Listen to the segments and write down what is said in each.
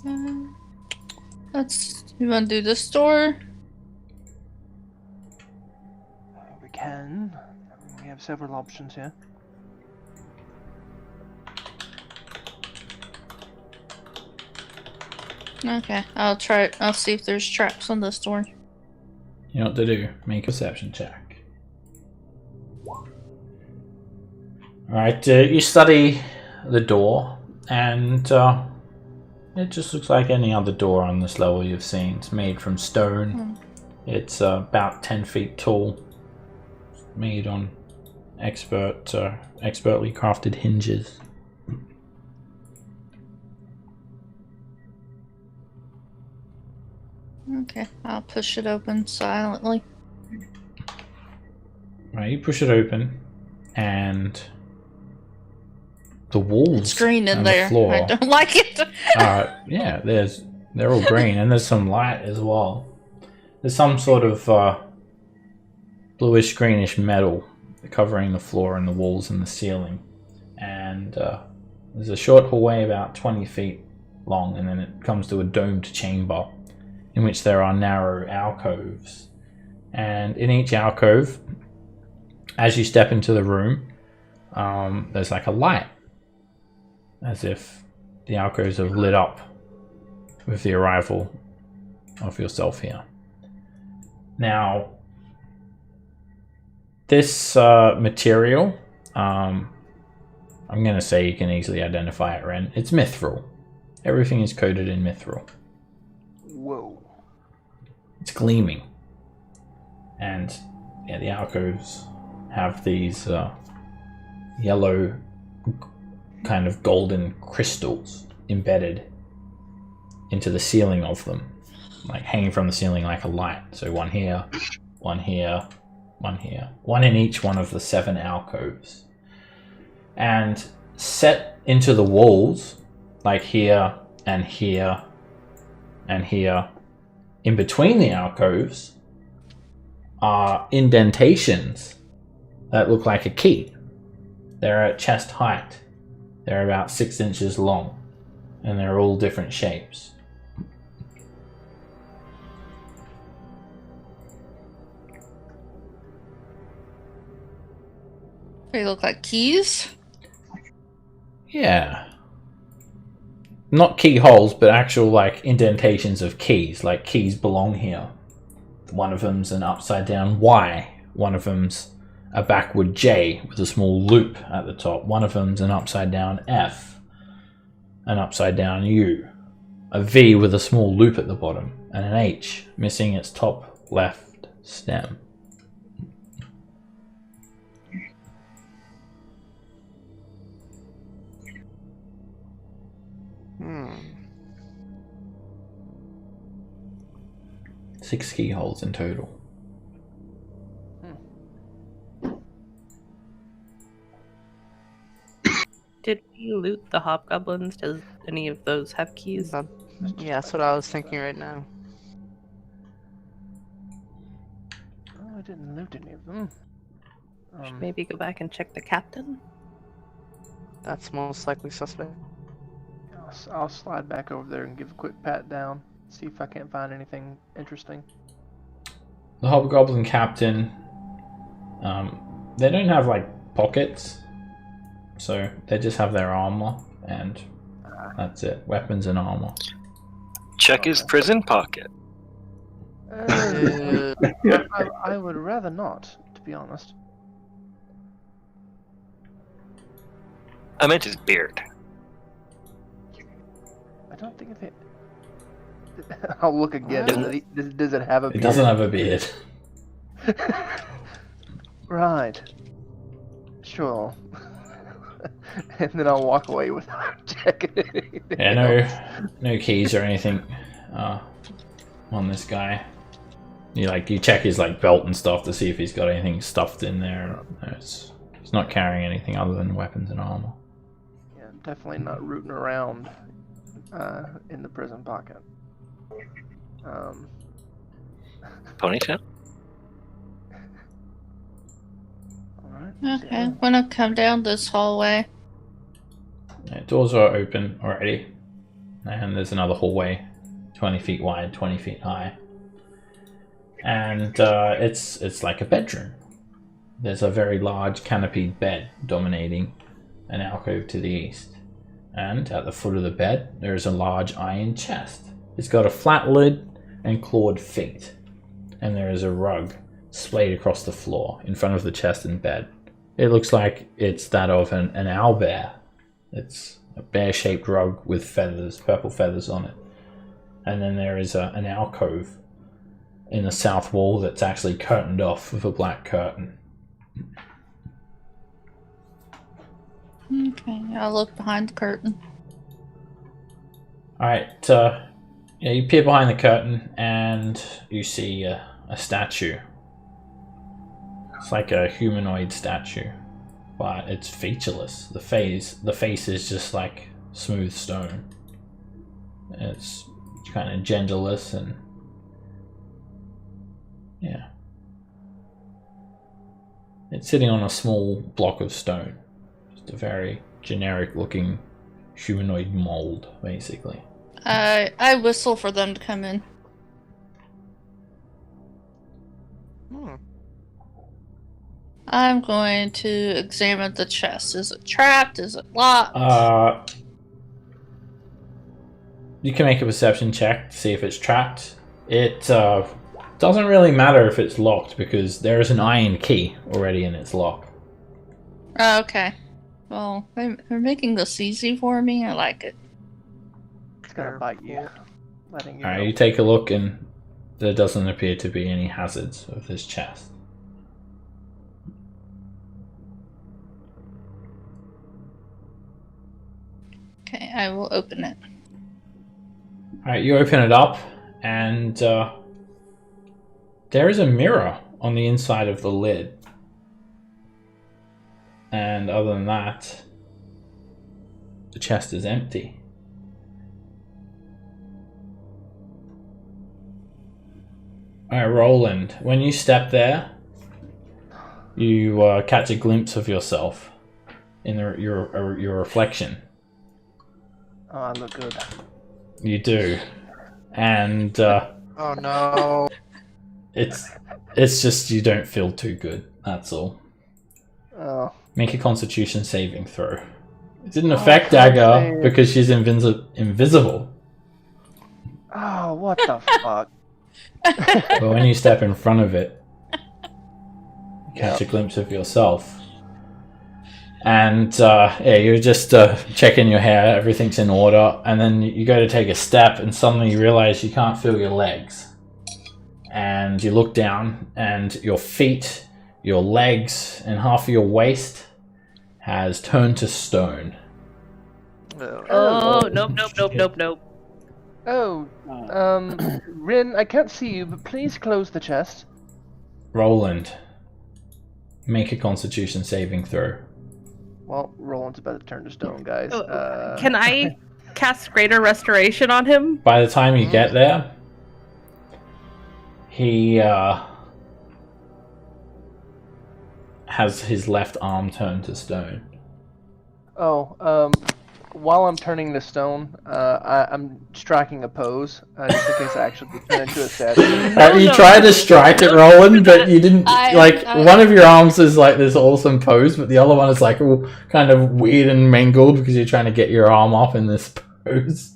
You want to do this door? We can. We have several options here. Okay, I'll try it. I'll see if there's traps on this door. You know what to do. Make a perception check. Alright, you study the door, and it just looks like any other door on this level you've seen. It's made from stone. It's about 10 feet tall. Made on expertly crafted hinges. Okay, I'll push it open silently. Right, you push it open, and the walls It's green in and there. the floor. I don't like it. Yeah, they're all green, and there's some light as well. There's some sort of bluish greenish metal covering the floor and the walls and the ceiling, and there's a short hallway about 20 feet long, and then it comes to a domed chamber in which there are narrow alcoves, and in each alcove, as you step into the room, there's like a light, as if the alcoves have lit up with the arrival of yourself here. Now, this material, I'm going to say you can easily identify it, Ren. It's mithril. Everything is coated in mithril. Whoa. It's gleaming. And yeah, the alcoves have these yellow kind of golden crystals embedded into the ceiling of them, like hanging from the ceiling like a light. So one here, one here, one here, one in each one of the 7 alcoves, and set into the walls, like here and here and here, in between the alcoves, are indentations that look like a key. They're at chest height. They're about 6 inches long, and they're all different shapes. They look like keys. Yeah. Not keyholes, but actual like indentations of keys. Like keys belong here. One of them's an upside down Y. One of them's a backward J with a small loop at the top. One of them's an upside down F. An upside down U. A V with a small loop at the bottom. And an H missing its top left stem. Hmm. 6 keyholes in total. Did we loot the hobgoblins? Does any of those have keys? Yeah, that's what I was thinking right now. Oh, I didn't loot any of them. Should maybe go back and check the captain? That's most likely suspect. I'll slide back over there and give a quick pat down, see if I can't find anything interesting. The hobgoblin captain, they don't have like pockets, so they just have their armor, and that's it. Weapons and armor. Check his prison pocket. I would rather not, to be honest. I meant his beard. I don't think it. I'll look again. Does it have a beard? It doesn't have a beard. Right. Sure. And then I'll walk away without checking anything. Yeah, no keys or anything on this guy. You check his like belt and stuff to see if he's got anything stuffed in there. No, he's not carrying anything other than weapons and armor. Yeah, definitely not rooting around in the prison pocket. Ponytail? Alright. Okay, I'm gonna come down this hallway. Yeah, doors are open already. and there's another hallway, 20 feet wide, 20 feet high, and it's like a bedroom. There's a very large canopied bed dominating an alcove to the east, and at the foot of the bed there is a large iron chest. It's got a flat lid and clawed feet, and there is a rug splayed across the floor in front of the chest and bed. It looks like it's that of an owlbear. It's a bear-shaped rug with feathers, purple feathers on it. And then there is an alcove in the south wall that's actually curtained off with a black curtain. Okay, I'll look behind the curtain. Alright, you peer behind the curtain and you see a statue. It's like a humanoid statue, but it's featureless. The face is just like smooth stone. It's kind of genderless and yeah. It's sitting on a small block of stone. Just a very generic looking humanoid mold, basically. I whistle for them to come in. I'm going to examine the chest. Is it trapped? Is it locked? You can make a perception check to see if it's trapped. It doesn't really matter if it's locked because there is an iron key already in its lock. Oh, okay. Well, they're making this easy for me. I like it. It's gonna bite you. Letting you Alright, know. you take a look and there doesn't appear to be any hazards of this chest. Okay, I will open it. Alright, you open it up and there is a mirror on the inside of the lid. And other than that, the chest is empty. Alright, Roland, when you step there, you catch a glimpse of yourself in your reflection. Oh, I look good. You do. And Oh no. it's just you don't feel too good, that's all. Oh. Make a constitution saving throw. It didn't affect Dagger because she's invisible. Oh, what the fuck? But when you step in front of it, you catch a glimpse of yourself. And yeah, you're just checking your hair, everything's in order, and then you go to take a step and suddenly you realize you can't feel your legs. And you look down and your feet, your legs, and half of your waist has turned to stone. Oh, nope. Oh, Rin, I can't see you, but please close the chest. Roland, make a constitution saving throw. Well, Roland's about to turn to stone, guys. Can I cast Greater Restoration on him? By the time you get there, he has his left arm turned to stone. Oh, while I'm turning to stone, I'm striking a pose, just in case I actually turn into a statue. You tried to strike it, Roland, but you didn't. One of your arms is like this awesome pose, but the other one is like all kind of weird and mangled because you're trying to get your arm off in this pose.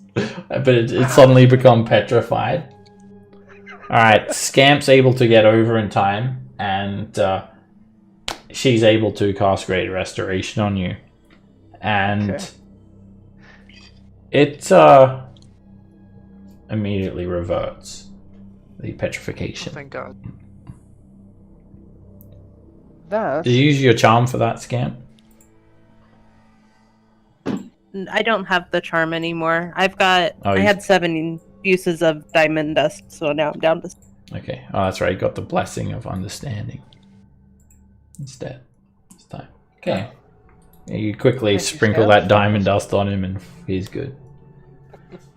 But it suddenly become petrified. Alright, Scamp's able to get over in time, and she's able to cast Greater Restoration on you. And it immediately reverts the petrification. Oh, thank God. That's... Did you use your charm for that, Scamp? I don't have the charm anymore. I you- had 7 uses of diamond dust, so now I'm down to... Okay. Oh, that's right. You got the blessing of understanding instead this time. Okay. Yeah, you quickly Thank you, sprinkle Scamp. that diamond dust on him and he's good.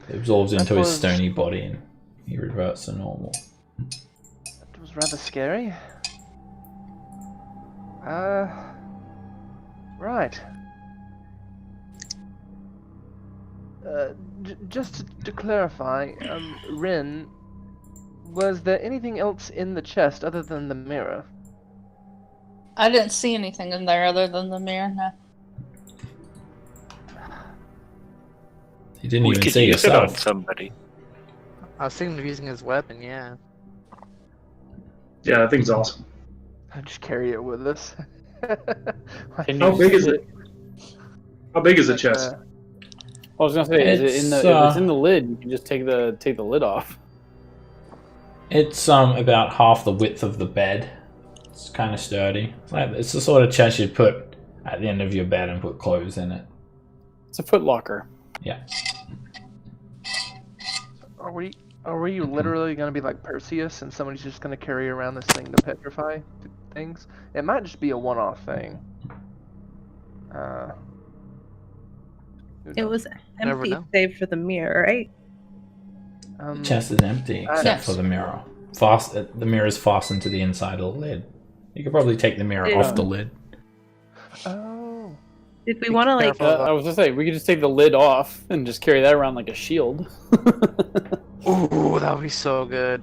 It absorbs into his was- stony body and he reverts to normal. That was rather scary. Right. Just to clarify, Rin, was there anything else in the chest other than the mirror? I didn't see anything in there other than the mirror. No. You didn't We even could see use it on yourself. somebody. I was thinking of using his weapon, yeah. Yeah, that thing's awesome. I just carry it with us. Can How you big is see it? How big is the chest? I was gonna say, is it in the? It's, If it's in the lid, you can just take the lid off. It's about half the width of the bed. It's kind of sturdy. It's the sort of chest you'd put at the end of your bed and put clothes in it. It's a foot locker. Yeah. Are we literally gonna be like Perseus and somebody's just gonna carry around this thing to petrify things? It might just be a one-off thing. Who It knows? was Never empty know. save for the mirror, right? The chest is empty except Yes. for the mirror. The mirror is fastened to the inside of the lid. You could probably take the mirror Yeah. off the lid. Oh. Did we want to like? careful. I was gonna say we could just take the lid off and just carry that around like a shield. Ooh, that would be so good.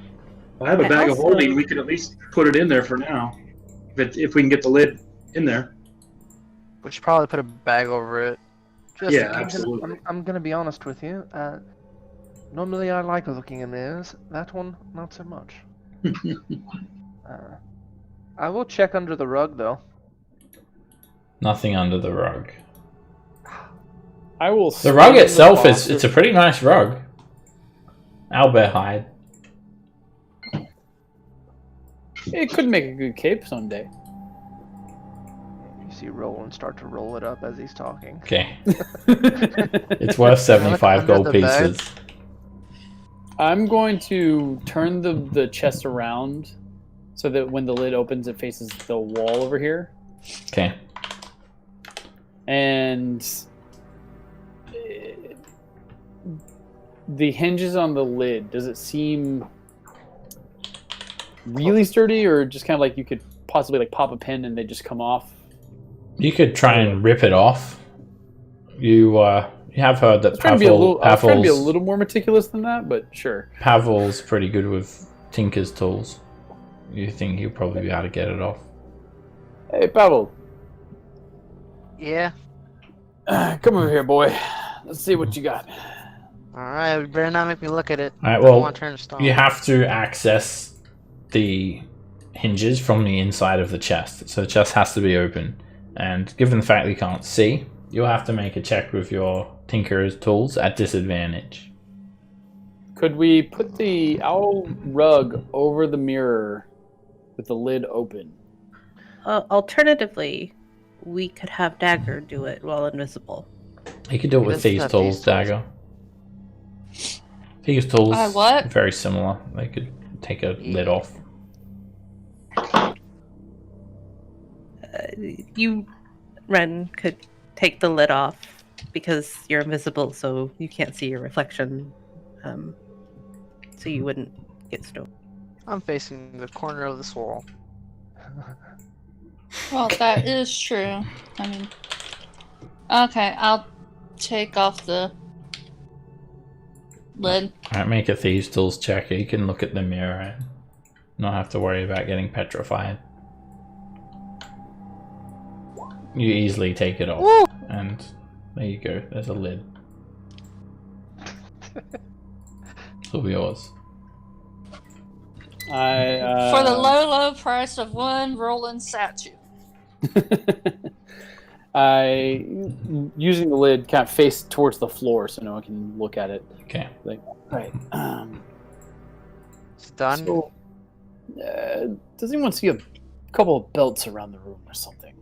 I have a And bag of also- holding. We could at least put it in there for now. If we can get the lid in there. We should probably put a bag over it. Just Yeah, in case. absolutely. I'm gonna be honest with you. Normally I like looking in mirrors. That one, not so much. I will check under the rug though. Nothing under the rug. I will. The rug swing the itself box it's a pretty nice rug. Owlbear hide. It could make a good cape someday. You see Roland start to roll it up as he's talking. Okay. It's worth 75 under gold the bed? pieces. I'm going to turn the chest around so that when the lid opens, it faces the wall over here. Okay. And the hinges on the lid, does it seem really sturdy, or just kind of like you could possibly like pop a pin and they just come off? You could try and rip it off. You have heard that I was trying to be a Pavel's little more meticulous than that, but sure. Pavel's pretty good with tinker's tools. You think he'll probably be able to get it off. Hey, Pavel, Yeah. come over here, boy. Let's see what you got. Alright, you better not make me look at it. Alright, I don't well, want to turn to stone. you have to access the hinges from the inside of the chest. So the chest has to be open. And given the fact that you can't see, you'll have to make a check with your tinker's tools at disadvantage. Could we put the owl rug over the mirror with the lid open? Alternatively, we could have Dagger do it while invisible. You could do it He with doesn't Thieves' have Tools, Thieves' Tools. Dagger. Thieves' Tools, What? very similar. They could take a lid off. You, Ren, could take the lid off because you're invisible, so you can't see your reflection. So you wouldn't get stolen. I'm facing the corner of this wall. Well, that is true. I mean, okay, I'll take off the lid. Alright, make a Thieves' Tools check. You can look at the mirror and not have to worry about getting petrified. You easily take it off. And there you go, there's a lid. It's all yours. For the low price of one rolling statue. I, using the lid, kind of face towards the floor so no one can look at it. Okay. Like, right. It's done. So, does anyone see a couple of belts around the room or something?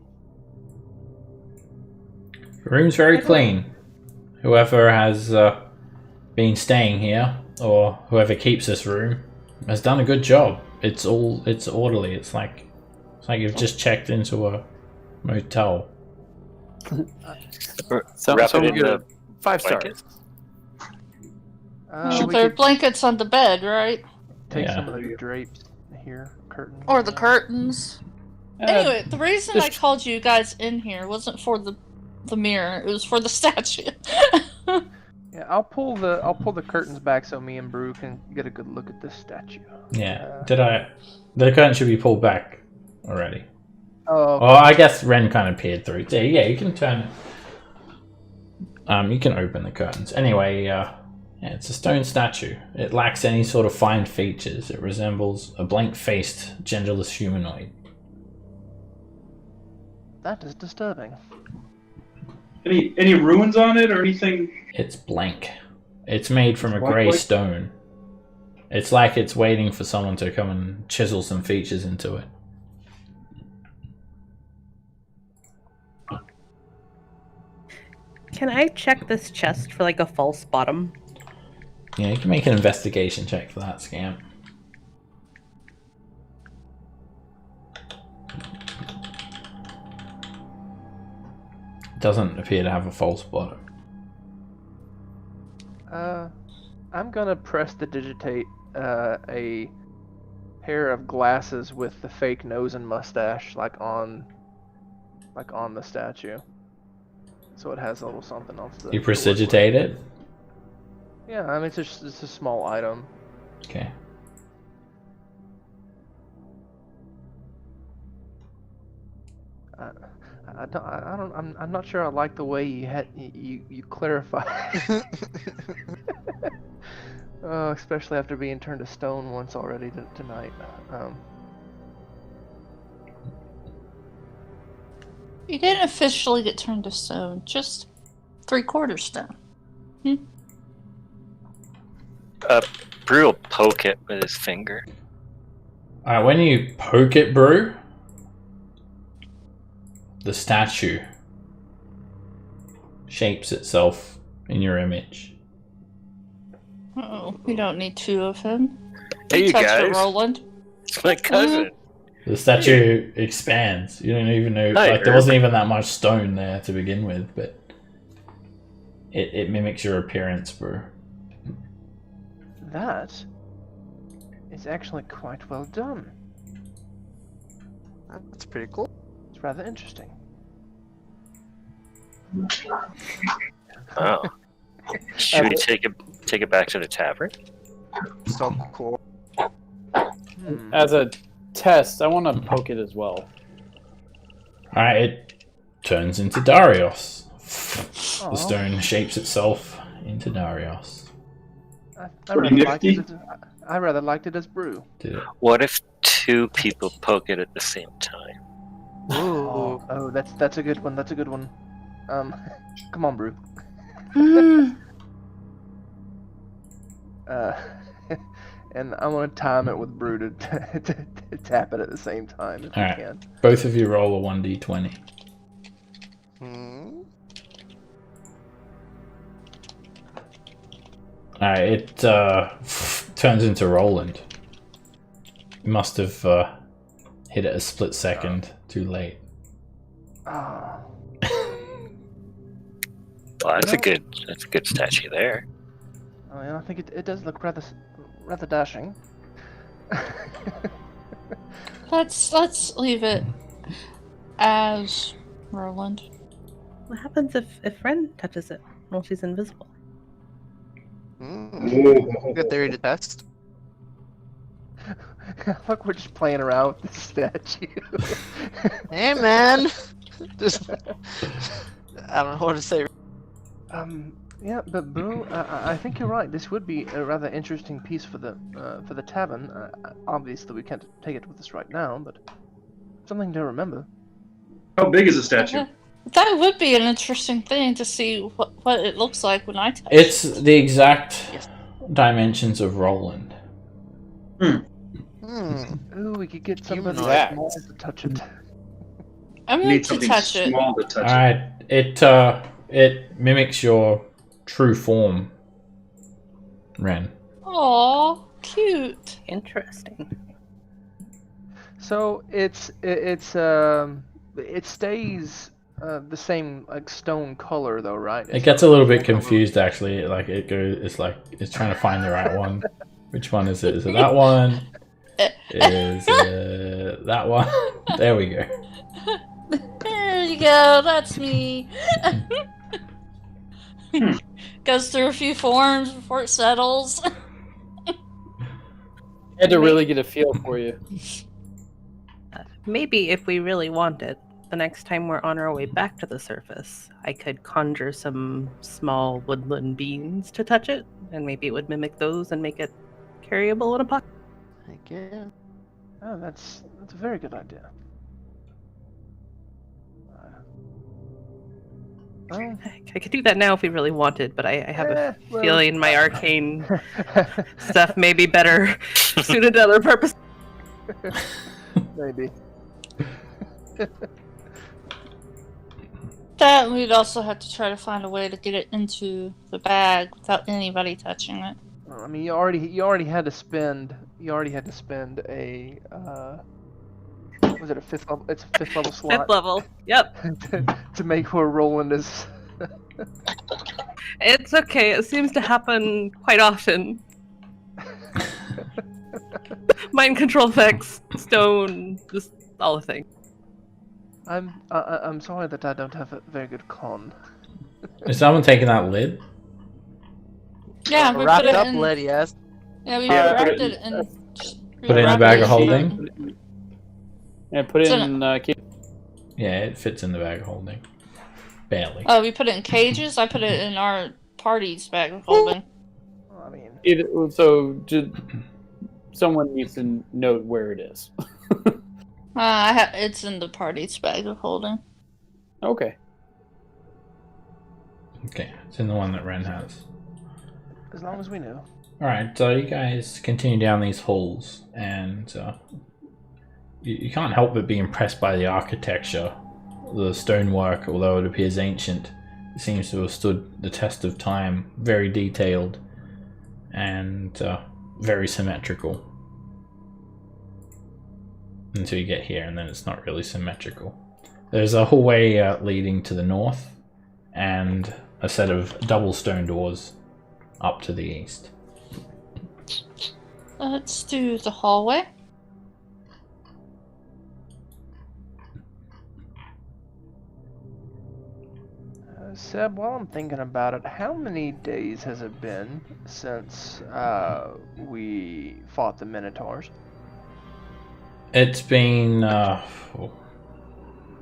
The room's very clean. Whoever has been staying here, or whoever keeps this room, has done a good job. It's orderly. It's like you've just checked into a motel. So Wrap we it in get the a 5 stars. blanket. Well, We there are could blankets on the bed, right? take Yeah. some of the drapes here, curtains. Or the curtains. Anyway, the reason I just- called you guys in here wasn't for the mirror, it was for the statue. Yeah, I'll pull the curtains back so me and Brew can get a good look at this statue. Yeah. The curtain should be pulled back already. Oh. Well, I guess Ren kind of peered through. Yeah, you can turn it. You can open the curtains. Anyway, yeah, it's a stone statue. It lacks any sort of fine features. It resembles a blank-faced, genderless humanoid. That is disturbing. Any ruins on it or anything? It's blank. It's made from a grey stone. It's like it's waiting for someone to come and chisel some features into it. Can I check this chest for like a false bottom? Yeah, you can make an investigation check for that, Scamp. Doesn't appear to have a false bottom. I'm gonna prestidigitate a pair of glasses with the fake nose and mustache, like on the statue. So it has a little something else. You prestidigitate it? Yeah, I mean it's a small item. Okay. I'm not sure I like the way you clarify. Especially after being turned to stone once already tonight. You didn't officially get turned to stone, just 3/4 stone. Brew will poke it with his finger. Alright, when you poke it, Brew, the statue shapes itself in your image. Oh, we don't need two of him. Hey, you touch guys. it, Roland. It's my cousin. The statue expands. You don't even know. Hi, like, there wasn't even that much stone there to begin with, but it mimics your appearance, Brew. That is actually quite well done. That's pretty cool. It's rather interesting. Oh. Should we take it back to the tavern? So cool. As a test, I want to poke it as well. Alright, it turns into Darius. Aw. The stone shapes itself into Darius. I rather liked it as Brew. Did it? What if two people poke it at the same time? Ooh. Oh, that's a good one. That's a good one. Come on, Brew. And I want to time it with Brew to tap it at the same time if Alright. we can. Both of you roll a 1d20. Hmm. Alright, it turns into Roland. You must have hit it a split second too late. Ah. Well, that's a good statue there. Oh, yeah, I think it does look rather dashing. Let's leave it as Roland. What happens if Ren touches it while she's invisible? Good theory to test. Look, we're just playing around with this statue. Hey, man. Just, I don't know what to say. Yeah, but Brew, I think you're right. This would be a rather interesting piece for the tavern. Obviously, we can't take it with us right now, but something to remember. How big is the statue? That would be an interesting thing to see what it looks like when I touch It's the exact Yes. dimensions of Roland. Ooh, we could get somebody Humanoid. small to touch it. I'm going Need to something touch it. small to touch it. Alright, it mimics your true form, Ren. Aw, cute. Interesting. So it stays the same like stone color though, right? It gets a little bit confused actually. It's trying to find the right one. Which one is it? Is it that one? Is it that one? There we go. There you go. That's me. Goes through a few forms before it settles. I had to really get a feel for you. Maybe if we really want it, the next time we're on our way back to the surface, I could conjure some small woodland beans to touch it, and maybe it would mimic those and make it carryable in a pocket. Heck yeah. Oh, that's a very good idea. Well, I could do that now if we really wanted, but I have a well, feeling my arcane stuff may be better suited to other purposes. maybe. That we'd also have to try to find a way to get it into the bag without anybody touching it. Well, I mean, you already had to spend a was it a fifth level? It's a fifth level slot. Fifth level. Yep. to make where Roland is. It's okay. It seems to happen quite often. Mind control effects, stone, just all the things. I'm sorry that I don't have a very good con. Is someone taking that lid? Yeah, we Wrapped put it up in. lid, yes. Yeah, we Yeah, wrapped it in. Put it in the bag of holding? Yeah, put it So- in. Yeah, it fits in the bag of holding. Barely. Oh, we put it in cages. I put it in our party's bag of holding. Well, I mean, Someone needs to note where it is. It's in the party's bag of holding. Okay. Okay, it's in the one that Ren has. as long as we know. Alright, so you guys continue down these halls, and you can't help but be impressed by the architecture. The stonework, although it appears ancient, it seems to have stood the test of time. Very detailed and very symmetrical. Until you get here, and then it's not really symmetrical. There's a hallway leading to the north, and a set of double stone doors up to the east. Let's do the hallway. Seb, while I'm thinking about it, how many days has it been since we fought the Minotaurs? It's been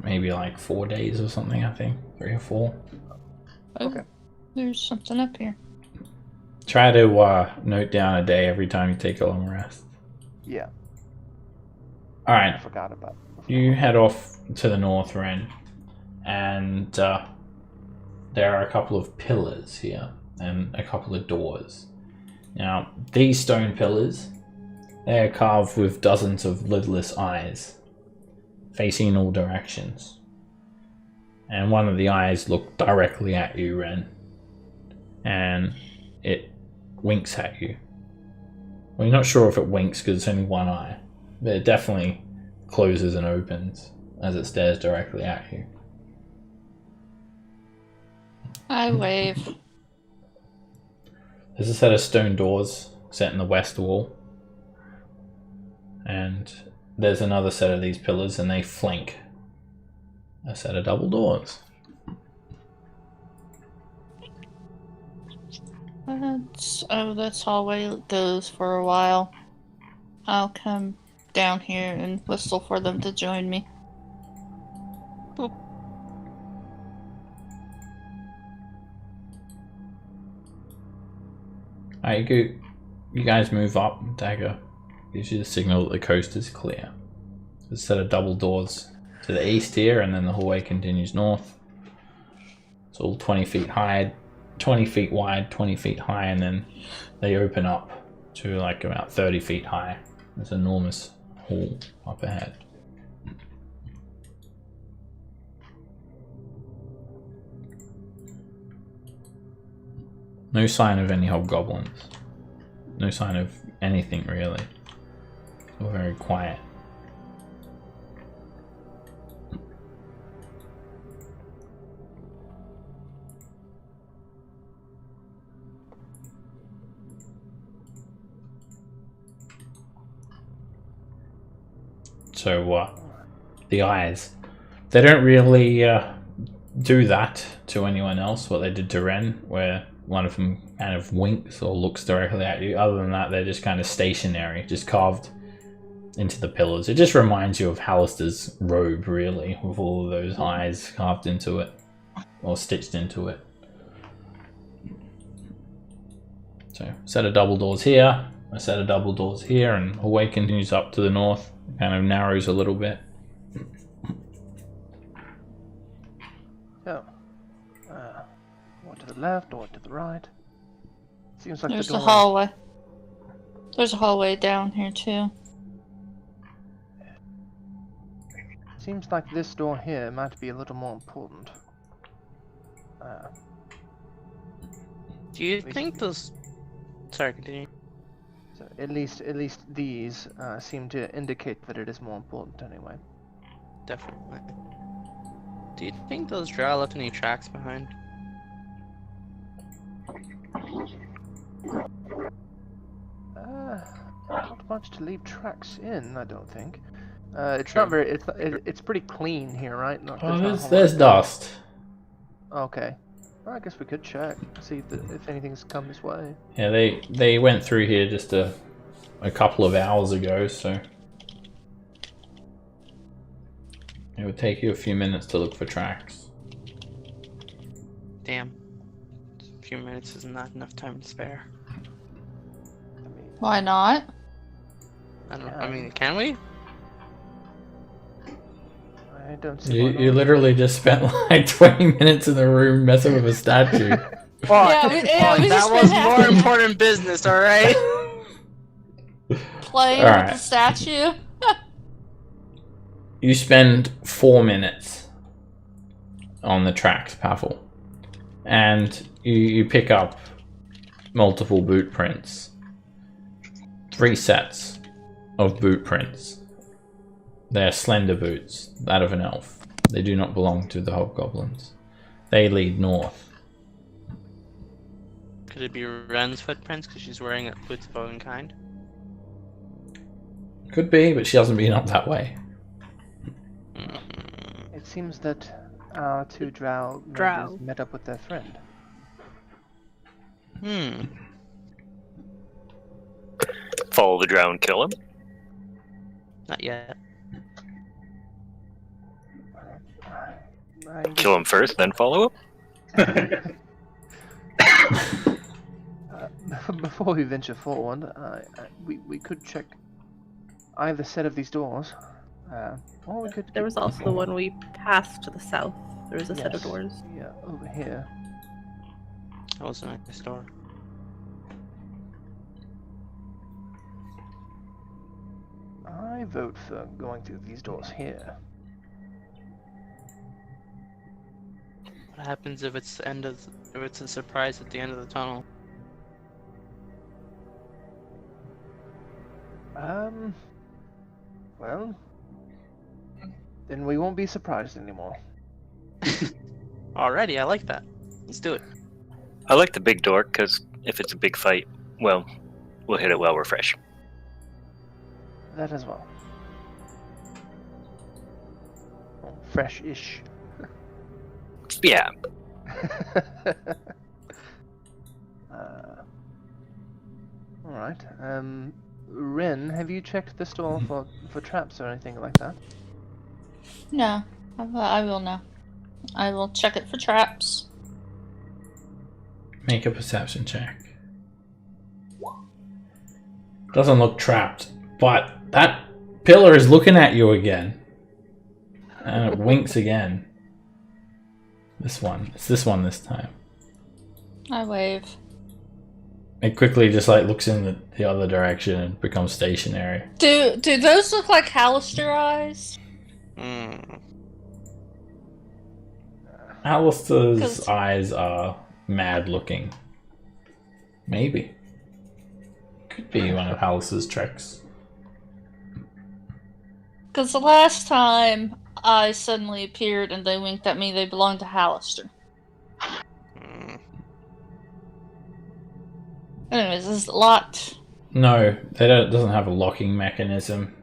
maybe like 4 days or something, I think. 3 or 4. Okay. There's something up here. Try to note down a day every time you take a long rest. Yeah, I Alright, forgot about it. you head off to the north, Ren, and there are a couple of pillars here and a couple of doors. Now, these stone pillars, they are carved with dozens of lidless eyes, facing in all directions. And one of the eyes look directly at you, Ren, and it winks at you. Well, you're not sure if it winks because it's only one eye, but it definitely closes and opens as it stares directly at you. I wave. There's a set of stone doors set in the west wall, and there's another set of these pillars, and they flank a set of double doors. This hallway goes for a while. I'll come down here and whistle for them to join me. Alright, you guys move up. Dagger gives you the signal that the coast is clear. There's a set of double doors to the east here, and then the hallway continues north. It's all 20 feet high, 20 feet wide, 20 feet high, and then they open up to like about 30 feet high. There's an enormous hall up ahead. No sign of any hobgoblins. No sign of anything really. It's all very quiet. So, the eyes. They don't really do that to anyone else, what they did to Ren, where one of them kind of winks or looks directly at you. Other than that, they're just kind of stationary, just carved into the pillars. It just reminds you of Hallister's robe, really, with all of those eyes carved into it or stitched into it. So, a set of double doors here, a set of double doors here, and a way continues up to the north. Kind of narrows a little bit. Oh. One to the left, or to the right. Seems like There's the a door. hallway. There's a hallway down here too. Seems like this door here might be a little more important. Do you think those? Sorry, continue. So at least these seem to indicate that it is more important anyway. Definitely. Do you think those drow left any tracks behind? Not much to leave tracks in, I don't think. It's not very. It's pretty clean here, right? Not, Oh, not a whole there's lot- dust. Okay. Well, I guess we could check, see if anything's come this way. Yeah, they went through here just a couple of hours ago, so it would take you a few minutes to look for tracks. Damn. A few minutes is not enough time to spare. I mean, Why not? I don't. Yeah. I mean, can we? I don't see. why You not. literally just spent like 20 minutes in the room messing with a statue. Yeah, we that just was been more having- important business, all right. Playing Alright. with the statue. You spend 4 minutes on the tracks, Pavel, and you pick up multiple boot prints. 3 sets of boot prints. They are slender boots, that of an elf. They do not belong to the hobgoblins. They lead north. Could it be Ren's footprints because she's wearing boots of own kind? Could be, but she hasn't been up that way. It seems that our 2 drow members met up with their friend. Follow the drow and kill him. Not yet. Kill him first, then follow him. Before we venture forward, we could check either set of these doors, or we could. There was also the one we passed to the south. There was a set of Yes. doors. Yeah, over here. That was a nice door. I vote for going through these doors here. What happens if it's the end of? If it's a surprise at the end of the tunnel? Well, then we won't be surprised anymore. Alrighty, I like that. Let's do it. I like the big door because if it's a big fight, well, we'll hit it while we're fresh. That as well. Well, fresh-ish. Yeah. Alright. Rin, have you checked the store for traps or anything like that? No, I will now. I will check it for traps. Make a perception check. Doesn't look trapped, but that pillar is looking at you again. And it winks again. This one. It's this one this time. I wave. It quickly just like looks in the other direction and becomes stationary. Do those look like Hallister eyes? Alistair's 'Cause- eyes are mad looking. Maybe. Could be one of Alistair's tricks. Because the last time I suddenly appeared and they winked at me, they belonged to Hallister. Anyways, this is locked. No, it doesn't have a locking mechanism.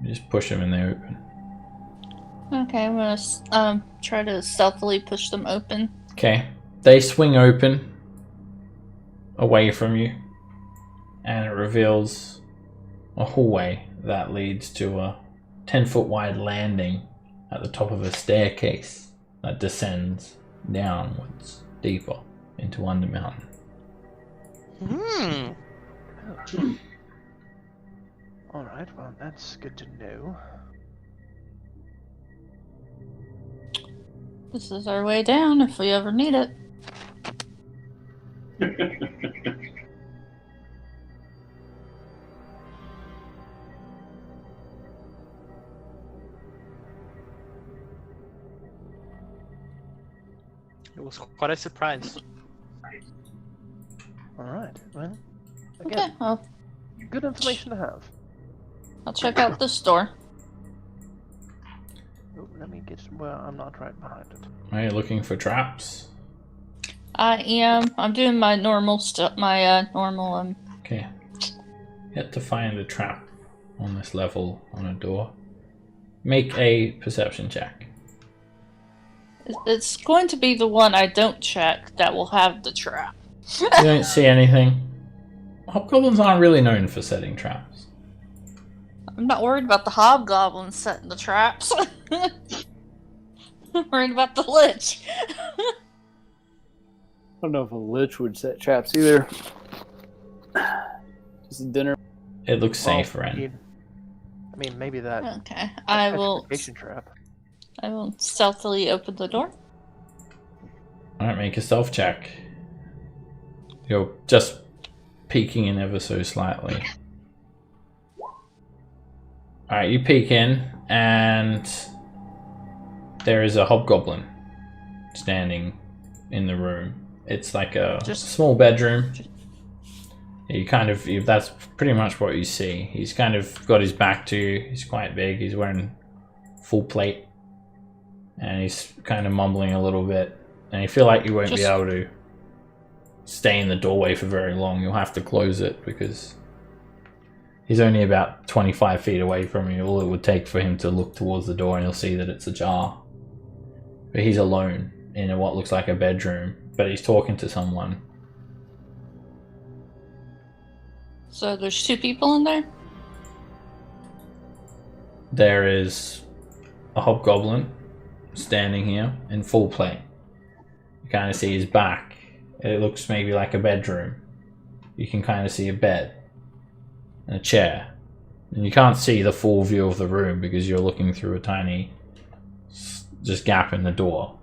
You just push them and they open. Okay, I'm gonna try to stealthily push them open. Okay. They swing open away from you, and it reveals a hallway that leads to a 10-foot wide landing at the top of a staircase that descends downwards deeper into Undermountain. Alright, well, that's good to know. This is our way down if we ever need it. It was quite a surprise. Alright, well, Okay, again, I'll good information to have. check out this door. Oh, let me get. Well, I'm not right behind it. Are you looking for traps? I am. I'm doing my normal stuff. My normal. Okay. Yet to find a trap on this level on a door. Make a perception check. It's going to be the one I don't check that will have the trap. You don't see anything. Hobgoblins aren't really known for setting traps. I'm not worried about the hobgoblins setting the traps. I'm worried about the lich. I don't know if a lich would set traps either. Just a dinner. It looks safe, Ren. I mean, maybe that. Okay, I will. Petrification trap. I will stealthily open the door. Alright, make a stealth check. You're just peeking in ever so slightly. Alright, you peek in, and there is a hobgoblin standing in the room. It's like a small bedroom. That's pretty much what you see. He's kind of got his back to you. He's quite big. He's wearing full plate. And he's kind of mumbling a little bit. And you feel like you won't be able to stay in the doorway for very long. You'll have to close it because he's only about 25 feet away from you. All it would take for him to look towards the door and you'll see that it's ajar. But he's alone in what looks like a bedroom. But he's talking to someone. So there's two people in there? There is a hobgoblin standing here in full plate. You kind of see his back. It looks maybe like a bedroom. You can kind of see a bed and a chair. And you can't see the full view of the room because you're looking through a tiny just gap in the door.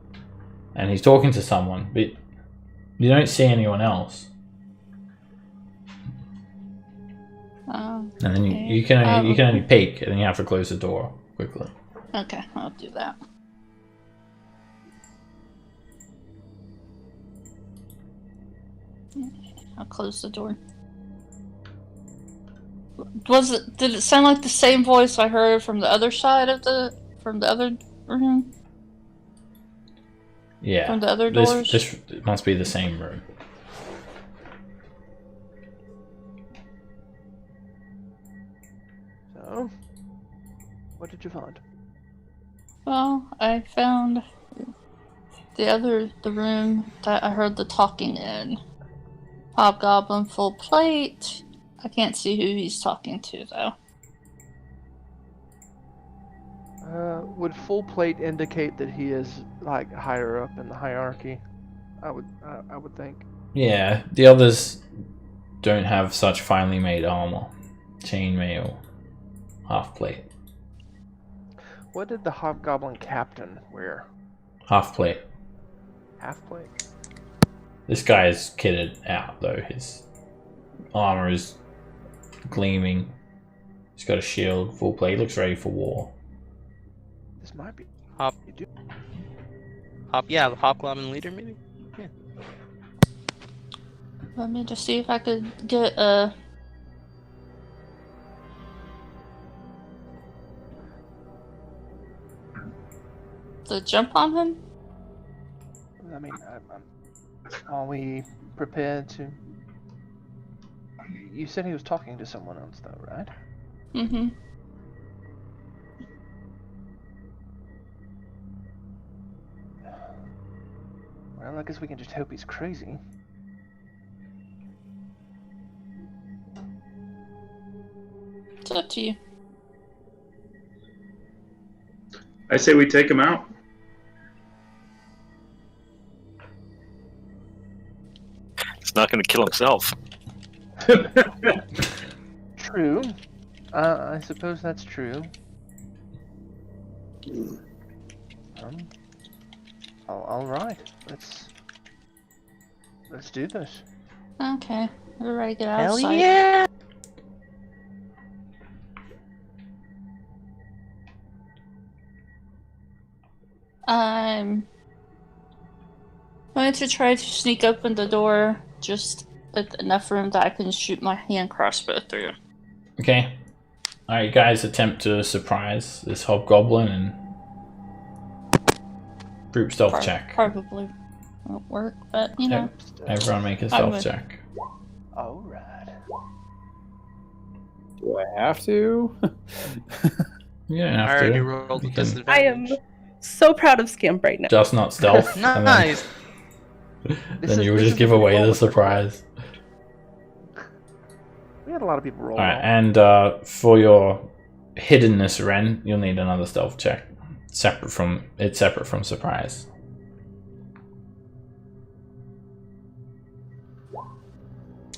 And he's talking to someone, but you don't see anyone else. And then you can only peek, and then you have to close the door quickly. Okay, I'll do that. I'll close the door. Did it sound like the same voice I heard from the other side of from the other room? Yeah. From the other doors? This must be the same room. So, what did you find? Well, I found the room that I heard the talking in. Hobgoblin, full plate. I can't see who he's talking to though. Would full plate indicate that he is like higher up in the hierarchy? I would think. Yeah, the others don't have such finely made armor. Chainmail, half plate. What did the hobgoblin captain wear? Half plate. Half plate. This guy is kitted out though. His armor is gleaming. He's got a shield, full plate. He looks ready for war. This might be Yeah, the hobgoblin leader maybe. Yeah. Let me just see if I could get the jump on him. I mean, are we prepared to? You said he was talking to someone else, though, right? Mm-hmm. Well, I guess we can just hope he's crazy. It's up to you. I say we take him out. He's not going to kill himself. True. I suppose that's true. All right. Let's do this. Okay, we're ready to get Hell outside. yeah! I'm going to try to sneak open the door just with enough room that I can shoot my hand crossbow through. Okay. Alright, you guys attempt to surprise this hobgoblin and group stealth check. Probably won't work, but you know. Everyone make a stealth check. All right. Do I have to? You don't have I already to. rolled You with can disadvantage. I am so proud of Scamp right now. just not stealth. and then- Nice. Then you will just give away the surprise. We had a lot of people roll. Alright, well. and for your hiddenness, Ren, you'll need another stealth check. Separate from surprise.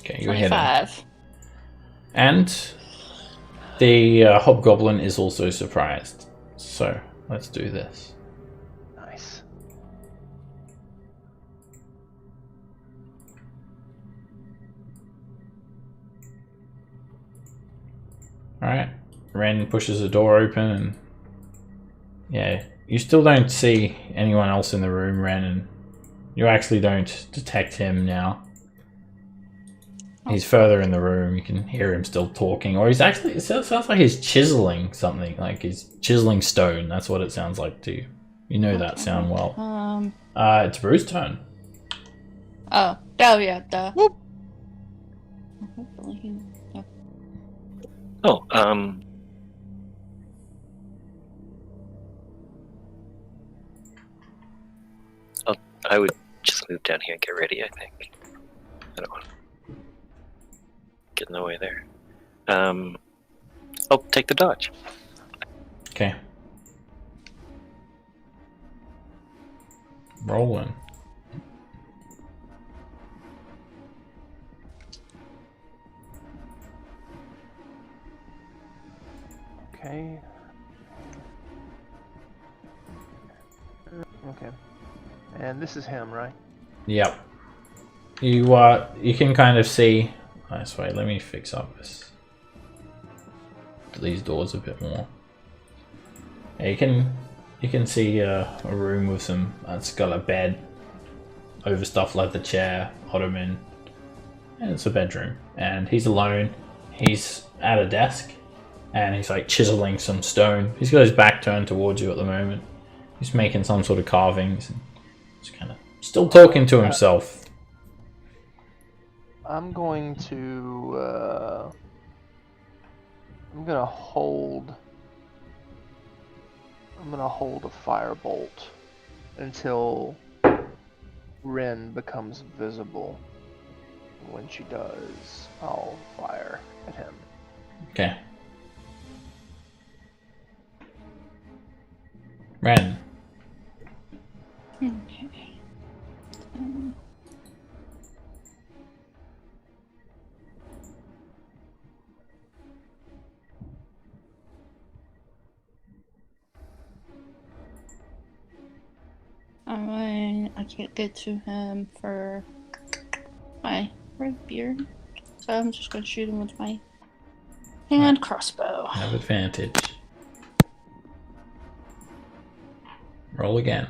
Okay, you're hidden. 25. And the hobgoblin is also surprised. So let's do this. Nice. Alright. Ren pushes the door open and yeah, you still don't see anyone else in the room, Ren, and you actually don't detect him now. He's further in the room, you can hear him still talking, or he's actually, it sounds like he's chiseling something, like he's chiseling stone, that's what it sounds like to you. You know that sound well. It's Bruce's turn. Oh yeah, duh. Whoop. Hopefully he- yeah. Oh, I would just move down here and get ready, I think. I don't want to get in the way there. I'll take the dodge. Okay. Rolling. Okay. Okay. And this is him, right? Yep. You can kind of see. Nice way. Let me fix up these doors a bit more. Yeah, you can see a room with some. It's got a bed, overstuffed leather chair, ottoman, and it's a bedroom. And he's alone. He's at a desk, and he's like chiseling some stone. He's got his back turned towards you at the moment. He's making some sort of carvings. And just kind of still talking to himself. I'm going to. I'm gonna hold a firebolt until Ren becomes visible. When she does, I'll fire at him. Okay. Ren. Okay. I can't get to him for my rapier, so I'm just going to shoot him with my hand crossbow. Have advantage. Roll again.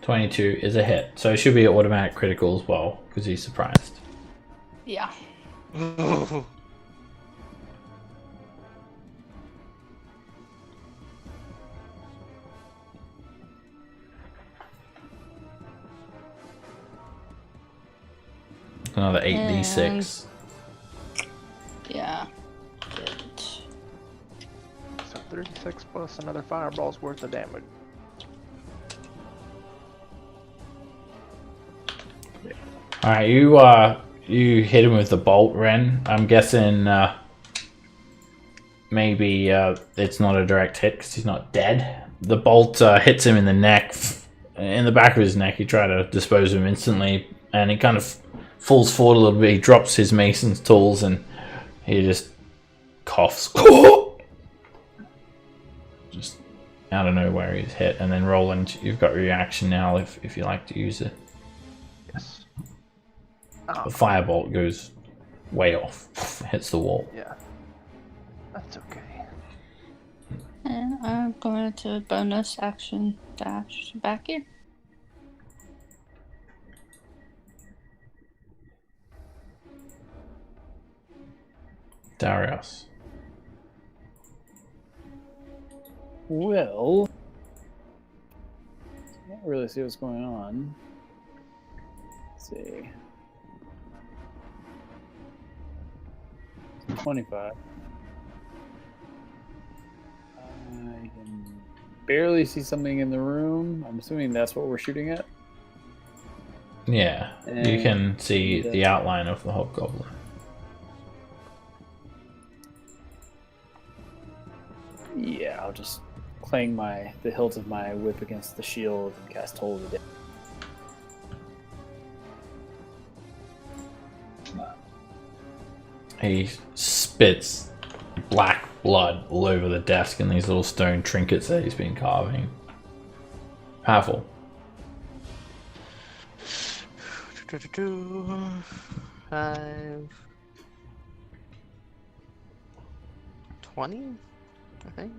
22 is a hit, so it should be an automatic critical as well, because he's surprised. Yeah. Another 8d6. Yeah. Good. So 36 plus another fireball's worth of damage. Alright, you hit him with the bolt, Ren. I'm guessing maybe it's not a direct hit because he's not dead. The bolt hits him in the neck, in the back of his neck. You try to dispose of him instantly, and he kind of falls forward a little bit. He drops his mason's tools, and he just coughs. Just out of nowhere, he's hit. And then Roland, you've got your reaction now if you like to use it. Yes. The firebolt goes way off, hits the wall. Yeah. That's okay. And I'm going to bonus action dash back here. Darius. Well, can't really see what's going on. Let's see. 25. I can barely see something in the room. I'm assuming that's what we're shooting at. Yeah, you can see the outline of the hobgoblin. Yeah, I'll just clang the hilt of my whip against the shield and cast Toll of the Dead. He spits black blood all over the desk and these little stone trinkets that he's been carving. Powerful. 5, 20, I think.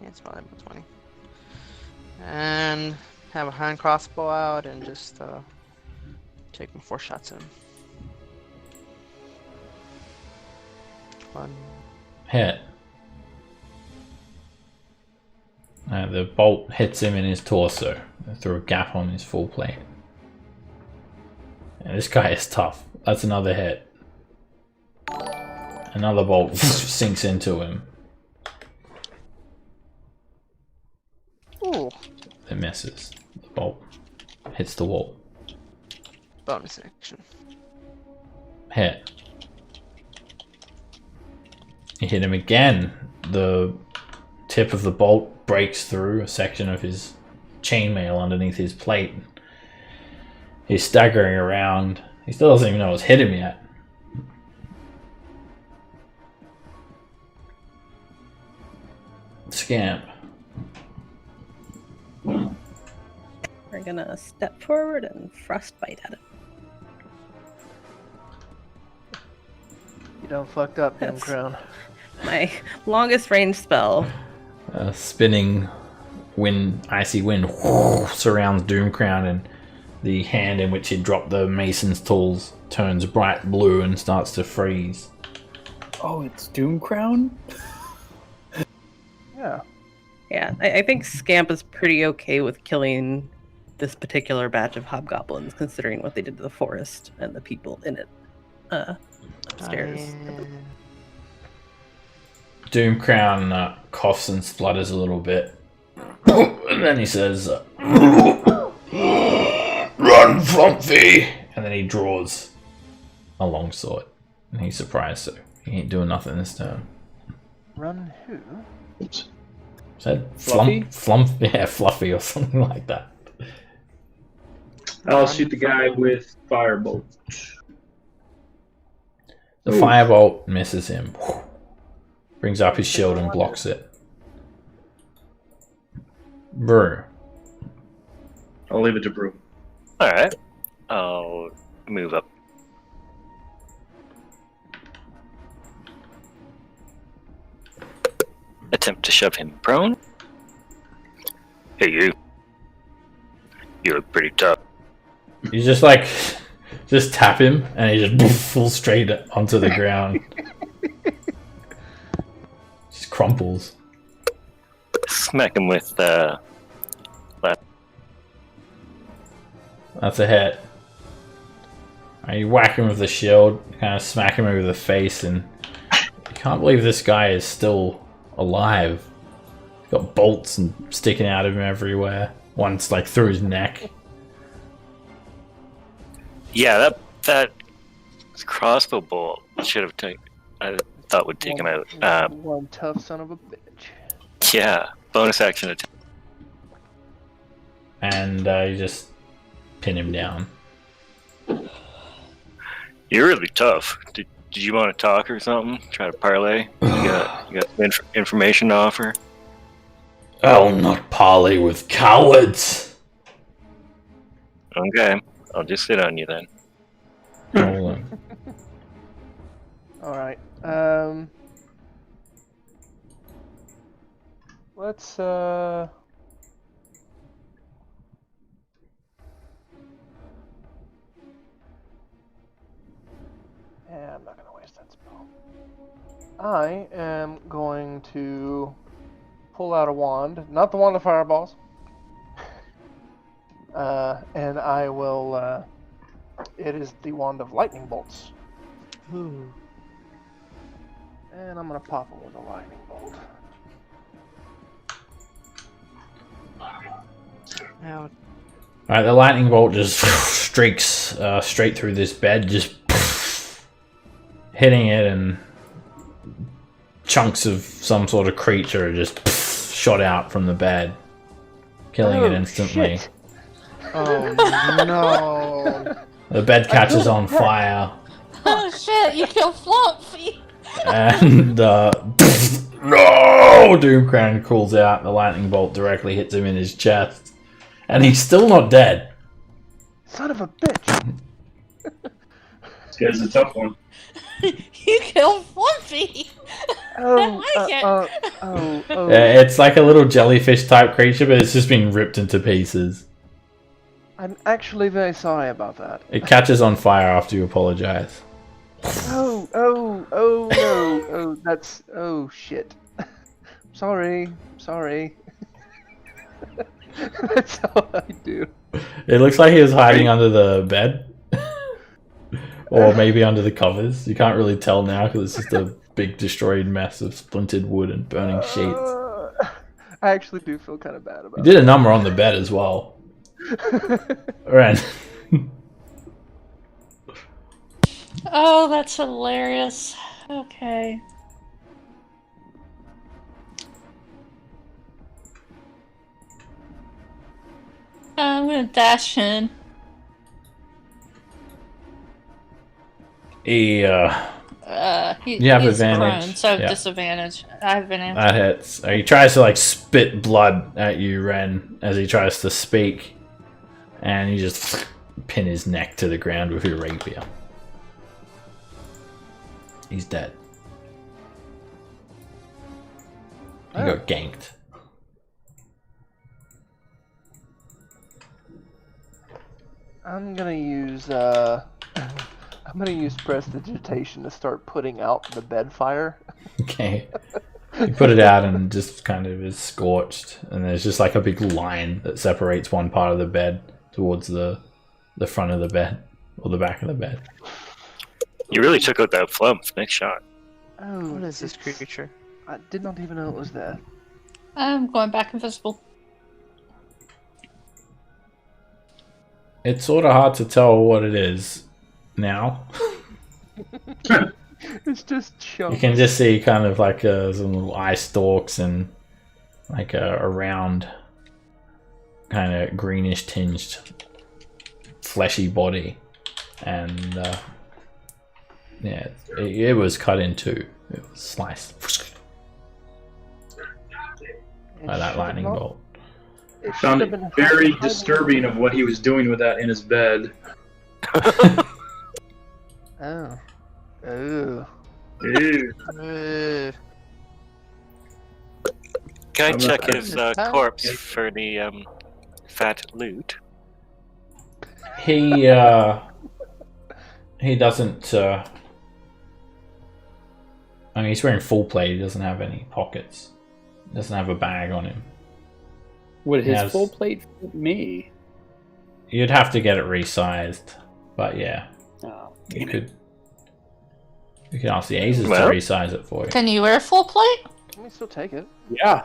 Yeah, it's probably about 20. And have a hand crossbow out and just take my 4 shots in. 1. Hit. The bolt hits him in his torso through a gap on his full plate. And this guy is tough. That's another hit. Another bolt sinks into him. Ooh. It misses. The bolt hits the wall. Bonus action. Hit. You hit him again. The tip of the bolt breaks through a section of his chainmail underneath his plate. He's staggering around. He still doesn't even know what's hit him yet. Scamp. We're gonna step forward and frostbite at it. You done fucked up, Doom Yes. Crown. My longest range spell. A spinning wind, icy wind surrounds Doomcrown, and the hand in which he dropped the mason's tools turns bright blue and starts to freeze. Oh, it's Doomcrown? Yeah. Yeah, I think Scamp is pretty okay with killing this particular batch of hobgoblins, considering what they did to the forest and the people in it upstairs. Doomcrown coughs and splutters a little bit. And then he says, "Run, Flumpy!" And then he draws a longsword. And he's surprised, so he ain't doing nothing this turn. Run who? Said Fluffy? Yeah, Fluffy or something like that. I'll shoot the guy with firebolt. The Ooh. firebolt misses him. Brings up his shield and blocks it. Brew. I'll leave it to Brew. Alright. I'll move up. Attempt to shove him prone. Hey, you. You look pretty tough. You just just tap him and he just falls straight onto the ground. Just crumples. Smack him with left. That's a hit. You whack him with the shield, kind of smack him over the face, and you can't believe this guy is still alive. He's got bolts and sticking out of him everywhere. One's like through his neck. Yeah, that crossbow bolt should have taken. I thought would take him out. One tough son of a bitch. Yeah, bonus action attack. And you just pin him down. You're really tough. Did you want to talk or something? Try to parlay? You got some information to offer? I'll not parley with cowards. Okay, I'll just sit on you then. Roll him. Alright. Let's yeah, I'm not gonna waste that spell. I am going to pull out a wand, not the wand of fireballs. And I will it is the wand of lightning bolts. Ooh. And I'm gonna pop it with a lightning bolt. Now, Alright, the lightning bolt just streaks straight through this bed, just hitting it, and chunks of some sort of creature just shot out from the bed, killing it instantly. Shit. Oh no! The bed catches on fire, Oh shit, you killed Fluffy! and no! Doomcrown calls out. The lightning bolt directly hits him in his chest, and he's still not dead. Son of a bitch! This guy's a tough one. You killed Fluffy! Oh, It's like a little jellyfish type creature, but it's just been ripped into pieces. I'm actually very sorry about that. It catches on fire after you apologize. Oh no! That's shit. Sorry. That's all I do. It looks like he was hiding under the bed. Or maybe under the covers. You can't really tell now because it's just a big destroyed mess of splintered wood and burning sheets. I actually do feel kind of bad about You did a number on the bed as well. Ren. Oh, that's hilarious. Okay. I'm gonna dash in. He, You have he's advantage. Prone, so Yeah. disadvantage. I have advantage. that hits. He tries to like spit blood at you, Ren, as he tries to speak. And you just pin his neck to the ground with your rapier. He's dead. He got ganked. I'm gonna use prestidigitation to start putting out the bed fire. Okay. You put it out and just kind of is scorched, and there's just like a big line that separates one part of the bed towards the front of the bed or the back of the bed. You really took out that flump. Nice shot. Oh, what is this creature? I did not even know it was there. I'm going back invisible. It's sort of hard to tell what it is now. It's just chunks. You can just see kind of like some little eye stalks and like a round, kind of greenish tinged, fleshy body, and yeah, it was cut in two. It was sliced by that lightning bolt. It Found should it have been very hiding- disturbing of what he was doing with that in his bed. Oh. Ooh. Ew. Can I I'm check not- his corpse for the fat loot? He doesn't. I mean, he's wearing full plate. He doesn't have any pockets. He doesn't have a bag on him. Would his Yes. full plate fit me? You'd have to get it resized, but yeah, Oh, you damn it. could. You can ask the Aces Well. to resize it for you. Can you wear full plate? Let me still take it. Yeah.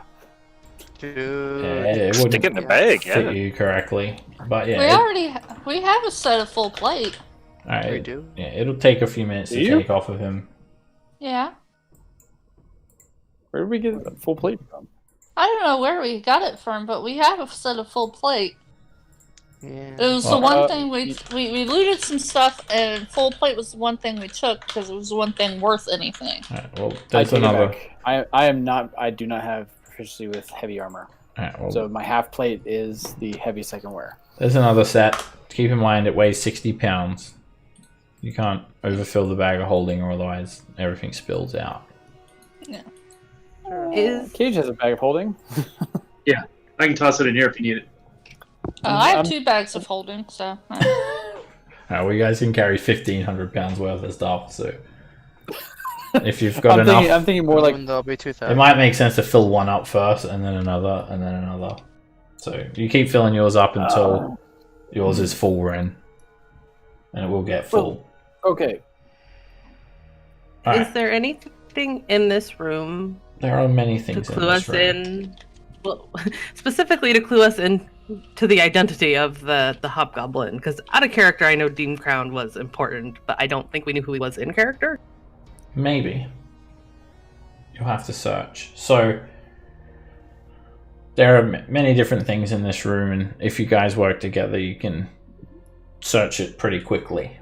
Dude. Yeah, it Stick it in wouldn't the bag, fit yeah. you correctly, but We yeah, already we have a set of full plate. Alright. We do. Yeah, it'll take a few minutes Do to you? take off of him. Yeah. Where did we get a full plate from? I don't know where we got it from, but we have a set of full plate. Yeah. It was Well, the one thing we looted some stuff, and full plate was the one thing we took because it was the one thing worth anything. Alright, well, I there's take it another. back. I do not have proficiency with heavy armor. Alright, well, So my half plate is the heaviest I can wear. there's another set. Keep in mind it weighs 60 pounds. You can't overfill the bag of holding, or otherwise everything spills out. Is Cage has a bag of holding. I can toss it in here if you need it. I have I'm- 2 bags of holding, so. Alright, well, you guys can carry 1,500 pounds worth of stuff, so if you've got enough, I'm thinking more like There'll be 2,000. it might make sense to fill one up first, and then another, and then another. So you keep filling yours up until yours is full, Ren, and it will get full. okay. Alright, is there anything in this room there are many to things in clue this us room. in? Well, specifically to clue us in to the identity of the hobgoblin. Because out of character, I know Dean Crown was important, but I don't think we knew who he was in character. Maybe. You'll have to search. So, there are many different things in this room, and if you guys work together, you can search it pretty quickly.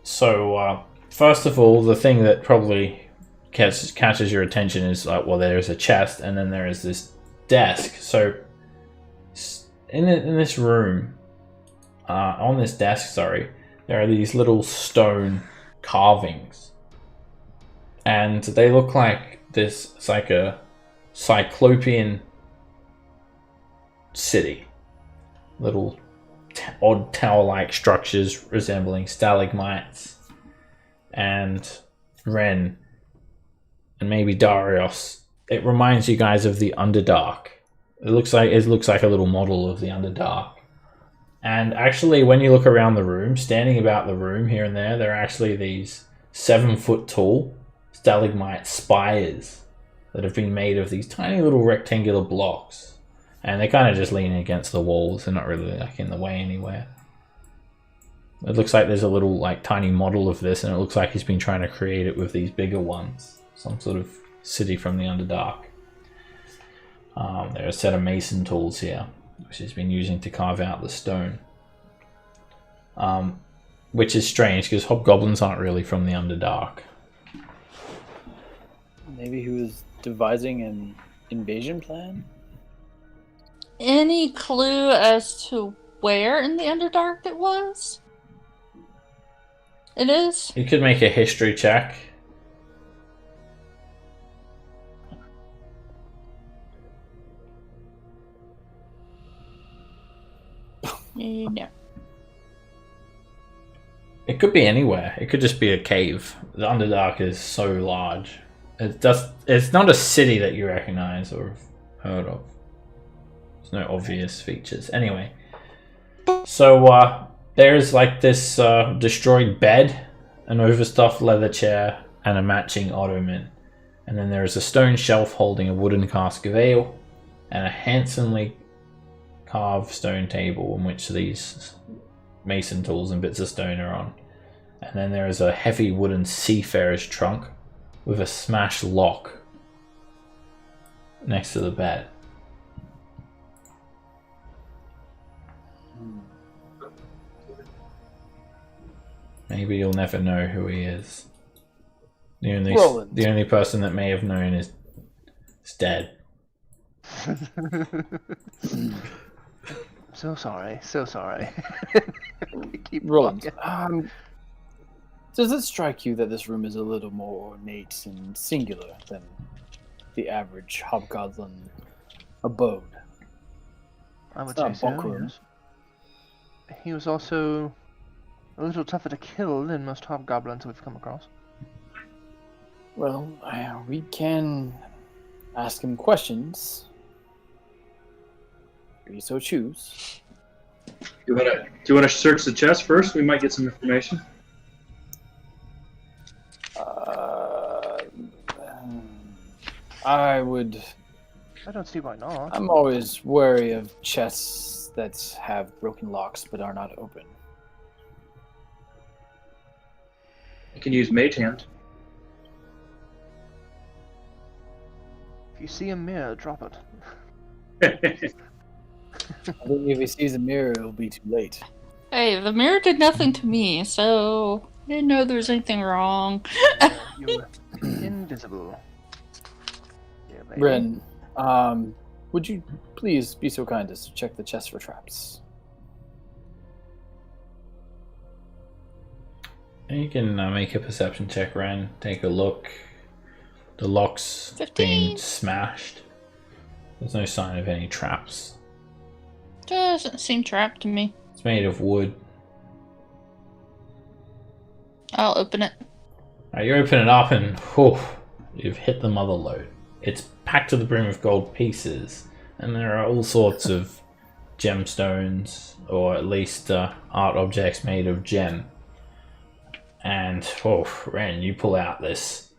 So, first of all, the thing that probably catches your attention is like, well, there's a chest, and then there is this desk. So, in this room, on this desk, sorry, there are these little stone carvings, and they look like this. It's like a cyclopean city, little odd tower-like structures resembling stalagmites. And Ren, and maybe Darius, it reminds you guys of the Underdark. It looks like a little model of the Underdark. And actually, when you look around the room, standing about the room here and there are actually these 7-foot tall stalagmite spires that have been made of these tiny little rectangular blocks. And they're kind of just leaning against the walls. They're not really like in the way anywhere. It looks like there's a little like tiny model of this, and it looks like he's been trying to create it with these bigger ones. Some sort of city from the Underdark. There are a set of mason tools here, which he's been using to carve out the stone. Which is strange, because hobgoblins aren't really from the Underdark. Maybe he was devising an invasion plan? Any clue as to where in the Underdark it was? It is? You could make a history check. No. It could be anywhere. It could just be a cave. The Underdark is so large. It's not a city that you recognize or have heard of. There's no obvious features. Anyway. So, there's like this destroyed bed, an overstuffed leather chair, and a matching ottoman. And then there is a stone shelf holding a wooden cask of ale, and a handsomely carved stone table in which these mason tools and bits of stone are on. And then there is a heavy wooden seafarer's trunk with a smashed lock next to the bed. Maybe you'll never know who he is. The only person that may have known is dead. So sorry. Keep Roland, walking. does it strike you that this room is a little more ornate and singular than the average hobgoblin abode? I would It's not say a bunk so, room. yes. He was also a little tougher to kill than most hobgoblins we've come across. Well, we can ask him questions. If you so choose. Do you want to search the chest first? We might get some information. I would. I don't see why not. I'm always wary of chests that have broken locks but are not open. can use Mage Hand. If you see a mirror, drop it. I think if he sees a mirror, it'll be too late. Hey, the mirror did nothing to me, so I didn't know there was anything wrong. You're invisible. Yeah, baby. Ren, would you please be so kind as to check the chest for traps? You can make a perception check, Ren. Take a look. The lock's 15. been smashed. There's no sign of any traps. Doesn't seem trapped to me. It's made of wood. I'll open it. You open it up and whew, you've hit the mother lode. It's packed to the brim with gold pieces, and there are all sorts of gemstones, or at least art objects made of gem. And Ren, you pull out this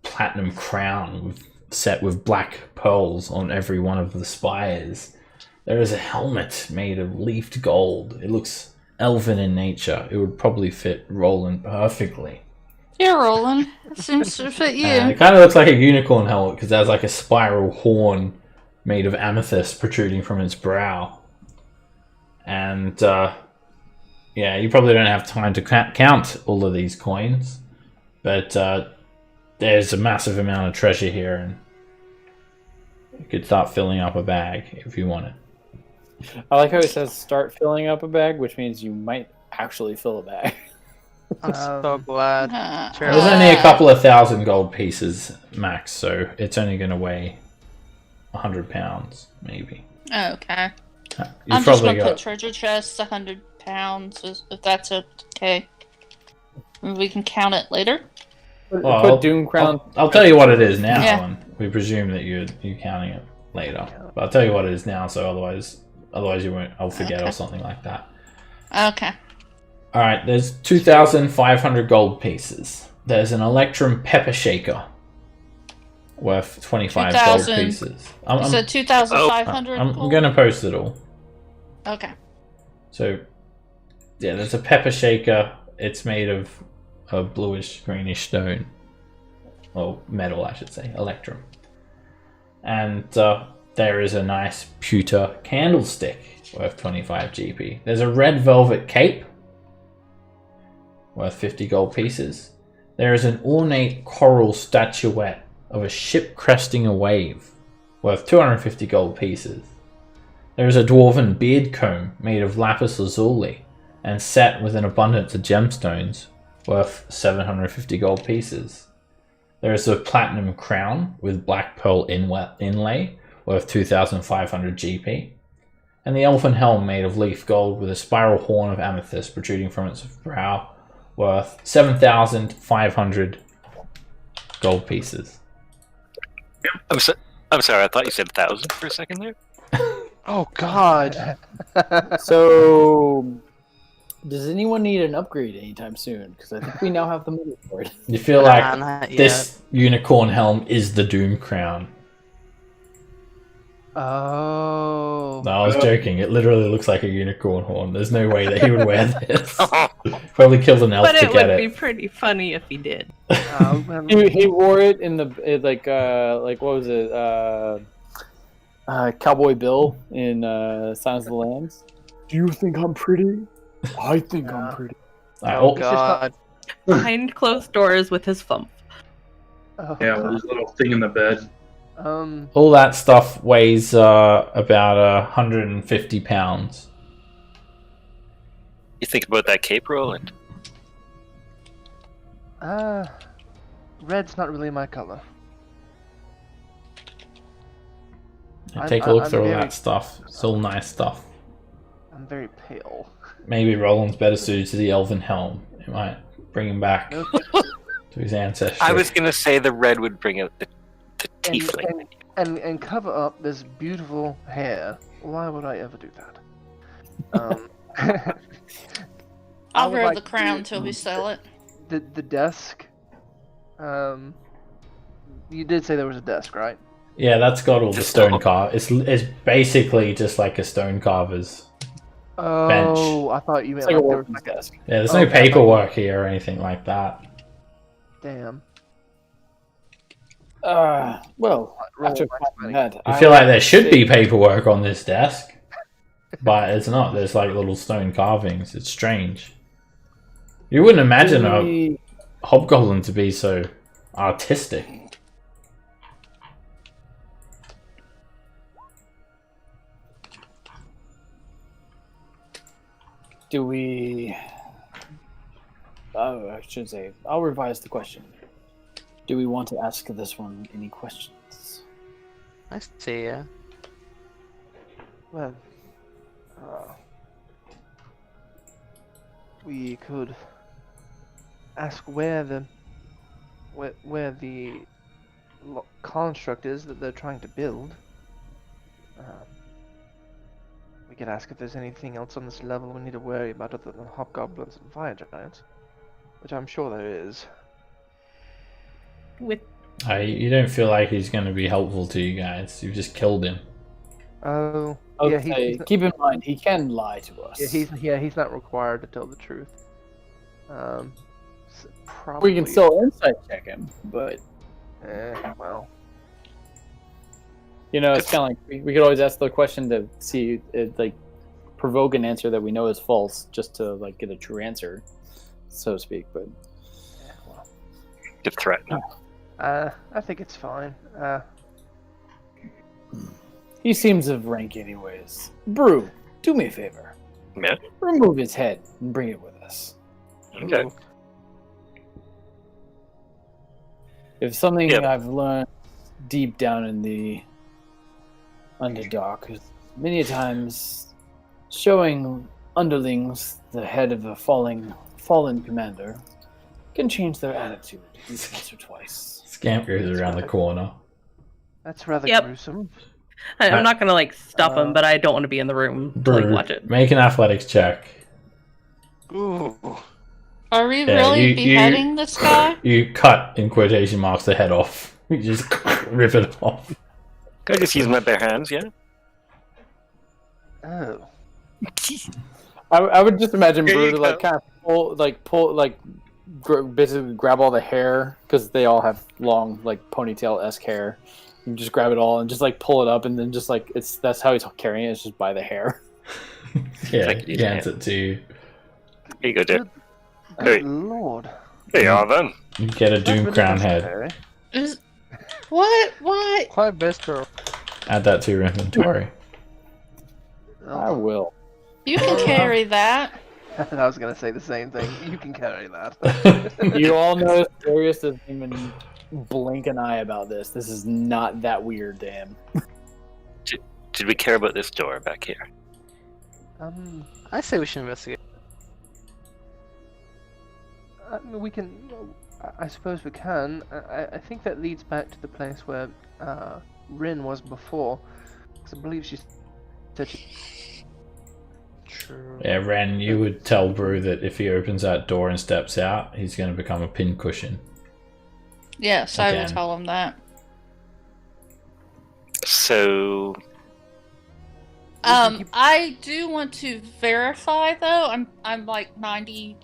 platinum crown set with black pearls on every one of the spires. There is a helmet made of leafed gold. It looks elven in nature. It would probably fit Roland perfectly. Here, Roland. It seems to fit you. It kind of looks like a unicorn helmet because there's like a spiral horn made of amethyst protruding from its brow. And yeah, you probably don't have time to count all of these coins, but there's a massive amount of treasure here, and you could start filling up a bag if you want it. I like how it says start filling up a bag, which means you might actually fill a bag. I'm so glad. There's only a couple of thousand gold pieces max, so it's only going to weigh 100 pounds, maybe. Okay. You've I'm just going to got- put treasure chests 100 pounds, if that's okay. We can count it later. Well, Put Doom Crown. I'll tell you what it is now, Yeah. and we presume that you're counting it later. But I'll tell you what it is now, so otherwise you won't. I'll forget Okay. or something like that. Okay. All right, there's 2,500 gold pieces. There's an Electrum pepper shaker worth 25 gold 2,000. pieces. You said 2,500 I'm gold? going to post it all. Okay. So, yeah, there's a pepper shaker. It's made of a bluish greenish stone, or metal, I should say, electrum. And there is a nice pewter candlestick worth 25 GP. There's a red velvet cape worth 50 gold pieces. There is an ornate coral statuette of a ship cresting a wave worth 250 gold pieces. There is a dwarven beard comb made of lapis lazuli and set with an abundance of gemstones worth 750 gold pieces. There is a platinum crown with black pearl inlay worth 2,500 GP. And the elfin helm made of leaf gold with a spiral horn of amethyst protruding from its brow worth 7,500 gold pieces. I'm sorry, I thought you said 1,000 for a second there. Oh God. So, does anyone need an upgrade anytime soon? Because I think we now have the money for it. You feel like Not yet. this unicorn helm is the Doom crown. Oh. No, I was joking. It literally looks like a unicorn horn. There's no way that he would wear this. Probably killed an elf But to it get would be it. pretty funny if he did. He wore it in the like what was it? Cowboy Bill in Silence of the Lambs. Do you think I'm pretty? I think I'm pretty. Oh God. Behind closed doors with his thump. Oh, Yeah, with his little thing in the bed. All that stuff weighs about 150 pounds. You think about that cape, Roland? Red's not really my color. Take a look I'm through all very- that stuff. It's all nice stuff. I'm very pale. Maybe Roland's better suited to the elven helm. It might bring him back to his ancestry. I was gonna say the red would bring out the tiefling. And cover up this beautiful hair. Why would I ever do that? I I'll would wear like the crown to- till we sell it. The desk. You did say there was a desk, right? Yeah, that's got all the Just stone all- carve. It's basically just like a stone carver's Oh, I thought you It's meant like a like there was workman's like a... desk. Yeah, there's Okay, no I thought- paperwork here or anything like that. Damn. Well, Roll after max finding money. that, I I feel like would there should be say- paperwork on this desk, but it's not. There's like little stone carvings. It's strange. You wouldn't imagine a We- hobgoblin to be so artistic. Do we... Oh, I should say, I'll revise the question. Do we want to ask this one any questions? I see, yeah. Well, we could ask where the construct is that they're trying to build. We could ask if there's anything else on this level we need to worry about other than hobgoblins and fire giants, which I'm sure there is. With You don't feel like he's going to be helpful to you guys. You've just killed him. Oh, yeah, Okay, he's not, keep in mind, he can lie to us. he's not required to tell the truth. Probably. We can still insight check him, but, well. you know, it's kind of like, we could always ask the question to see, like, provoke an answer that we know is false, just to, like, get a true answer, so to speak, but... Good threat. I think it's fine. He seems of rank anyways. Brew, do me a favor. Yeah. Remove his head and bring it with us. Okay. If something Yeah. I've learned deep down in the Underdark is many a times showing underlings the head of a fallen commander can change their attitude at least once or twice. Scamp goes around the corner. That's rather Yep. gruesome. I'm not gonna like stop him, but I don't want to be in the room to like Brew, watch it. make an athletics check. Ooh. Are we Yeah, really you- beheading this guy? You cut, in quotation marks, the head off. You just rip it off. Can I just use my bare hands, yeah? Oh. I would just imagine Here Brew you to like go. kind of pull, basically grab all the hair because they all have long like ponytail-esque hair. You just grab it all and just like pull it up, and then just like that's how he's carrying it. It's just by the hair. Yeah, Thank you, he hands it to you. Here you go, Dick. Good Hey. lord. There you are, then. You get a That's Doom really Crown head. necessary. Is what? What? Quite best girl. Add that to your inventory. I Oh, will. You can carry that. I was gonna say the same thing. You can carry that. You all know Darius doesn't even blink an eye about this. This is not that weird to him. Did we care about this door back here? I say we should investigate. We can. I suppose we can. I think that leads back to the place where Rin was before, because I believe she said she... True. Yeah, Ren, you would tell Brew that if he opens that door and steps out, he's going to become a pincushion. Yes, I will Again. tell him that. So, I do want to verify though. I'm like 99%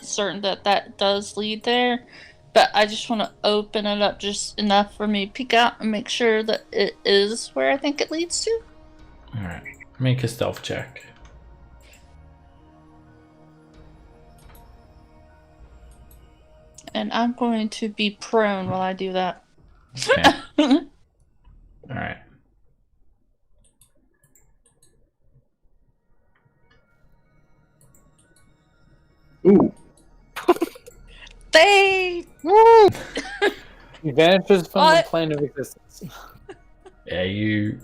certain that does lead there, but I just want to open it up just enough for me to peek out and make sure that it is where I think it leads to. Alright, make a stealth check. And I'm going to be prone while I do that. Okay. Alright. Ooh. They He vanishes from What? the plane of existence. Yeah, you're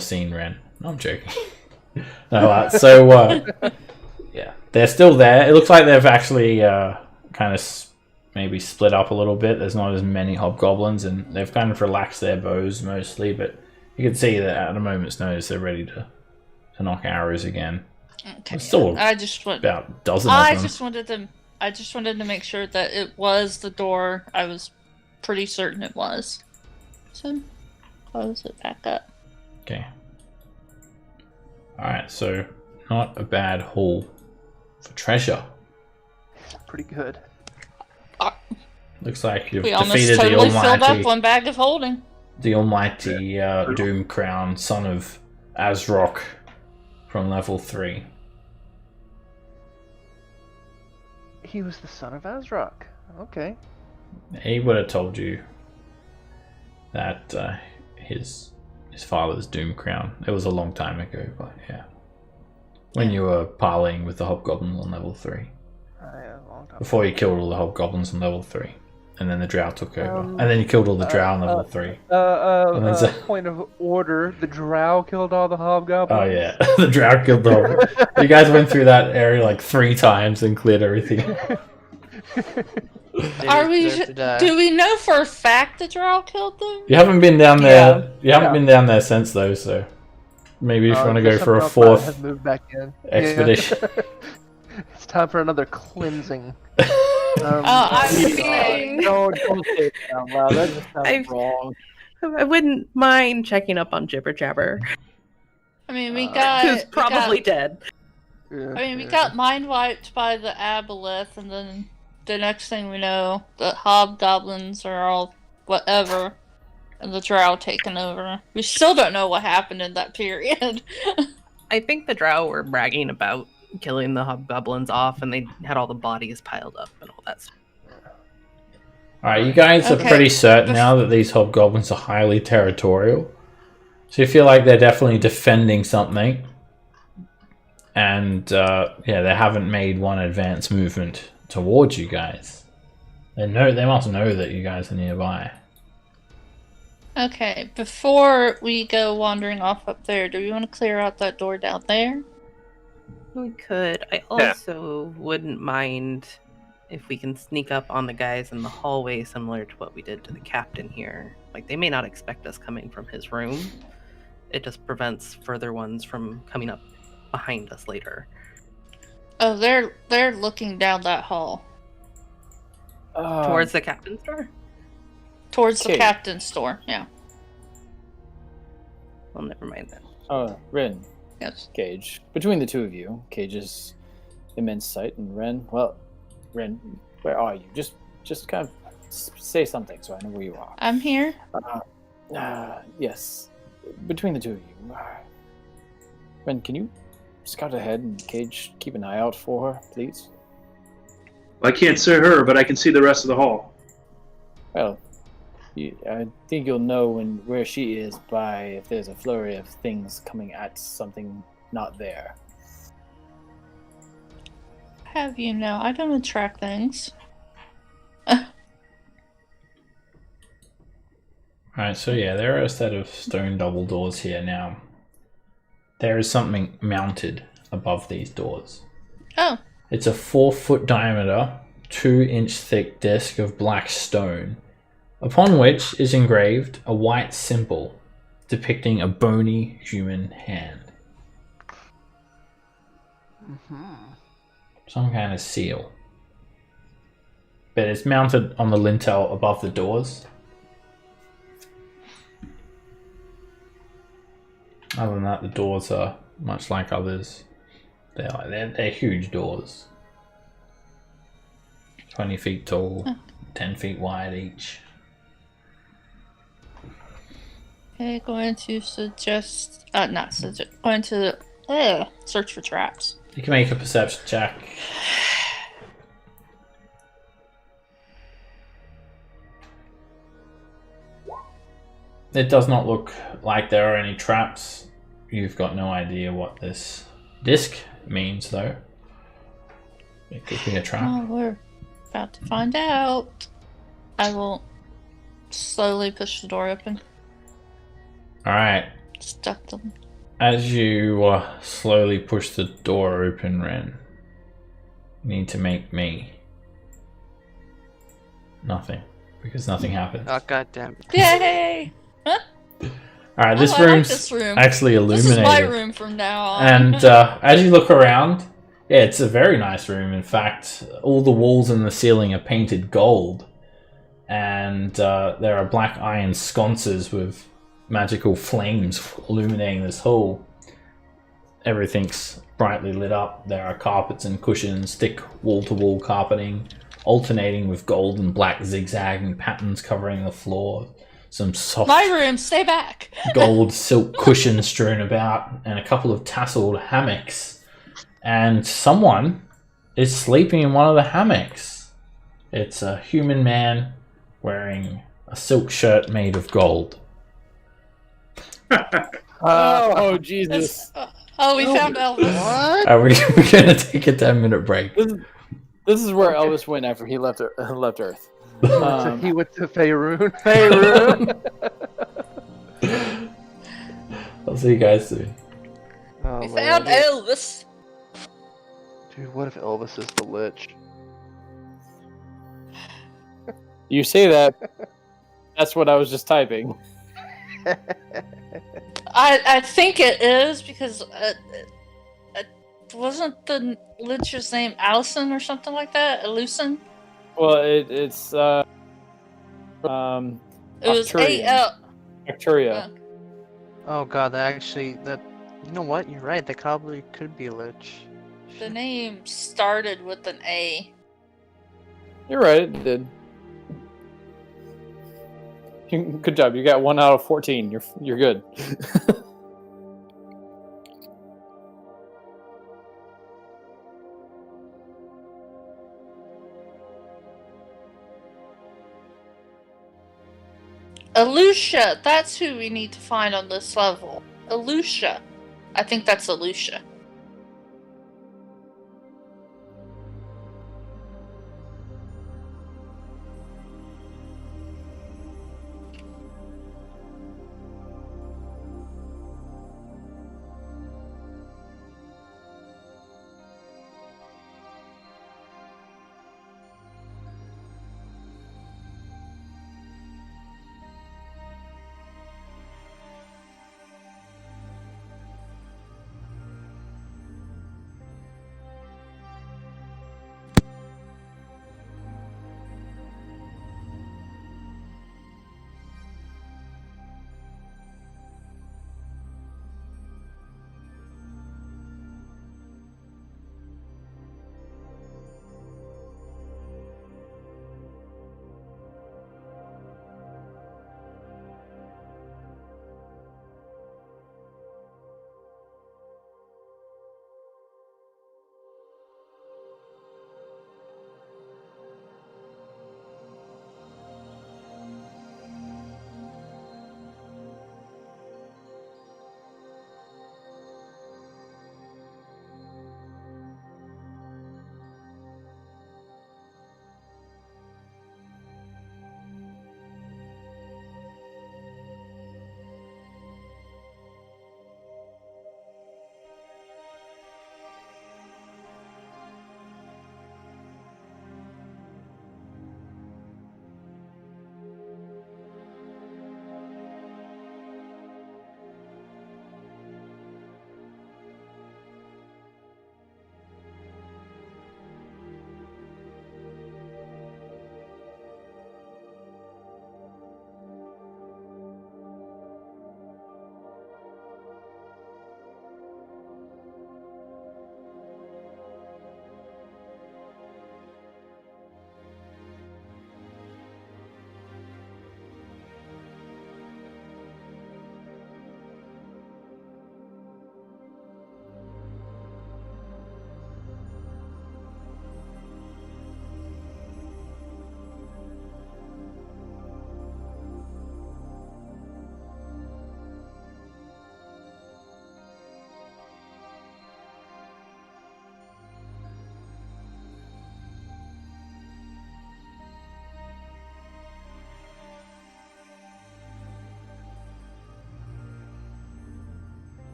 seen, Ren. No, I'm joking. No, yeah, they're still there. It looks like they've actually kind of maybe split up a little bit. There's not as many hobgoblins, and they've kind of relaxed their bows mostly. But you can see that at a moment's notice, they're ready to knock arrows again. okay. There's still I just want. about a dozen of I them. just wanted to make sure that it was the door. I was pretty certain it was. So close it back up. Okay. Alright, so not a bad haul for treasure. Pretty good. Looks like you've We almost defeated totally the filled up almighty, one bag of holding. Doom Crown, son of Azrock from level 3. He was the son of Azrock. Okay. He would have told you that his father's Doom Crown. It was a long time ago, but yeah. When you were parlaying with the hobgoblins on level 3. A long time. Before you killed all the hobgoblins on level 3. And then the drow took over. And then you killed all the drow on level 3. Point of order. The drow killed all the hobgoblins. Oh yeah, the drow killed the hobgoblins. You guys went through that area like 3 times and cleared everything. Do we know for a fact the drow killed them? You haven't been down there. You haven't been down there since though, so maybe if you want to go for a 4th has moved back in. expedition. Yeah. It's time for another cleansing. I'm being... Don't say it out loud. That just sounds wrong. I wouldn't mind checking up on Jibber Jabber. I mean, we got... Who's probably dead. Yeah, I mean, we got mind wiped by the aboleth, and then the next thing we know, the hobgoblins are all whatever, and the drow taken over. We still don't know what happened in that period. I think the drow were bragging about killing the hobgoblins off, and they had all the bodies piled up and all that stuff. Alright, you guys are pretty certain now that these hobgoblins are highly territorial. So you feel like they're definitely defending something. And yeah, they haven't made one advance movement towards you guys. They must know that you guys are nearby. Okay, before we go wandering off up there, do we want to clear out that door down there? We could. I also wouldn't mind if we can sneak up on the guys in the hallway, similar to what we did to the captain here. Like, they may not expect us coming from his room. It just prevents further ones from coming up behind us later. Oh, they're looking down that hall. Towards the captain's door? Towards the captain's door, yeah. Well, never mind then. Ren. Yes. Cage. Between the two of you, Cage's immense sight, and Ren, where are you? Just kind of say something so I know where you are. I'm here. Yes. Between the two of you. Ren, can you scout ahead and Cage keep an eye out for her, please? I can't see her, but I can see the rest of the hall. Well, I think you'll know where she is by if there's a flurry of things coming at something not there. Have you know? I don't attract things. Alright, so yeah, there are a set of stone double doors here now. There is something mounted above these doors. Oh. It's a 4-foot diameter, 2-inch thick disc of black stone, upon which is engraved a white symbol depicting a bony human hand. Some kind of seal. But it's mounted on the lintel above the doors. Other than that, the doors are much like others. They're huge doors. 20 feet tall, 10 feet wide each. Okay, going to suggest... going to search for traps. You can make a perception check. It does not look like there are any traps. You've got no idea what this disc means, though. It could be a trap. Oh, we're about to find out. I will slowly push the door open. Alright. Stuck them. As you slowly push the door open, Ren, you need to make me nothing, because nothing happens. Oh, goddamn. Yay! Huh? Alright, this I like room's this room. actually illuminated. This is my room from now on. And as you look around, yeah, it's a very nice room. In fact, all the walls and the ceiling are painted gold. And there are black iron sconces with magical flames illuminating this hall. everything's brightly lit up. There are carpets and cushions, thick wall-to-wall carpeting, alternating with gold and black zigzagging patterns covering the floor. Some soft My room, stay back. gold silk cushions strewn about, and a couple of tasseled hammocks. And someone is sleeping in one of the hammocks. It's a human man wearing a silk shirt made of gold. Oh, Jesus. We found Elvis. What? We're going to take a 10-minute break. This is where Elvis went after he left Earth. He went to Faerun. I'll see you guys soon. Oh, We man. found Elvis. Dude, what if Elvis is the Lich? You say that. That's what I was just typing. I think it is because wasn't the Lich's name Allison or something like that? Lucin? Well, it's It was Arcturian. A-L. Arcturia. Oh god, you know what? You're right. That probably could be a lich. The name started with an A. You're right, it did. Good job. You got 1 out of 14. You're good. Alusha, that's who we need to find on this level. Alusha. I think that's Alusha.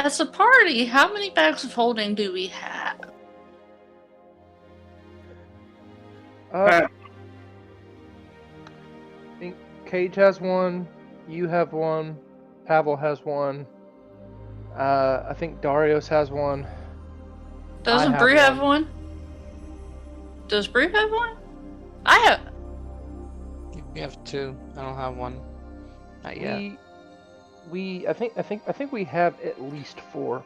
As a party, how many bags of holding do we have? I think Cage has one. You have one. Pavel has one. I think Darius has one. Doesn't Bree have one? Does Bree have one? I have. You have 2. I don't have one. Not yet. I think we have at least 4.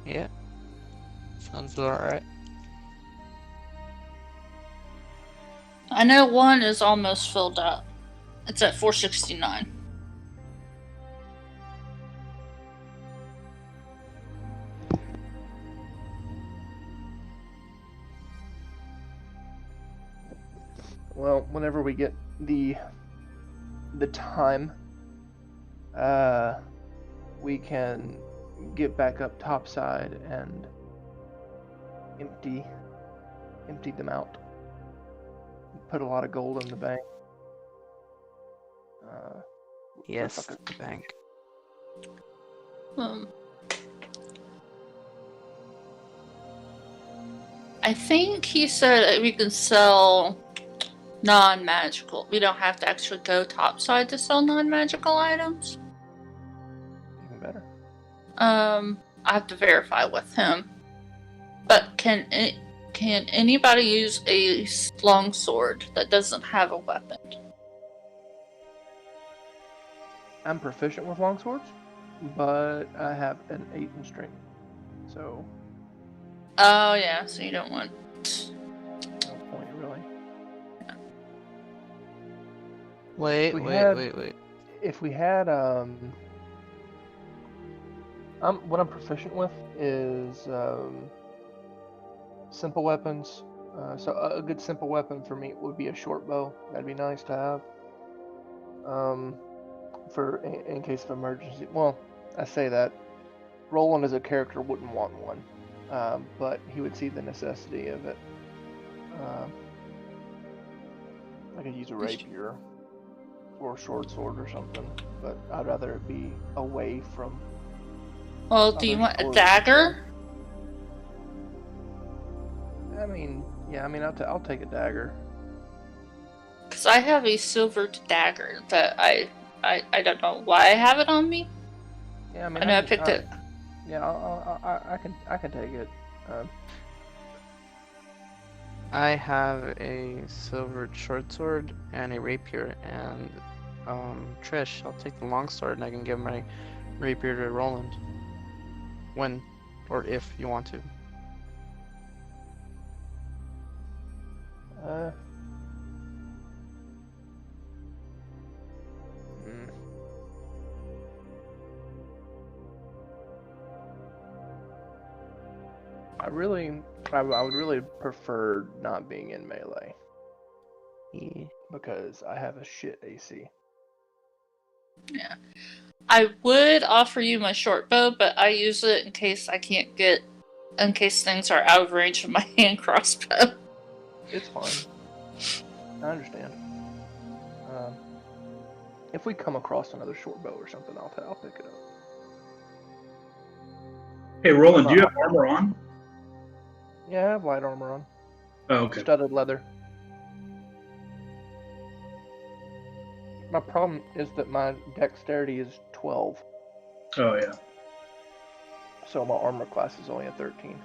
Yeah. Sounds alright. I know one is almost filled up. It's at 469. Well, whenever we get the time, we can get back up topside and empty them out. Put a lot of gold in the bank. Yes, the bank. I think he said that we can sell non-magical. We don't have to actually go topside to sell non-magical items. Even better. I have to verify with him. But can anybody use a longsword that doesn't have a weapon? I'm proficient with longswords, but I have an 8 in strength, so. Oh yeah, so you don't want. No point really. Wait. If we had what I'm proficient with is simple weapons. So a good simple weapon for me would be a short bow. That'd be nice to have. In case of emergency. Well, I say that. Roland as a character wouldn't want one, but he would see the necessity of it. I could use a rapier or a short sword or something, but I'd rather it be away from. Well, do you want a dagger? I'll take a dagger. Because I have a silvered dagger that I don't know why I have it on me. Yeah, I know I picked it. Yeah, I can take it. I have a silvered short sword and a rapier, and Trish, I'll take the long sword and I can give my rapier to Roland. When or if you want to. I would really prefer not being in melee. Yeah. Because I have a shit AC. Yeah. I would offer you my short bow, but I use it in case things are out of range of my hand crossbow. It's fine. I understand. If we come across another short bow or something, I'll pick it up. Hey, Roland, do you have armor on? Yeah, I have light armor on. Oh, okay. Studded leather. My problem is that my dexterity is 12. Oh, yeah. So my armor class is only a 13.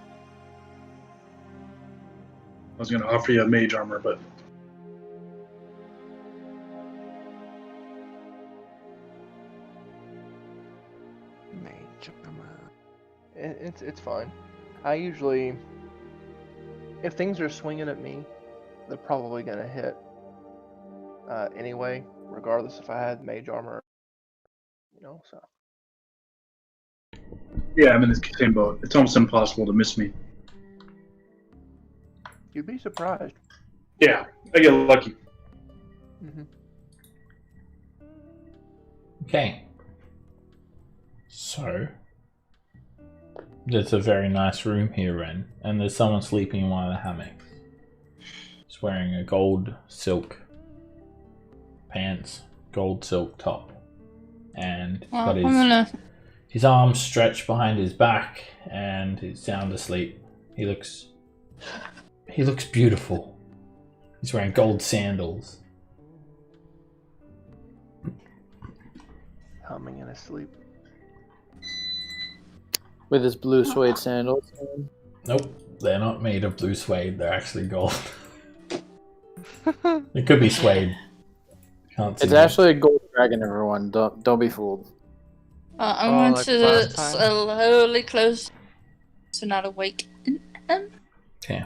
I was going to offer you a mage armor, but... Mage armor. It's fine. I usually... If things are swinging at me, they're probably going to hit anyway, regardless if I had mage armor, so. Yeah, I'm in the same boat. It's almost impossible to miss me. You'd be surprised. Yeah, I get lucky. Mm-hmm. Okay. So, there's a very nice room here, Ren, and there's someone sleeping in one of the hammocks. He's wearing a gold silk pants, gold silk top, and Well, I'm gonna his arms stretched behind his back, and he's sound asleep. He looks beautiful. He's wearing gold sandals. Humming in his sleep. With his blue suede sandals. Nope, they're not made of blue suede. They're actually gold. It could be suede. Can't see It's it. actually a gold dragon, everyone. Don't be fooled. I'm Oh, going like to last time? slowly close to not awaken him. Okay.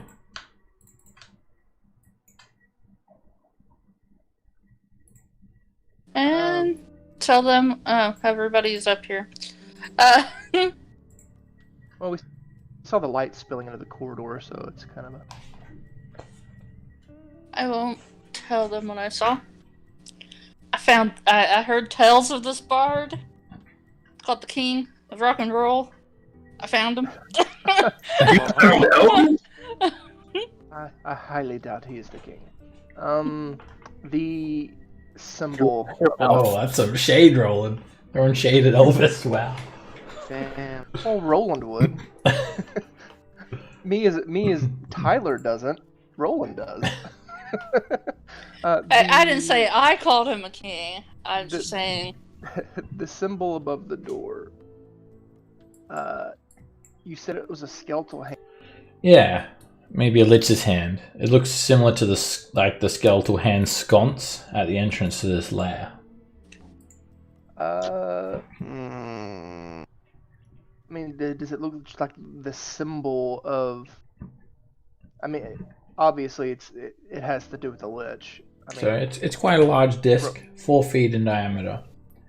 And tell them, everybody's up here. Well, we saw the light spilling into the corridor, so it's kind of a... I won't tell them what I saw. I heard tales of this bard called the King of Rock and Roll. I found him. I highly doubt he is the king. The symbol... Oh, that's some shade rolling. Throwing shade at Elvis. Wow. Damn. Oh, Roland would. me as Tyler doesn't. Roland does. I didn't say I called him a king. I'm just saying. The symbol above the door. You said it was a skeletal hand. Yeah, maybe a lich's hand. It looks similar to the skeletal hand sconce at the entrance to this lair. I mean, does it look just like the symbol of? I mean, obviously it has to do with the lich. I mean, So it's quite a large disc, 4 feet in diameter.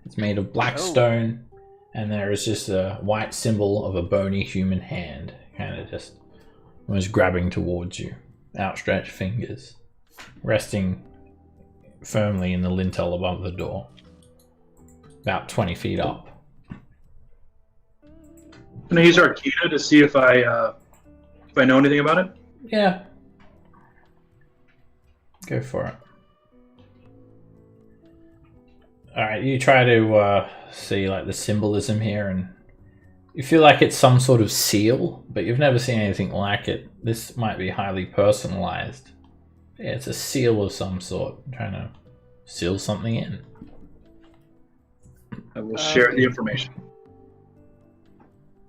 It's made of black stone, and there is just a white symbol of a bony human hand, kind of just almost grabbing towards you, outstretched fingers, resting firmly in the lintel above the door, about 20 feet up. Can I use Arcana to see if I know anything about it? Yeah. Go for it. Alright, you try to see like the symbolism here, and you feel like it's some sort of seal, but you've never seen anything like it. This might be highly personalized. Yeah, it's a seal of some sort. I'm trying to seal something in. I will share the information.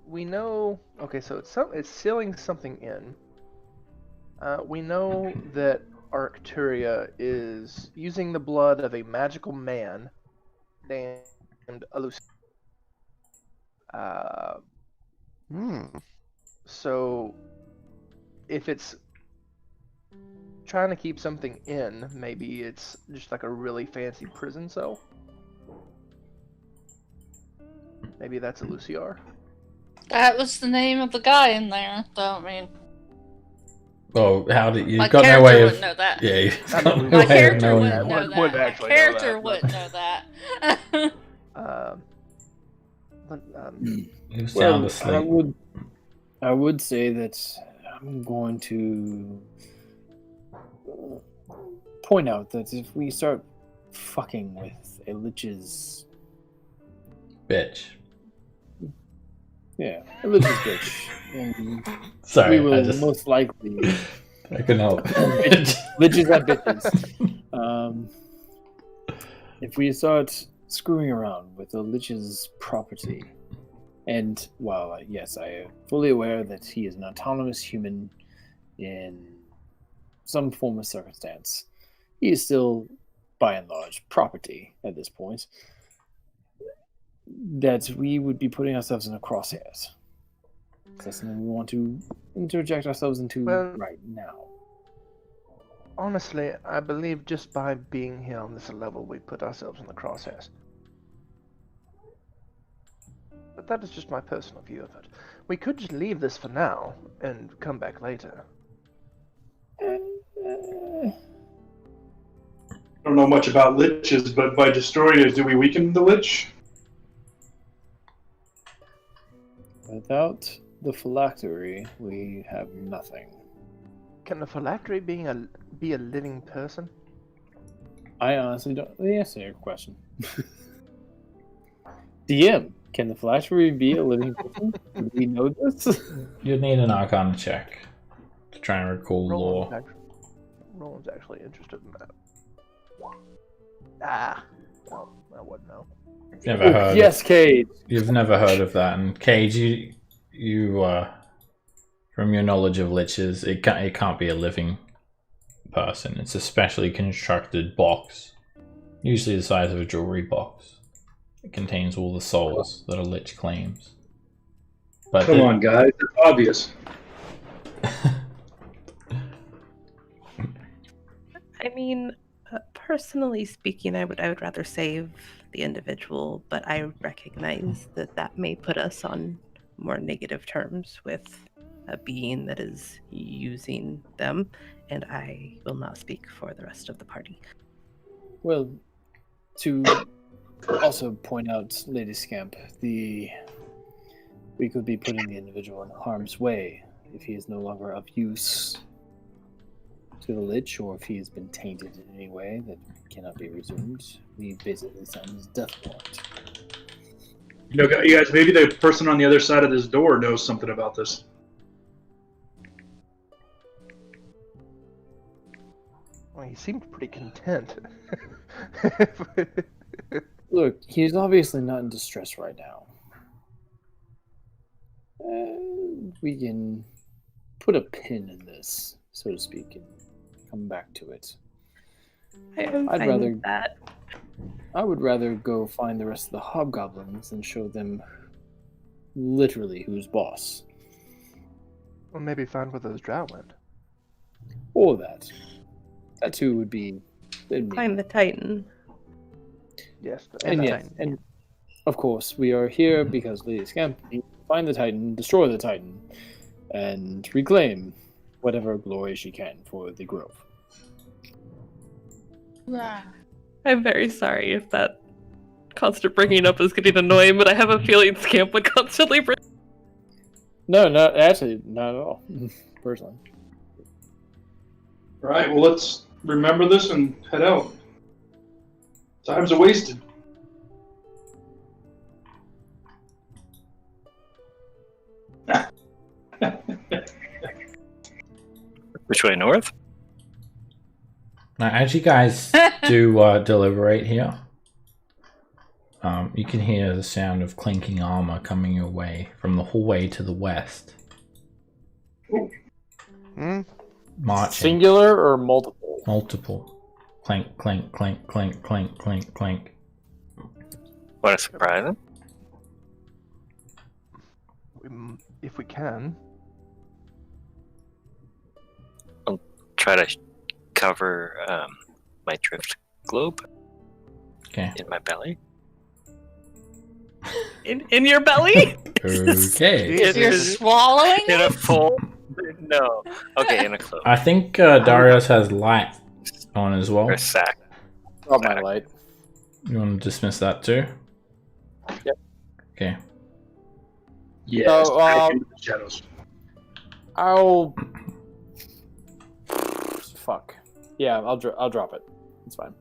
we know. Okay, so it's sealing something in. We know that Arcturia is using the blood of a magical man named Alus. So, if it's trying to keep something in, maybe it's just like a really fancy prison cell. Maybe that's a Luciar. That was the name of the guy in there, though, I mean... Oh, how did you My got no character way of wouldn't know that. Yeah, you I got mean, no My way of character knowing wouldn't that. know Would that. My actually know character that, wouldn't know that. You sound asleep. I would say that I'm going to point out that if we start fucking with a lich's Bitch. a lich's bitch, then Sorry, we will I just most likely I couldn't help. liches are bitches. If we start screwing around with the lich's property, and while yes, I am fully aware that he is an autonomous human in some form of circumstance, he is still, by and large, property at this point. That we would be putting ourselves in the crosshairs. That's something we want to interject ourselves into right now. Honestly, I believe just by being here on this level, we put ourselves in the crosshairs. But that is just my personal view of it. We could just leave this for now and come back later. I don't know much about liches, but by destroying it, do we weaken the lich? Without the phylactery, we have nothing. Can the phylactery be a living person? I honestly don't. Answer your question. DM, can the Flash be a living person? Do we know this? You'd need an Arcana check to try and recall Roland's lore. Roland's actually interested in that. Ah, no, I wouldn't know. Never heard. Yes, Cage. You've never heard of that, and Cage, you from your knowledge of liches, it can't be a living person. It's a specially constructed box, usually the size of a jewelry box. It contains all the souls that a lich claims. But Come on, guys, it's obvious. I mean, personally speaking, I would rather save the individual, but I recognize that may put us on more negative terms with a being that is using them, and I will not speak for the rest of the party. Well, to also point out, Lady Scamp, we could be putting the individual in harm's way if he is no longer of use to the Lich, or if he has been tainted in any way that cannot be resumed. We basically send his death warrant. You guys, maybe the person on the other side of this door knows something about this. Well, he seemed pretty content. Look, he's obviously not in distress right now. We can put a pin in this, so to speak, and come back to it. I would rather go find the rest of the hobgoblins and show them literally who's boss. Or maybe find where those drow went. Or that. That too would be... Find the Titan. Yes, And yes, and of course, we are here because Lady Scamp needs to find the Titan, destroy the Titan, and reclaim whatever glory she can for the Grove. I'm very sorry if that constant bringing up is getting annoying, but I have a feeling Scamp would constantly bring. No, not actually, not at all. Personally. All right, well, let's remember this and head out. Time's a wasted. Which way, north? Now, as you guys do deliberate here, you can hear the sound of clinking armor coming your way from the hallway to the west. Marching. Singular or multiple? Multiple. Clank, clank, clank, clank, clank, clank, clank. Want to surprise him? If we can. I'll try to cover my drift globe. Okay. In my belly. In your belly? Okay. You're swallowing In a it? full. No. Okay, in a cloak. I think Darius has light on as well. Or a sack. Drop my light. You want to dismiss that too? Yep. Okay. Yes. So, shadows. I'll... Fuck. Yeah, I'll drop it. It's fine.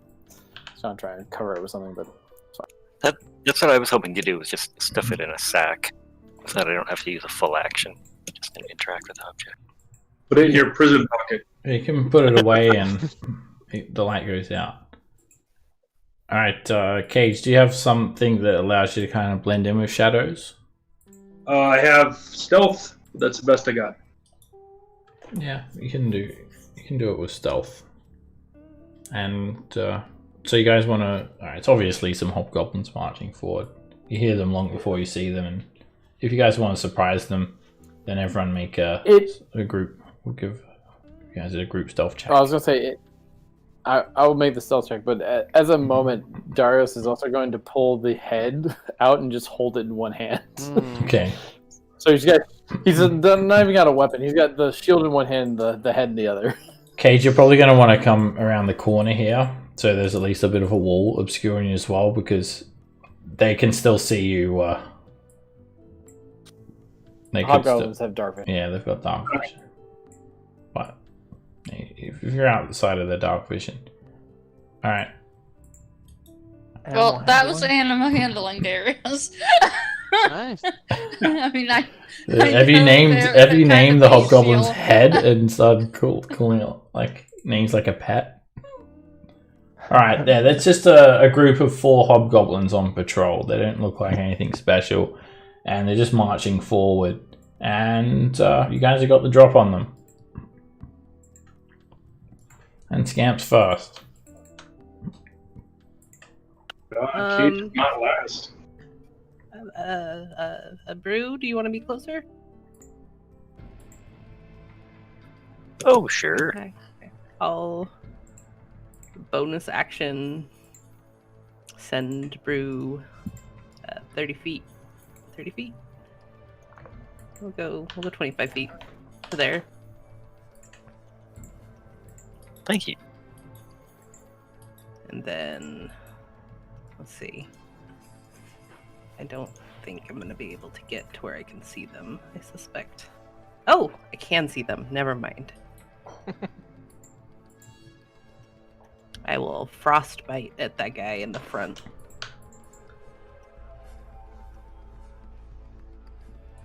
Just gonna try and cover it with something, but it's fine. That's what I was hoping to do, was just stuff it in a sack, so that I don't have to use a full action. Just interact with the object. Put it in your prison pocket. You can put it away and the light goes out. Alright, Cage, do you have something that allows you to kind of blend in with shadows? I have stealth. But that's the best I got. Yeah, you can do it with stealth. And so you guys want to... Alright, it's obviously some hobgoblins marching forward. You hear them long before you see them, and if you guys want to surprise them, then everyone make a group. We'll give you guys a group stealth check. I was gonna say, I will make the stealth check, but as a moment, Darius is also going to pull the head out and just hold it in one hand. Okay. So he's not even got a weapon. He's got the shield in one hand, the head in the other. Cage, you're probably going to want to come around the corner here, so there's at least a bit of a wall obscuring you as well, because they can still see you. Hobgoblins have dark vision. Yeah, they've got dark vision. But if you're outside of the dark vision, all right. Well, Animal that was handling? animal handling, Darius. Nice. I mean, I Have you know named they're have you kind of named the hobgoblin's bestial. head and started calling it like names like a pet? All right, yeah, that's just a group of 4 hobgoblins on patrol. They don't look like anything special, and they're just marching forward. And you guys have got the drop on them. And Scamp's first. Keith not last. Brew, do you want to be closer? Oh, sure. Okay. I'll bonus action send Brew 30 feet. 30 feet? We'll go 25 feet to there. Thank you. And then let's see. I don't think I'm gonna be able to get to where I can see them, I suspect. Oh, I can see them. Never mind. I will frostbite at that guy in the front.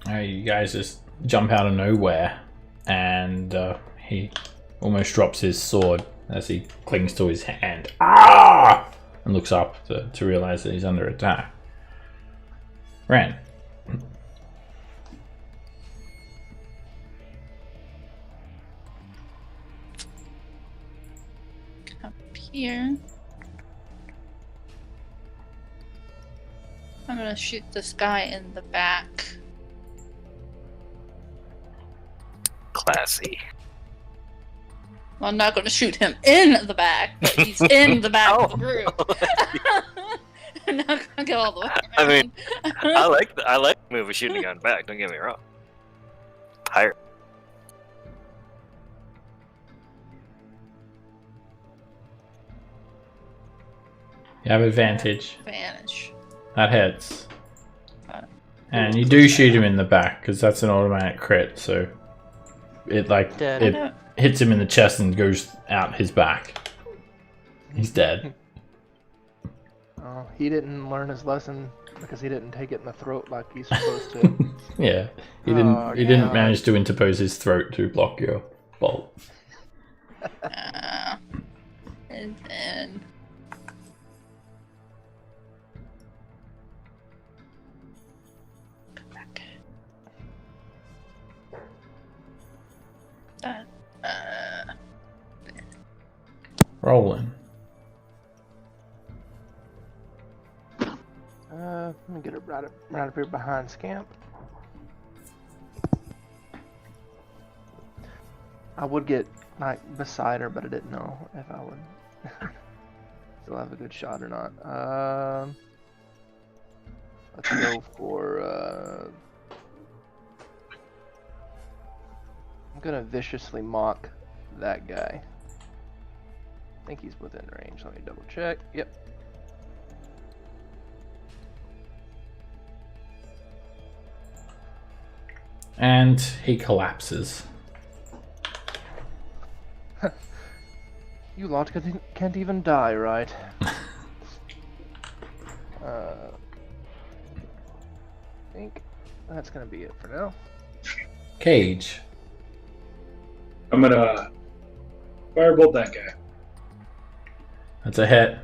You guys just jump out of nowhere, and he almost drops his sword as he clings to his hand. Ah! And looks up to realize that he's under attack. Ren. Up here. I'm gonna shoot this guy in the back. Classy. Well, I'm not gonna shoot him in the back, but he's in the back of the group. I'm not gonna go all the way around. I mean, I like the move of shooting on back. Don't get me wrong. Pirate. You have advantage. Advantage. That hits. And you do shoot him in the back, because that's an automatic crit, so it Dead. it hits him in the chest and goes out his back. He's dead. Oh, he didn't learn his lesson because he didn't take it in the throat like he's supposed to. Yeah. He Oh, didn't God. manage to interpose his throat to block your bolt. And then come back. Rolling. Let me get it right up here behind Scamp. I would get like beside her, but I didn't know if I would still have a good shot or not. Let's go for. I'm gonna viciously mock that guy. I think he's within range. Let me double check. Yep. And he collapses. You lot can't even die, right? I think that's gonna be it for now. Cage. I'm gonna firebolt that guy. That's a hit.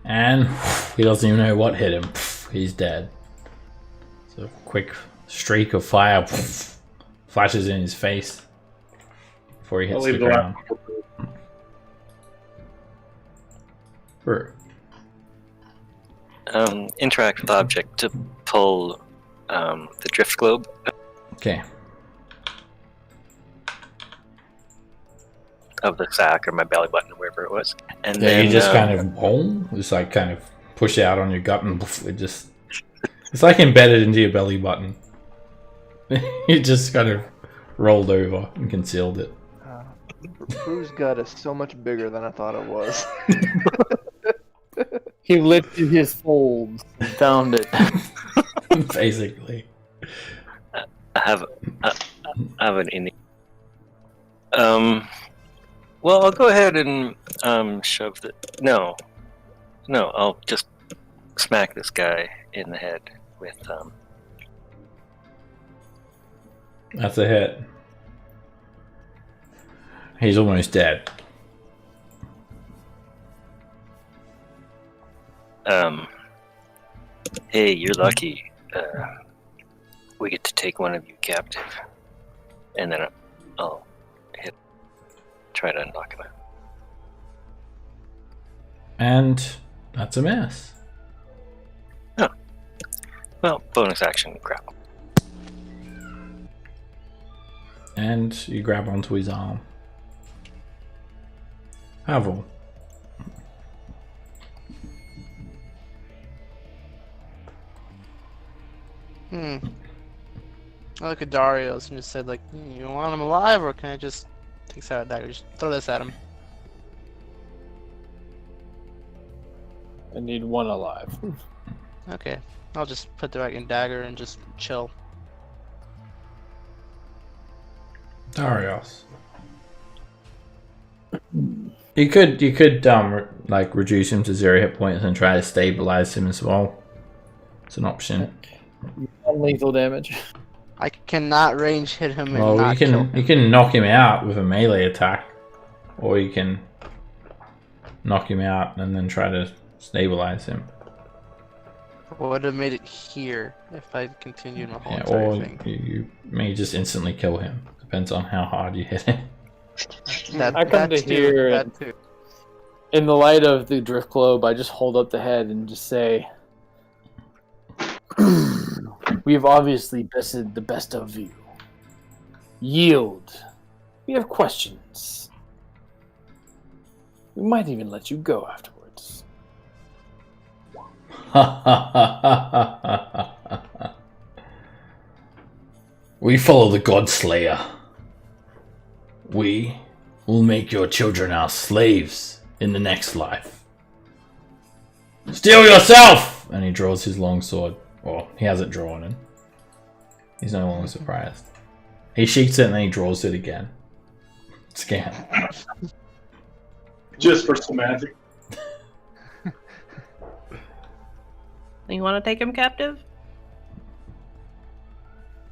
And he doesn't even know what hit him. He's dead. So a quick streak of fire flashes in his face before he hits the ground. Interact with object to pull the drift globe. Okay. Of the sack or my belly button or wherever it was. And Yeah, then you just kind of just like kind of push it out on your gut and it just it's like embedded into your belly button. You just kind of rolled over and concealed it. Brew's gut is so much bigger than I thought it was. He lifted his folds and found it. Basically. I have an in. Well, I'll go ahead and shove the. No, No, I'll just smack this guy in the head with That's a hit. He's almost dead. Hey, you're lucky. We get to take one of you captive, and then I'll try to knock him out. And that's a miss. Oh. Well, bonus action grapple. And you grab onto his arm. Havel. I look at Darius and just said, like, you want him alive, or can I just take out a dagger? Just throw this at him. I need one alive. Okay, I'll just put the fucking dagger and just chill. Darius. You could like reduce him to 0 hit points and try to stabilize him as well. It's an option. Non-lethal damage. I cannot range hit him and Well, not kill him. you can knock him out with a melee attack, or you can knock him out and then try to stabilize him. Would have made it here if I continued my whole Yeah, entire or thing. you may just instantly kill him. Depends on how hard you hit him. I come to here and, in the light of the drift globe, I just hold up the head and just say, we have obviously bested the best of you. Yield. We have questions. We might even let you go afterwards. We follow the Godslayer. We will make your children our slaves in the next life. Steel yourself! And he draws his long sword. Well, he has it drawn and he's no longer surprised. He sheaths it and then he draws it again. Scan. Just for semantic. You want to take him captive?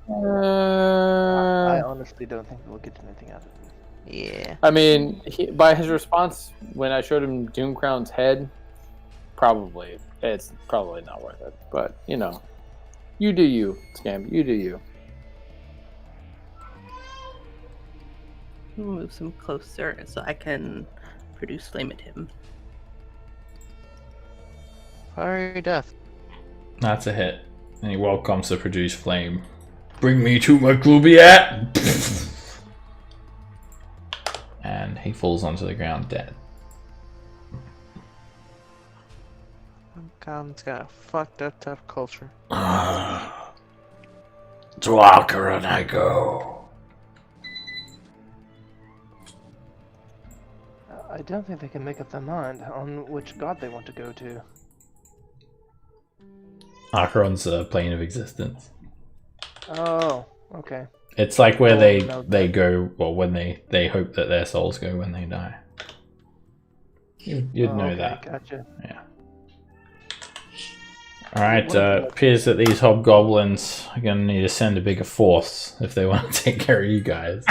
I honestly don't think we'll get anything out of it. Yeah. I mean, by his response when I showed him Doomcrown's head, probably. It's probably not worth it. But, you know, you do you, Scam. You do you. Move some closer so I can produce flame at him. Fiery death. That's a hit. And he welcomes the produce flame. Bring me to my Glubiat! And he falls onto the ground dead. Goblin's got a fucked up tough culture. To Alcaran I go. I don't think they can make up their mind on which god they want to go to. Alcaran's a plane of existence. Oh, okay. It's like where they no. go, well, when they hope that their souls go when they die. You'd know Okay, that. Gotcha. Yeah. Alright, appears that these hobgoblins are going to need to send a bigger force if they want to take care of you guys.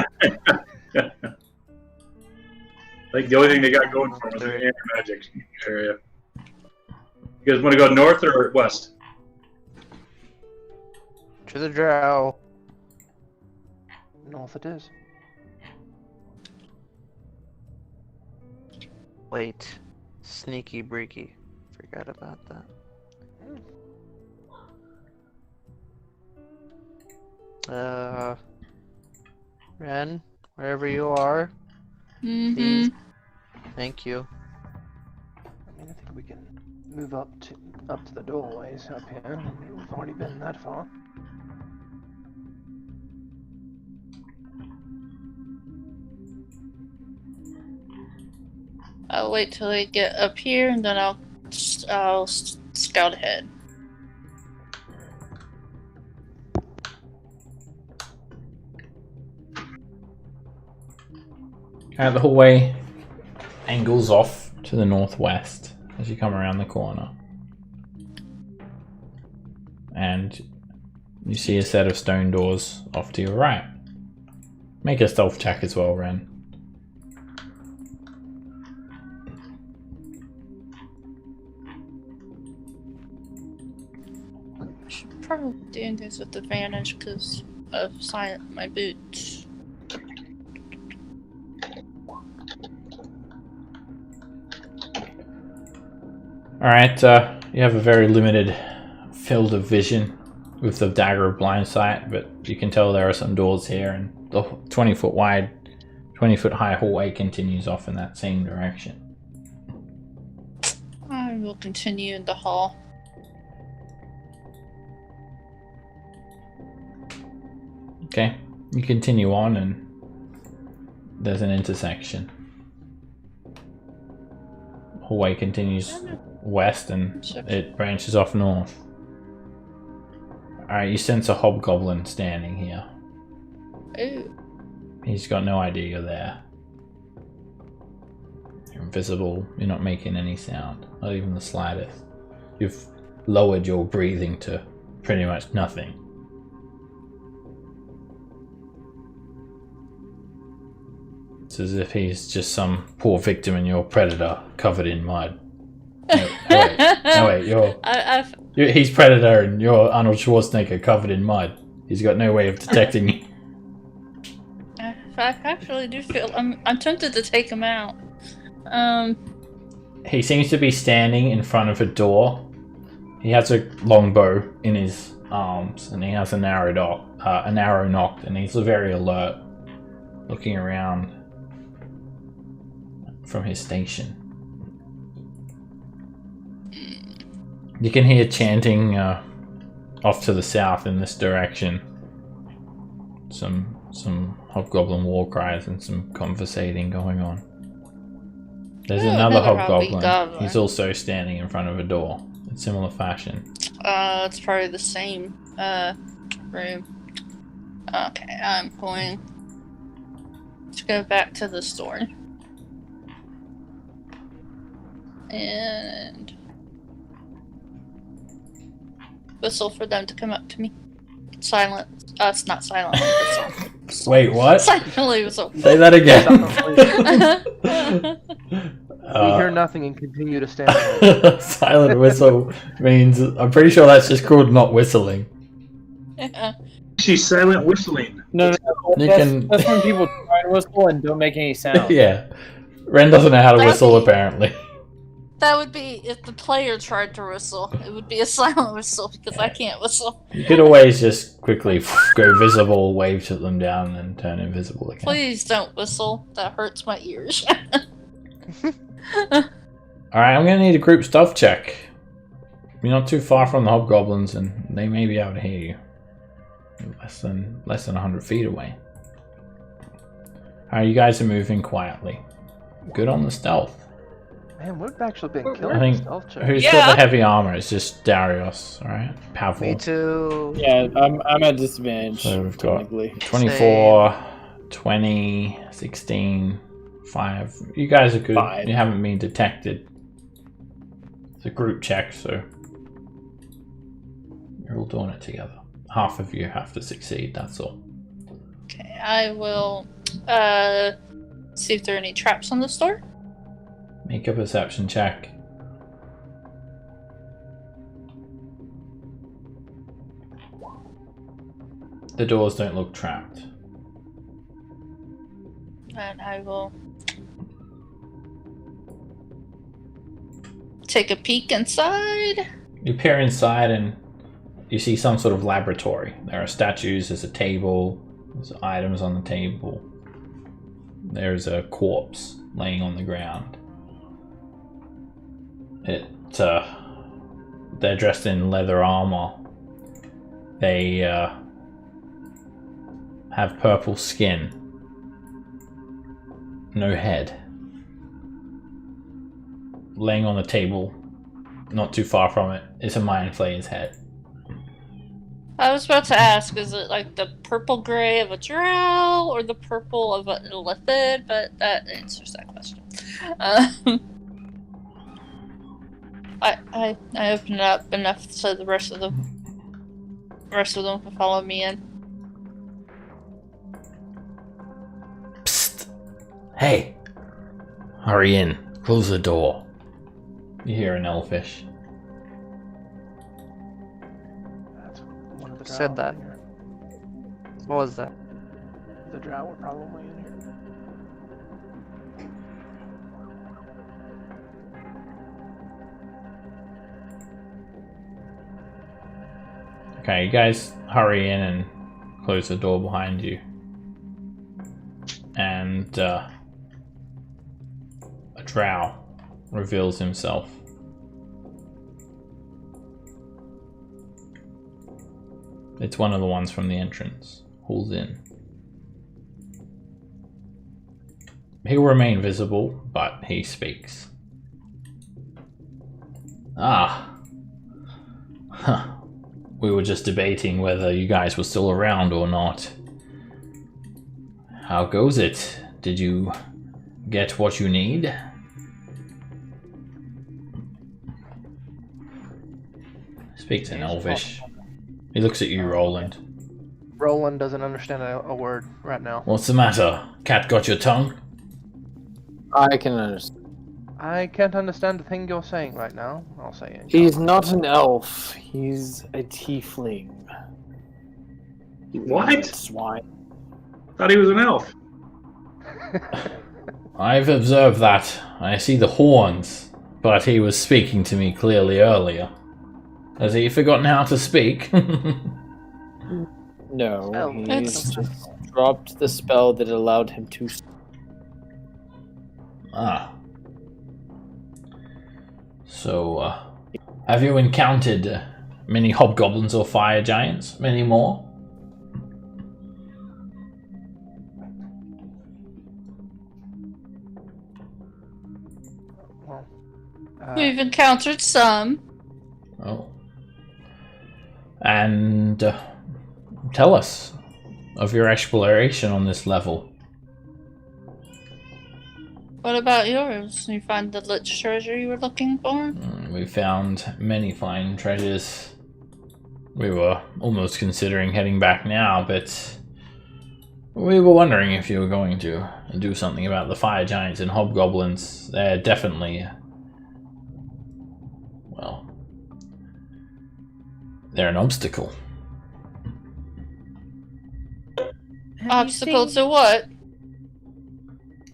Like the only thing they got going for them is the anti-magic area. You guys want to go north or west? To the drow. North it is. Wait. Sneaky breaky. Forgot about that. Ren, wherever you are, please. Thank you. I mean, I think we can move up to the doorways up here. We've already been that far. I'll wait till I get up here and then I'll scout ahead. The hallway angles off to the northwest, as you come around the corner. And you see a set of stone doors off to your right. Make a stealth check as well, Ren. I should probably do this with advantage because of my boots. Alright, you have a very limited field of vision with the dagger of blind sight, but you can tell there are some doors here, and the 20-foot wide, 20-foot high hallway continues off in that same direction. I will continue in the hall. Okay, you continue on, and there's an intersection. Hallway continues west, and it branches off north. Alright, you sense a hobgoblin standing here. Ooh. He's got no idea you're there. You're invisible, you're not making any sound, not even the slightest. You've lowered your breathing to pretty much nothing. It's as if he's just some poor victim and you're Predator covered in mud. No, wait, he's Predator and you're Arnold Schwarzenegger covered in mud. He's got no way of detecting you. I actually do feel I'm tempted to take him out. He seems to be standing in front of a door. He has a long bow in his arms, and he has an arrow nocked, and he's very alert, looking around from his station. You can hear chanting off to the south in this direction. Some hobgoblin war cries and some conversating going on. There's another hobgoblin. He's also standing in front of a door in similar fashion. It's probably the same room. Okay, I'm going to go back to the store. And whistle for them to come up to me. Silent. It's not silent. Whistle. Wait, what? Silently whistle. Say that again. We hear nothing and continue to stand there. Silent whistle means, I'm pretty sure that's just called not whistling. Yeah. She's silent whistling. No, You that's when people try to whistle and don't make any sound. Yeah. Ren doesn't know how to whistle, apparently. That would be if the player tried to whistle. It would be a silent whistle because I can't whistle. You could always just quickly go visible, wave to them down, and turn invisible again. Please don't whistle. That hurts my ears. Alright, I'm gonna need a group stealth check. You're not too far from the hobgoblins, and they may be able to hear you. Less than 100 feet away. Alright, you guys are moving quietly. Good on the stealth. Man, we've actually been killing I think stealth check. who's got the heavy armor? It's just Darius, alright? Pavel. Me too. Yeah, I'm at disadvantage. So we've got technically. 24, 20, 16, 5. You guys are good. 5. You haven't been detected. It's a group check, so you're all doing it together. Half of you have to succeed, that's all. Okay, I will see if there are any traps on the store. Make a perception check. The doors don't look trapped. And I will take a peek inside. You peer inside and you see some sort of laboratory. There are statues, there's a table, there's items on the table. There's a corpse laying on the ground. They're dressed in leather armor. They have purple skin. No head. Laying on the table, not too far from it, is a mind flayer's head. I was about to ask, is it like the purple gray of a drow or the purple of a lithid? But that answers that question. I open it up enough so the rest of them can follow me in. Psst! Hey! Hurry in. Close the door. You hear an elfish. That's one of the drow Said that. in here. What was that? The drow were probably in here. Okay, you guys hurry in and close the door behind you. And a drow reveals himself. It's one of the ones from the entrance. Pulls in. He will remain visible, but he speaks. Ah. Huh. We were just debating whether you guys were still around or not. How goes it? Did you get what you need? Speaks in Elvish. He looks at you, Roland. Roland doesn't understand a word right now. What's the matter? Cat got your tongue? I can understand. I can't understand the thing you're saying right now. I'll say it. He's not an elf. He's a tiefling. What? Swine. Thought he was an elf. I've observed that. I see the horns, but he was speaking to me clearly earlier. Has he forgotten how to speak? No, Oh, he's just dropped the spell that allowed him to. Ah. So, have you encountered many hobgoblins or fire giants? Many more? Well, We've encountered some. Oh. And tell us of your exploration on this level. What about yours? You find the lich treasure you were looking for? We found many fine treasures. We were almost considering heading back now, but we were wondering if you were going to do something about the fire giants and hobgoblins. They're definitely, well, they're an obstacle. Obstacle to what?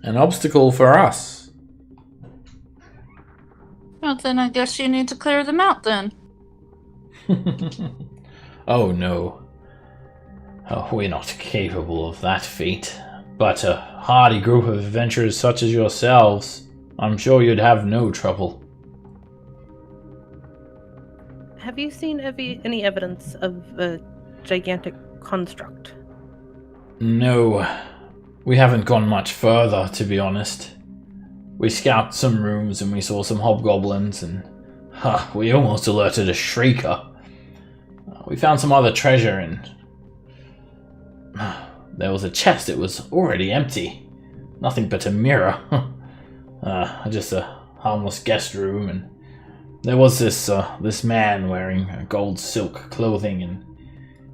An obstacle for us. Well, then I guess you need to clear them out then. Oh no. Oh, we're not capable of that feat. But a hardy group of adventurers such as yourselves, I'm sure you'd have no trouble. Have you seen any evidence of a gigantic construct? No, we haven't gone much further, to be honest. We scouted some rooms and we saw some hobgoblins and we almost alerted a shrieker. We found some other treasure and there was a chest. It was already empty. Nothing but a mirror. Just a harmless guest room, and there was this man wearing gold silk clothing, and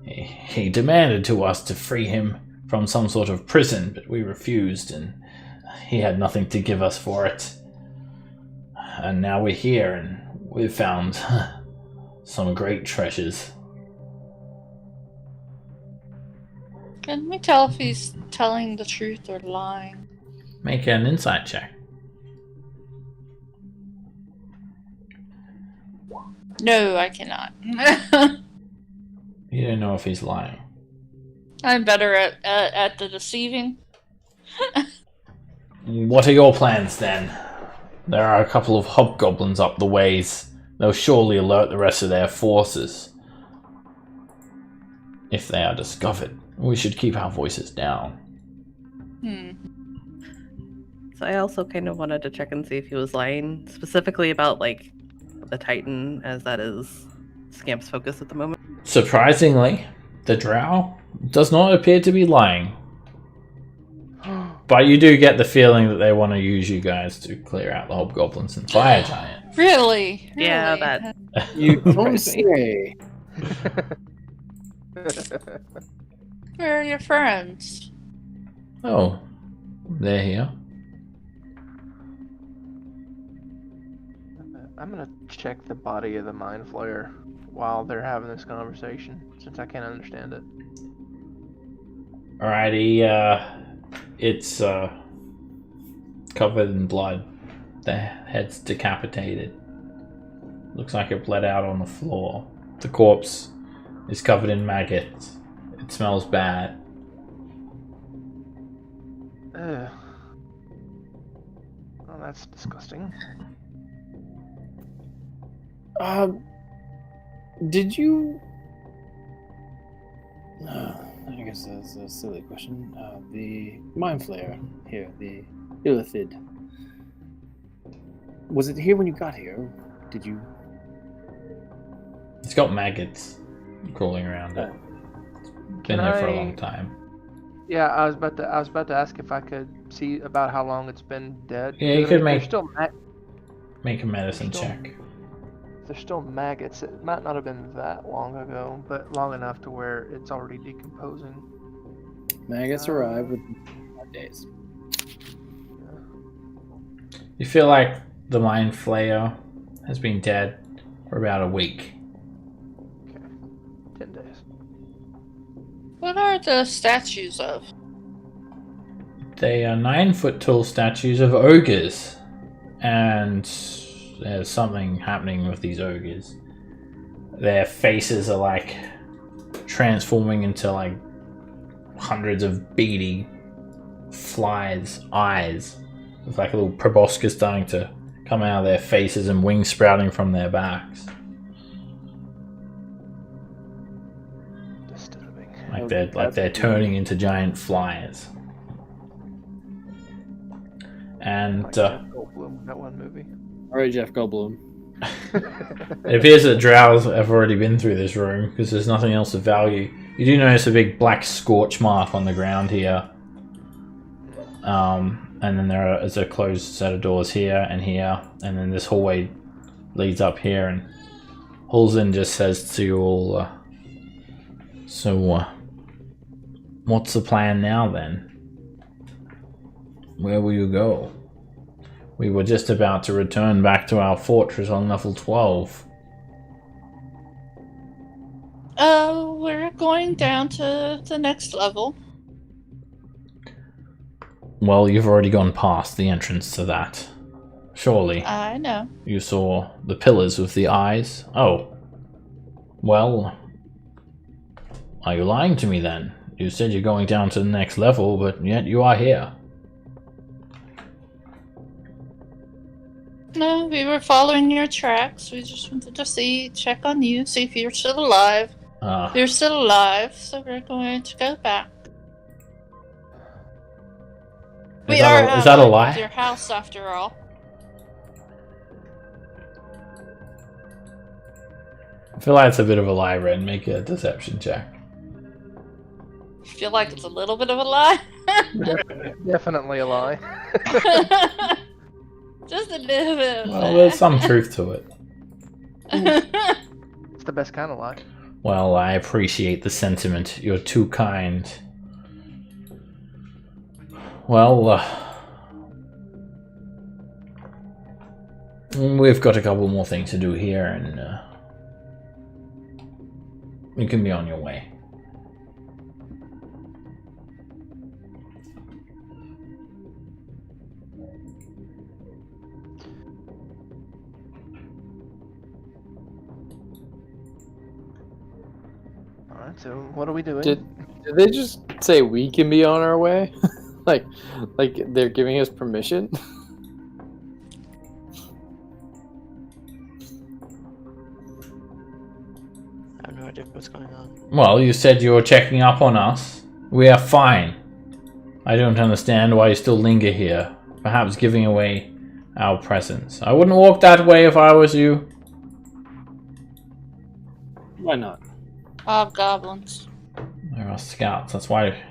he demanded to us to free him from some sort of prison, but we refused, and he had nothing to give us for it. And now we're here, and we've found some great treasures. Can we tell if he's telling the truth or lying? Make an insight check. No, I cannot. You don't know if he's lying. I'm better at the deceiving. What are your plans then? There are a couple of hobgoblins up the ways. They'll surely alert the rest of their forces. If they are discovered, we should keep our voices down. So I also kind of wanted to check and see if he was lying, specifically about, like, the Titan, as that is Scamp's focus at the moment. Surprisingly, the drow does not appear to be lying. But you do get the feeling that they want to use you guys to clear out the hobgoblins and fire giant. Really? Yeah, Really? that You don't surprised me. say. Where are your friends? Oh, they're here. I'm gonna check the body of the mind flayer while they're having this conversation, since I can't understand it. Alrighty, it's covered in blood. The head's decapitated. Looks like it bled out on the floor. The corpse is covered in maggots. It smells bad. Ugh. Oh, that's disgusting. Did you? I guess that's a silly question. The mind flayer here, the illithid. Was it here when you got here? Did you? It's got maggots crawling around it. Been there for a long time. Yeah, I was about to ask if I could see about how long it's been dead. Yeah, you 'Cause, could there's make still make a medicine Still- check. there's still maggots. It might not have been that long ago, but long enough to where it's already decomposing. Maggots arrive within 5 days. You feel like the mind flayer has been dead for about a week. 10 days. What are the statues of? They are 9-foot tall statues of ogres, and there's something happening with these ogres. Their faces are like transforming into like hundreds of beady flies' eyes, with like a little proboscis starting to come out of their faces and wings sprouting from their backs. Disturbing. Like they're turning into giant flies. And Like Jeff Goldblum in that one movie. All right, Jeff Goldblum. it appears that drows have already been through this room because there's nothing else of value. You do notice a big black scorch mark on the ground here. And then there is a closed set of doors here, and then this hallway leads up here, and Hulzen just says to you all, what's the plan now then? Where will you go? We were just about to return back to our fortress on level 12. We're going down to the next level. Well, you've already gone past the entrance to that. Surely. I know. You saw the pillars with the eyes? Oh. Well, are you lying to me then? You said you're going down to the next level, but yet you are here. No, we were following your tracks. We just wanted to check on you, see if you're still alive. You're still alive, so we're going to go back. Is that a lie? Your house, after all. I feel like it's a bit of a lie, Ren. Make a deception check. I feel like it's a little bit of a lie. Definitely a lie. Just a little bit. Well, there's some truth to it. It's the best kind of lie. Well, I appreciate the sentiment. You're too kind. Well, we've got a couple more things to do here, and you can be on your way. Alright, so what are we doing? Did they just say we can be on our way? like they're giving us permission? I have no idea what's going on. Well, you said you were checking up on us. We are fine. I don't understand why you still linger here. Perhaps giving away our presence. I wouldn't walk that way if I was you. Why not? Hobgoblins. There are scouts. That's why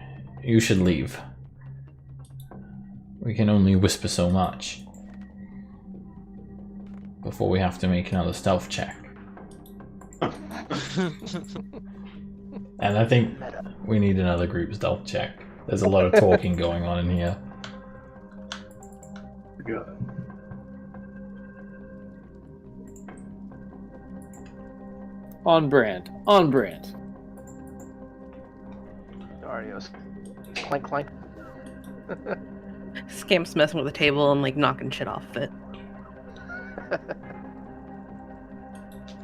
you should leave. We can only whisper so much before we have to make another stealth check. And I think we need another group stealth check. There's a lot of talking going on in here. Good. On brand. On brand. Darius. Clank, clank. Scamp's messing with the table and like knocking shit off of it.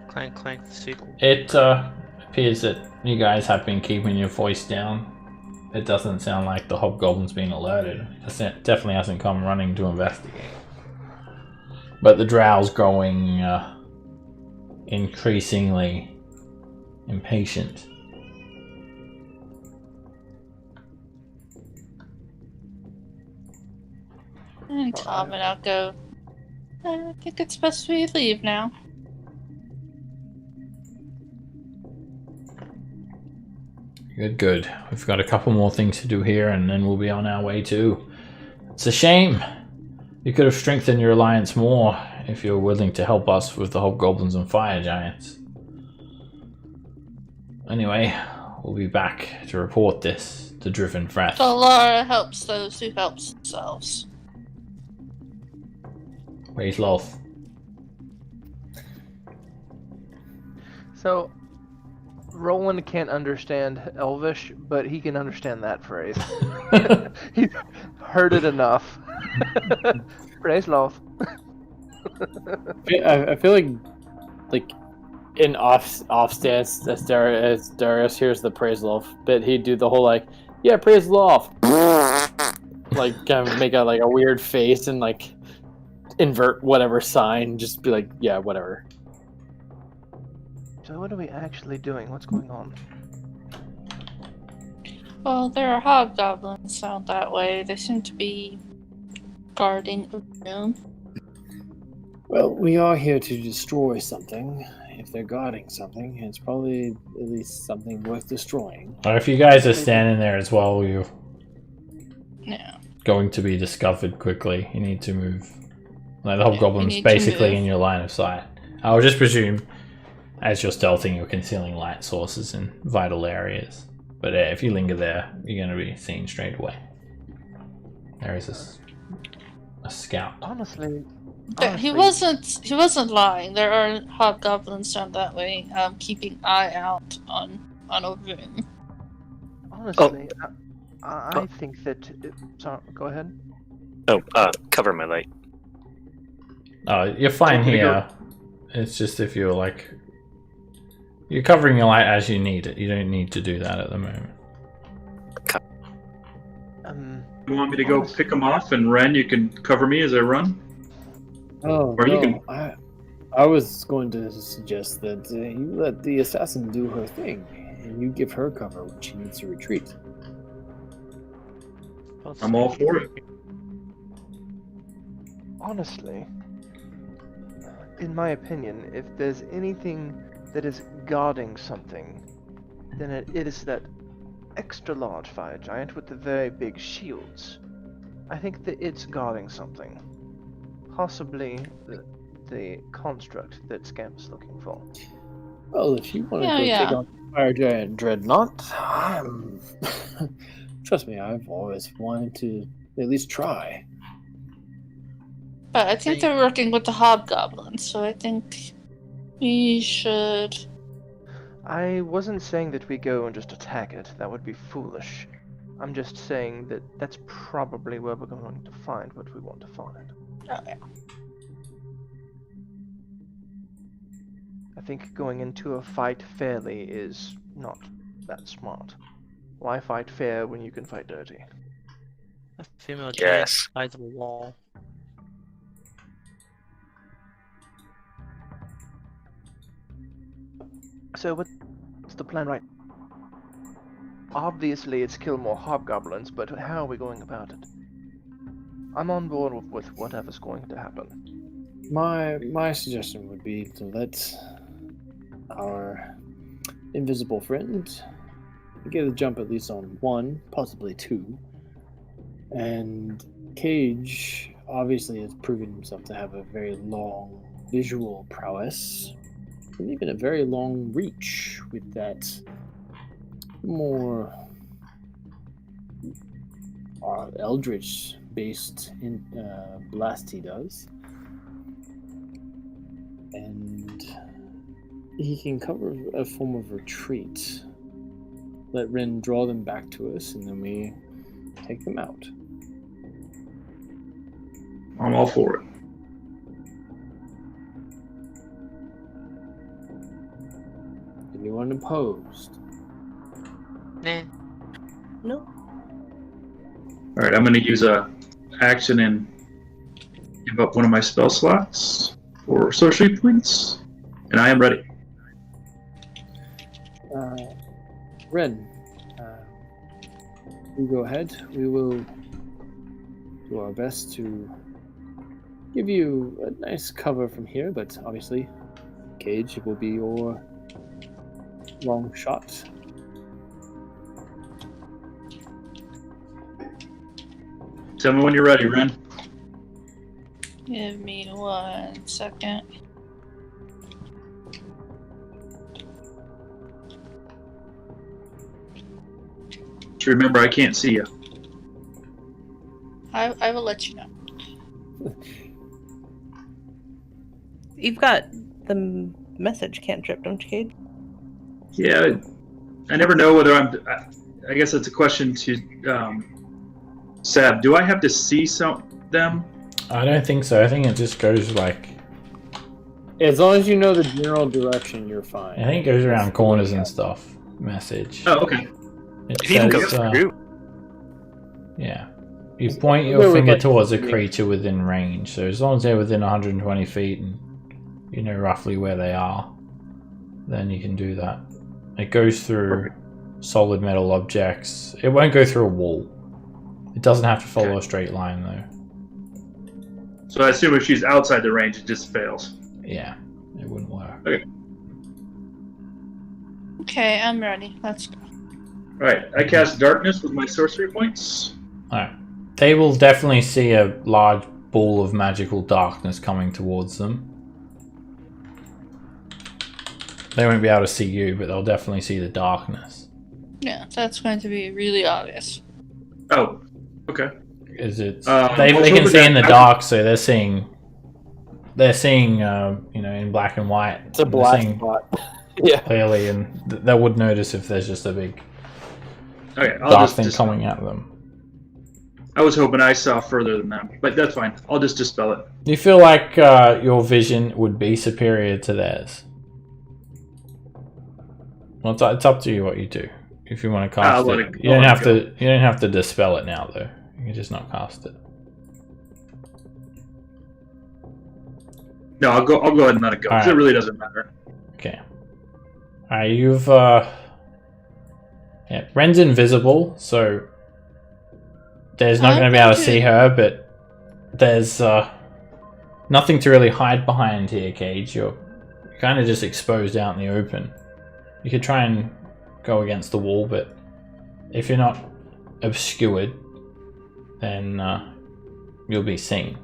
Clank, clank the sequel. It appears that you guys have been keeping your voice down. It doesn't sound like the hobgoblin's been alerted. It definitely hasn't come running to investigate. But the drow's growing increasingly impatient. And Tom and I'll go. I think it's best we leave now. Good. We've got a couple more things to do here, and then we'll be on our way too. It's a shame. You could have strengthened your alliance more if you're willing to help us with the hobgoblins and fire giants. Anyway, we'll be back to report this to Driven Frath. So Laura helps those who help themselves. Praise Loth. So, Roland can't understand Elvish, but he can understand that phrase. He's heard it enough. Praise Loth. I feel like in off stance as Darius hears the praise Loth bit, he'd do the whole like, yeah, praise Loth, like kind of make a weird face and like invert whatever sign, just be like, yeah, whatever. So what are we actually doing? What's going on? Well, there are hobgoblins out that way. They seem to be guarding a room. Well, we are here to destroy something. If they're guarding something, it's probably at least something worth destroying. Or if you guys are standing there as well, you're Yeah. going to be discovered quickly. You need to move. Like the hobgoblin's need to basically move. in your line of sight. I would just presume, as you're stealthing, you're concealing light sources in vital areas. But if you linger there, you're going to be seen straight away. There is a scout. Honestly, He wasn't lying. There are hobgoblins down that way, keeping eye out on a room. honestly, I think that. Sorry, go ahead. Oh, cover my light. You're fine There you here. It's just if you're like... You're covering your light as you need it. You don't need to do that at the moment. You want me to go pick them off, and Ren, you can cover me as I run? Oh, Or you no, I was going to suggest that you let the assassin do her thing, and you give her cover when she needs to retreat. I'm all for it. Honestly, in my opinion, if there's anything that is guarding something, then it is that extra large fire giant with the very big shields. I think that it's guarding something. Possibly the construct that Scamp's looking for. Well, if you want to Yeah, go yeah. take on Fire Giant Dreadnought, trust me, I've always wanted to at least try. But I think they're working with the hobgoblins, so I think we should. I wasn't saying that we go and just attack it. That would be foolish. I'm just saying that that's probably where we're going to find what we want to find. Oh, yeah. I think going into a fight fairly is not that smart. Why fight fair when you can fight dirty? A female giant Yes. by the wall. So what's the plan right? Obviously it's kill more hobgoblins, but how are we going about it? I'm on board with whatever's going to happen. My suggestion would be to let our invisible friend get a jump at least on one, possibly two, and Cage obviously has proven himself to have a very long visual prowess, and even a very long reach with that more eldritch-based blast he does. And he can cover a form of retreat. Let Ren draw them back to us, and then we take them out. I'm all for it. Anyone opposed? Nah. No. All right, I'm going to use a action and give up one of my spell slots for sorcery points, and I am ready. Ren, you go ahead. We will do our best to give you a nice cover from here, but obviously, Cage will be your long shot. Tell me when you're ready, Ren. Give me 1 second. Just remember, I can't see you. I will let you know. You've got the message cantrip, don't you, Cade? Yeah, I never know whether I guess it's a question to Sab. Do I have to see them? I don't think so. I think it just goes like. As long as you know the general direction, you're fine. I think it goes around corners and stuff. Message. Oh, okay. It It even says, goes through. Yeah. You point your finger towards a creature within range. So as long as they're within 120 feet and you know roughly where they are, then you can do that. It goes through solid metal objects. It won't go through a wall. It doesn't have to follow a straight line though. So I assume if she's outside the range, it just fails. Yeah, it wouldn't work. Okay. Okay, I'm ready. Let's go. Alright, I cast darkness with my sorcery points. Alright. They will definitely see a large ball of magical darkness coming towards them. They won't be able to see you, but they'll definitely see the darkness. Yeah, that's going to be really obvious. Oh, okay. Is it? I was They can hoping see in the that- dark, so they're seeing. They're seeing, you know, in black and white. It's a They're black seeing spot. Yeah. clearly, and they would notice if there's just a big Okay, I'll dark just thing dispel. coming at them. I was hoping I saw further than them, but that's fine. I'll just dispel it. Do you feel like your vision would be superior to theirs? Well, it's up to you what you do. If you want to cast let it, it- you I'll don't let have it to. You don't have to dispel it now, though. You can just not cast it. No, I'll go ahead and let it go, because it Alright. really doesn't matter. Okay. Alright, you've yeah, Ren's invisible, so there's not I'm going to be able to going see to- her, but there's nothing to really hide behind here, Cage. You're kind of just exposed out in the open. You could try and go against the wall, but if you're not obscured, then you'll be seen.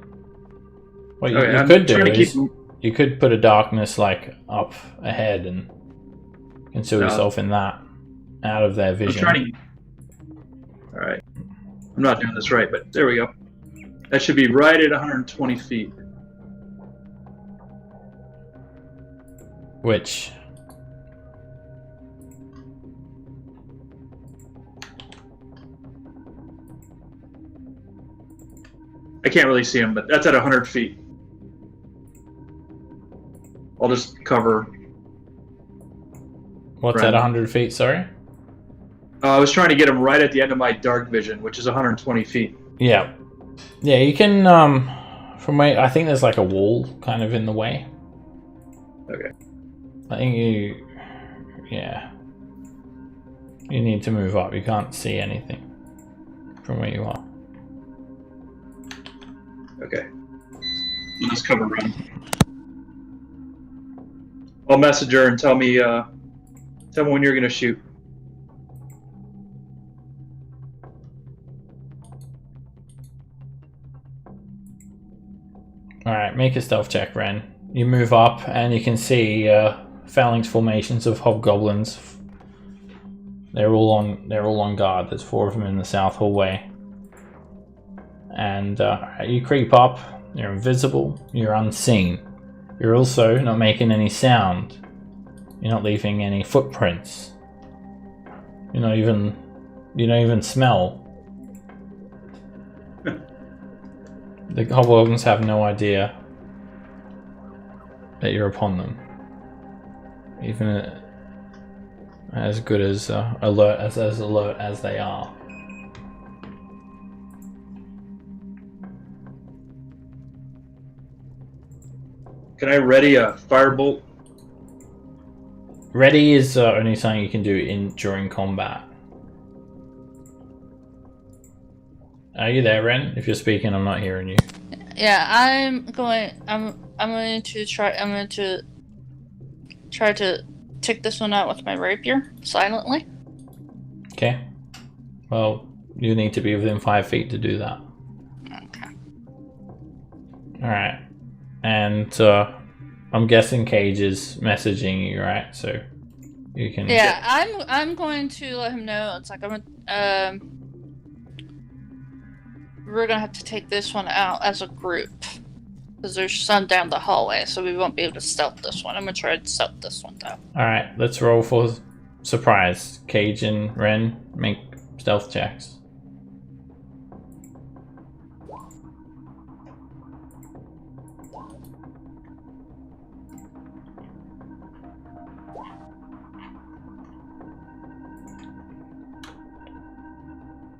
What you, Okay, you I'm could do trying to is keep- you could put a darkness like up ahead and conceal No. yourself in that, out of their I'm vision. trying to... Alright. I'm not doing this right, but there we go. That should be right at 120 feet. Which I can't really see him, but that's at 100 feet. I'll just cover... what's Right. at 100 feet? Sorry. I was trying to get him right at the end of my dark vision, which is 120 feet. Yeah, yeah. You can from where I think there's like a wall kind of in the way. Okay. I think you, yeah. You need to move up. You can't see anything from where you are. Okay. I'll just cover Ren. I'll message her and tell me when you're gonna shoot. Alright, make a stealth check, Ren. You move up and you can see phalanx formations of hobgoblins. They're all on guard. There's 4 of them in the south hallway. And you creep up. You're invisible. You're unseen. You're also not making any sound. You're not leaving any footprints. You don't even smell. The hobgoblins have no idea that you're upon them. Even as good as alert as they are. Can I ready a firebolt? Ready is only something you can do during combat. Are you there, Ren? If you're speaking, I'm not hearing you. Yeah, I'm going to try to take this one out with my rapier silently. Okay. Well, you need to be within 5 feet to do that. Okay. Alright. And I'm guessing Cage is messaging you, right? So you can. Yeah, I'm going to let him know. It's like we're gonna have to take this one out as a group because there's some down the hallway, so we won't be able to stealth this one. I'm gonna try to stealth this one though. Alright, let's roll for surprise. Cage and Ren make stealth checks.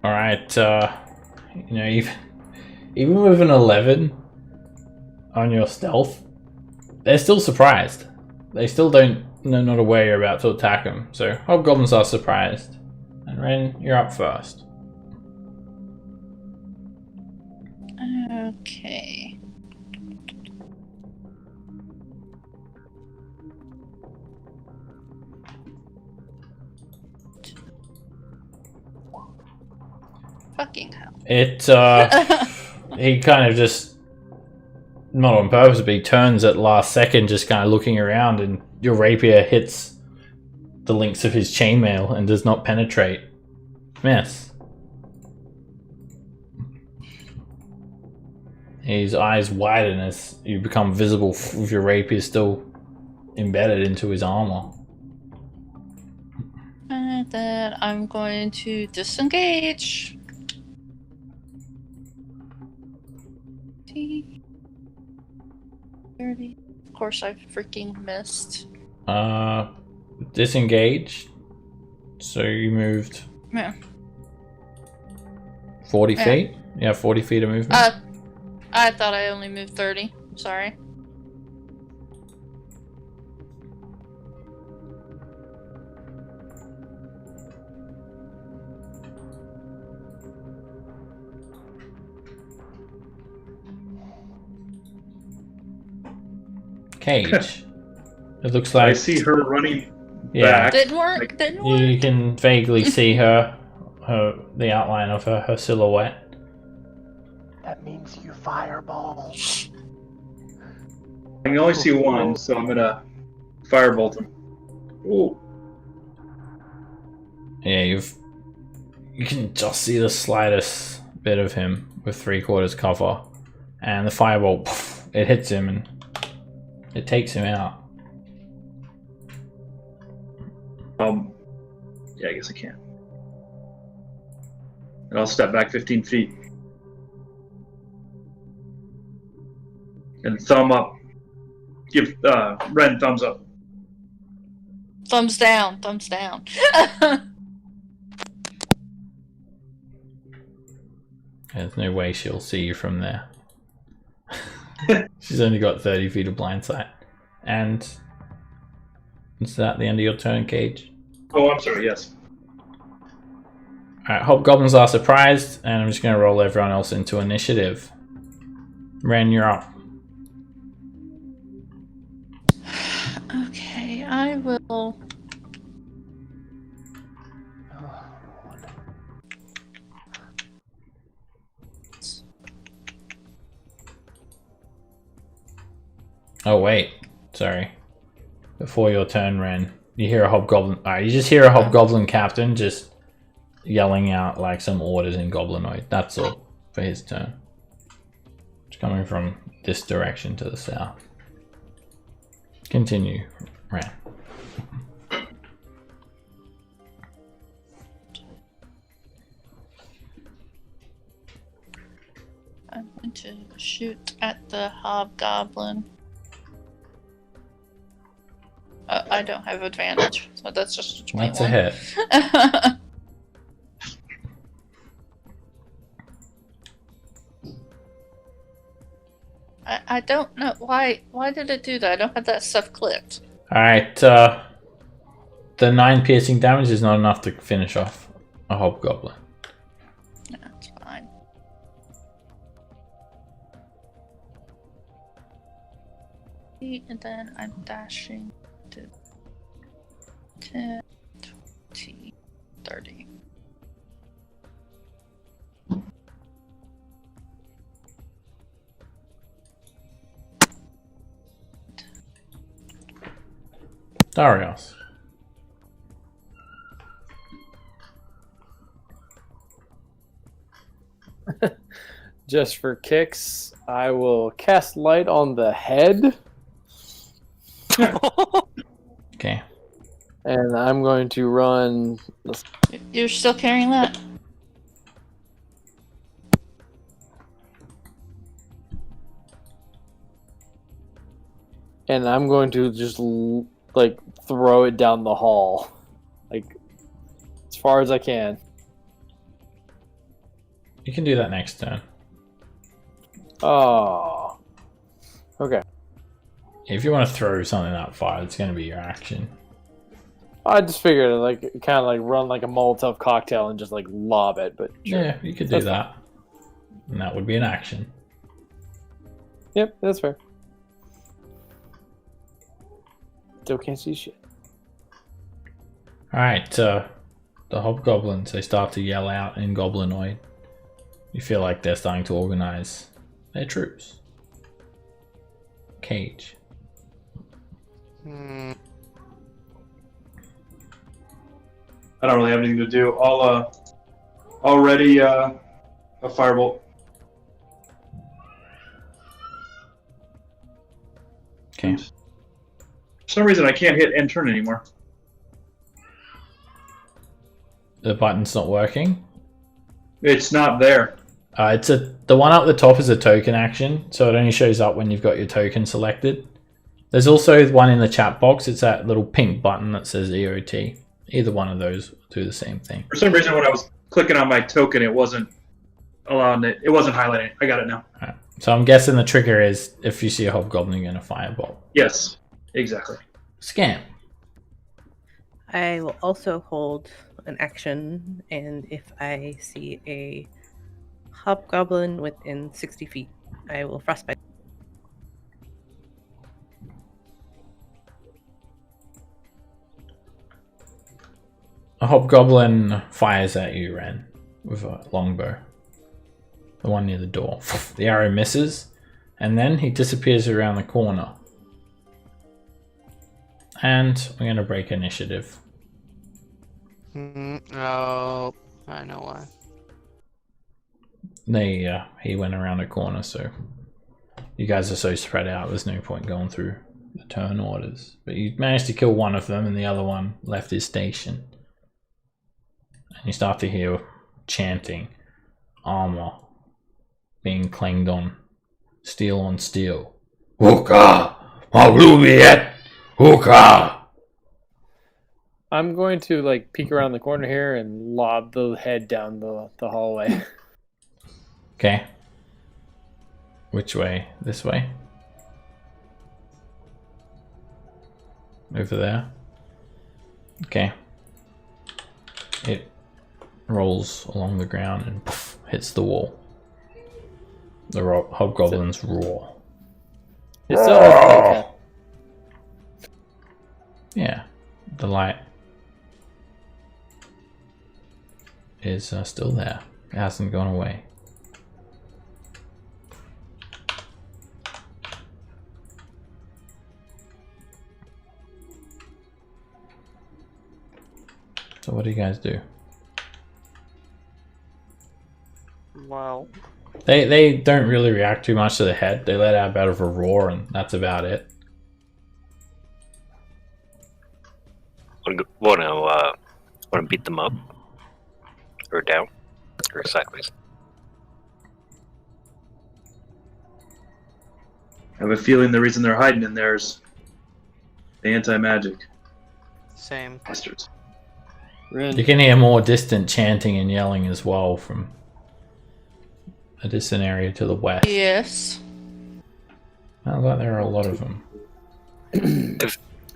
Alright, even with an 11 on your stealth, they're still surprised. They still don't know not aware you're about to attack them. So hobgoblins are surprised. And Ren, you're up first. Okay. Fucking hell. He kind of just, not on purpose, but he turns at last second, just kind of looking around, and your rapier hits the links of his chainmail and does not penetrate. Miss. His eyes widen as you become visible with your rapier still embedded into his armor. And then I'm going to disengage. 30. Of course, I freaking missed. Disengage. So you moved. Yeah. 40 feet? Yeah, 40 feet of movement. I thought I only moved 30. Sorry. Cage. It looks like I see her running yeah. back. Didn't work. Didn't work. You can vaguely see the outline of her silhouette. That means you fireball. I can only see one, so I'm gonna firebolt him. Ooh. Yeah, you can just see the slightest bit of him with 3/4 cover, and the fireball, poof, it hits him and it takes him out. Yeah, I guess I can. And I'll step back 15 feet. And thumb up. Give Ren thumbs up. Thumbs down. Thumbs down. There's no way she'll see you from there. She's only got 30 feet of blind sight. And is that the end of your turn, Cage? Oh, I'm sorry, yes. Alright, hobgoblins are surprised, and I'm just going to roll everyone else into initiative. Ren, you're up. Okay, I will. Oh wait, sorry. Before your turn, Ren, you hear a hobgoblin. Alright, you just hear a hobgoblin captain just yelling out like some orders in Goblinoid. That's all for his turn. It's coming from this direction to the south. Continue, Ren. I'm going to shoot at the hobgoblin. I don't have advantage, so that's just a 21. That's a hit. I don't know why did it do that? I don't have that stuff clicked. Alright, the 9 piercing damage is not enough to finish off a hobgoblin. That's fine. And then I'm dashing to 10, 20, 30. Darius. Just for kicks, I will cast light on the head. Okay. And I'm going to run. You're still carrying that? And I'm going to just like throw it down the hall, like as far as I can. You can do that next turn. Oh. Okay. If you want to throw something that far, it's going to be your action. I just figured like kind of like run like a Molotov cocktail and just like lob it, but sure. Yeah, you could do that. And that would be an action. Yep, that's fair. Still can't see shit. Alright, the hobgoblins, they start to yell out in Goblinoid. You feel like they're starting to organize their troops. Cage. I don't really have anything to do. I'll ready a firebolt. Okay. For some reason, I can't hit end turn anymore. The button's not working. It's not there. The one up the top is a token action, so it only shows up when you've got your token selected. There's also one in the chat box. It's that little pink button that says EOT. Either one of those will do the same thing. For some reason, when I was clicking on my token, it wasn't allowing it. It wasn't highlighting. I got it now. Right. So I'm guessing the trigger is if you see a hobgoblin, you're going to firebolt. Yes, exactly. Scam. I will also hold an action, and if I see a hobgoblin within 60 feet, I will frostbite. A hobgoblin fires at you, Ren, with a longbow. The one near the door. The arrow misses, and then he disappears around the corner. And we're going to break initiative. Oh, I know why. He went around a corner, so you guys are so spread out, there's no point going through the turn orders. But you managed to kill one of them, and the other one left his station. And you start to hear chanting, armor being clanged on, steel on steel. Hooka! Maglumiet! Hooka! I'm going to like peek around the corner here and lob the head down the hallway. Okay. Which way? This way? Over there? Okay. It rolls along the ground and poof, hits the wall. The hobgoblins roar. It's still okay. Yeah, the light is still there. It hasn't gone away. So what do you guys do? Well, They don't really react too much to the head. They let out a bit of a roar, and that's about it. Want to beat them up, or down, or sideways. I have a feeling the reason they're hiding in there is the anti-magic same. bastards. You can hear more distant chanting and yelling as well from a distant area to the west. Yes. Sounds like there are a lot of them.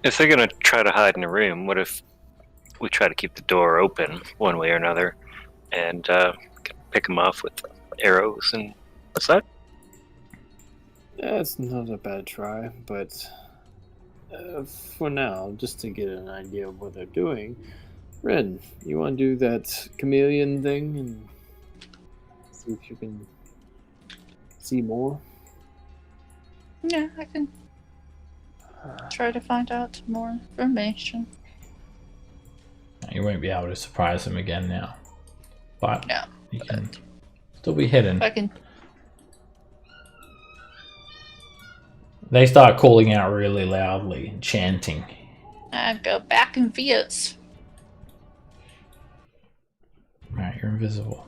If they're gonna try to hide in a room, what if we try to keep the door open one way or another, and pick them off with arrows and what's that? That's not a bad try, but for now, just to get an idea of what they're doing, Ren, you want to do that chameleon thing and see if you can see more? Yeah, I can try to find out more information. You won't be able to surprise them again now. But Yeah, you can still be hidden. if I can. They start calling out really loudly and chanting. I go back in Viet's. Right, you're invisible.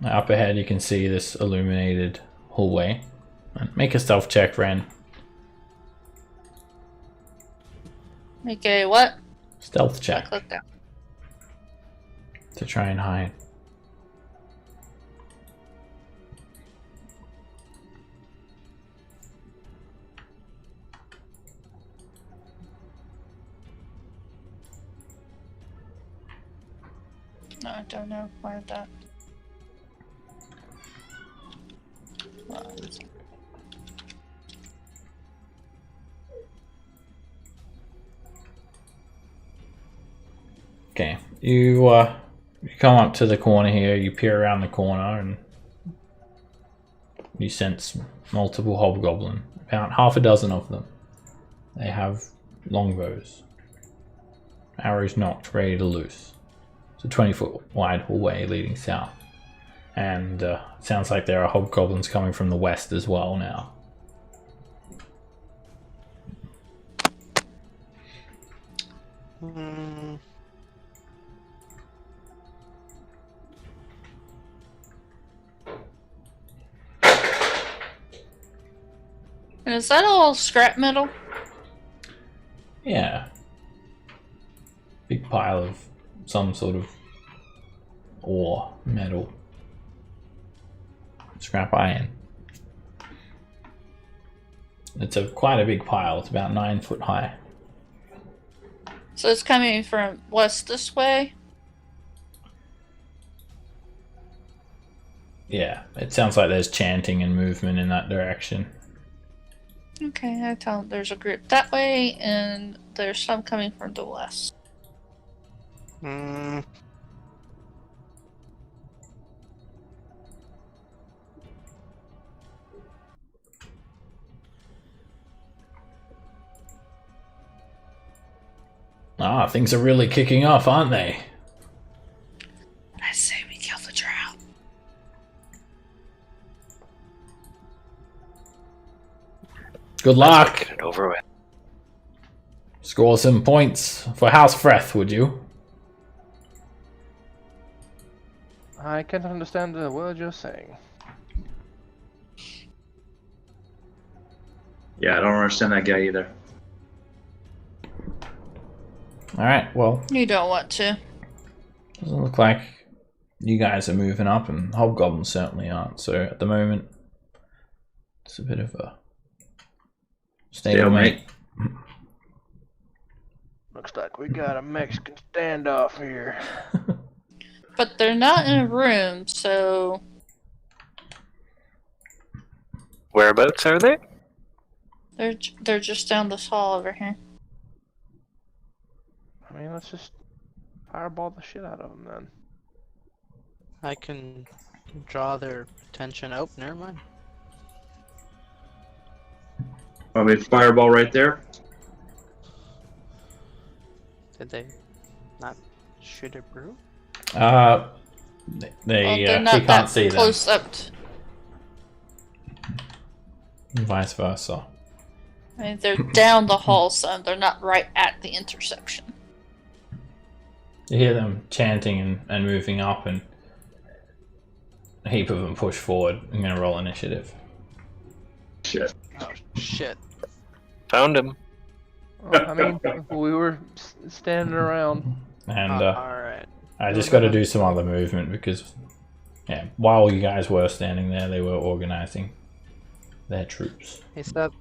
Now up ahead you can see this illuminated hallway. Make a stealth check, Ren. Make a what? Stealth I check clicked that. to try and hide. No, I don't know why that. Well, Okay, you come up to the corner here, you peer around the corner, and you sense multiple hobgoblin. About half a dozen of them. They have longbows. Arrows knocked, ready to loose. It's a 20-foot wide hallway leading south. And it sounds like there are hobgoblins coming from the west as well now. And is that all scrap metal? Yeah. Big pile of some sort of ore, metal, scrap iron. It's quite a big pile. It's about 9 foot high. So it's coming from west this way? Yeah, it sounds like there's chanting and movement in that direction. Okay, I tell them there's a group that way, and there's some coming from the west. Ah, things are really kicking off, aren't they? I say we kill the drow. Good luck. Get it over with. Score some points for House Freth, would you? I can't understand the word you're saying. Yeah, I don't understand that guy either. Alright, well, You don't want to. doesn't look like you guys are moving up, and hobgoblins certainly aren't. So at the moment, it's a bit of a stalemate. Looks like we got a Mexican standoff here. But they're not in a room, so Whereabouts are they? they're just down this hall over here. I mean, let's just fireball the shit out of them then. I can draw their attention. Oh, never mind. I mean, fireball right there. Did they not shoot a brew? They Well, they're he not can't that see them. close up. And vice versa. I mean, they're down the hall some. They're not right at the intersection. You hear them chanting and moving up, and a heap of them push forward. I'm going to roll initiative. Shit. Oh shit! Found him. Well, I mean, we were standing around. And All right. I just got to do some other movement because, yeah, while you guys were standing there, they were organizing their troops. Hey Seb,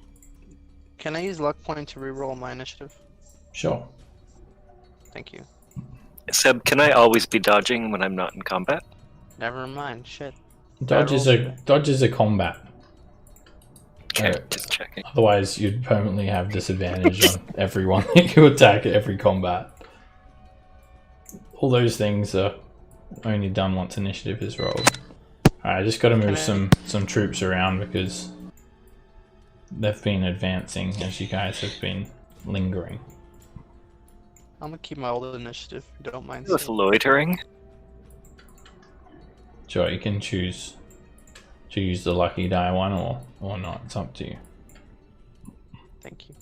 can I use luck point to reroll my initiative? Sure. Thank you. Seb, can I always be dodging when I'm not in combat? Never mind. Shit. Dodge is a combat. Okay, Alright. just checking. Otherwise, you'd permanently have disadvantage on everyone that you attack at every combat. All those things are only done once initiative is rolled. Alright, I just got to move some troops around because they've been advancing as you guys have been lingering. I'm gonna keep my old initiative. If you don't mind. With loitering? Sure, you can choose to use the lucky die one or not. It's up to you. Thank you.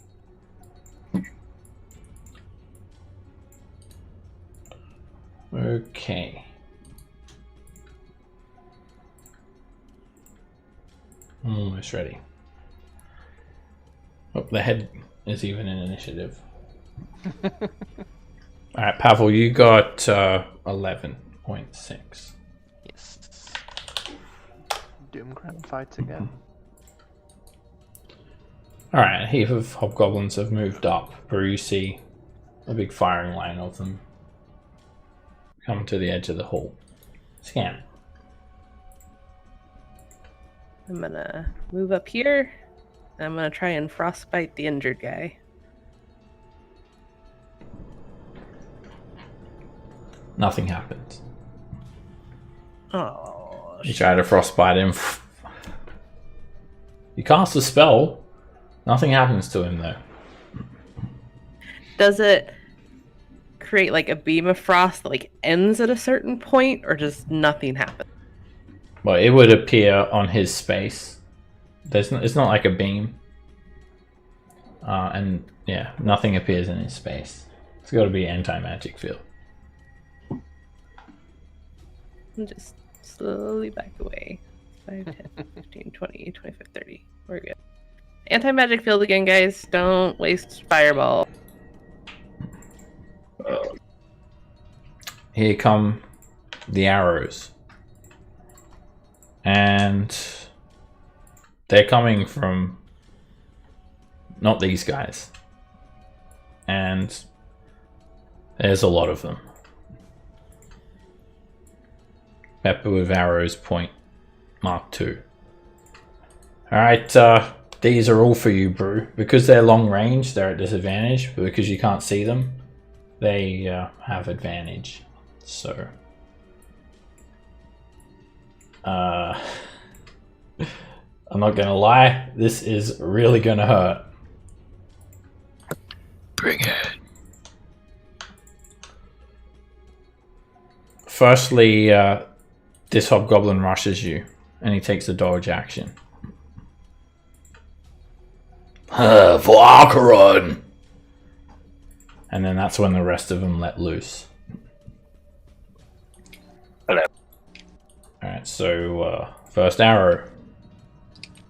Okay. I'm almost ready. Oh, the head is even in initiative. Alright, Pavel, you got 11.6. Yes. Doomcrown fights again. Alright, a heap of hobgoblins have moved up, where you see a big firing line of them come to the edge of the hall. Scan. I'm gonna move up here. I'm gonna try and frostbite the injured guy. Nothing happens. Oh, You try to frostbite him. You cast a spell. Nothing happens to him though. does it create like a beam of frost that like ends at a certain point, or just nothing happens? Well, it would appear on his space. It's not like a beam. And yeah, nothing appears in his space. It's got to be anti-magic field. And just slowly back away. 5, 10, 15, 20, 25, 30. We're good. Anti-magic field again, guys. Don't waste fireball. Here come the arrows. And they're coming from not these guys. And there's a lot of them. Pepper with arrows, point Mark 2. Alright, these are all for you, Brew. Because they're long range, they're at disadvantage, but because you can't see them, they have advantage. So I'm not gonna lie, this is really gonna hurt. Bring it. Firstly, this hobgoblin rushes you, and he takes a dodge action. For Arcturiadoom! And then that's when the rest of them let loose. Hello. Alright, so first arrow.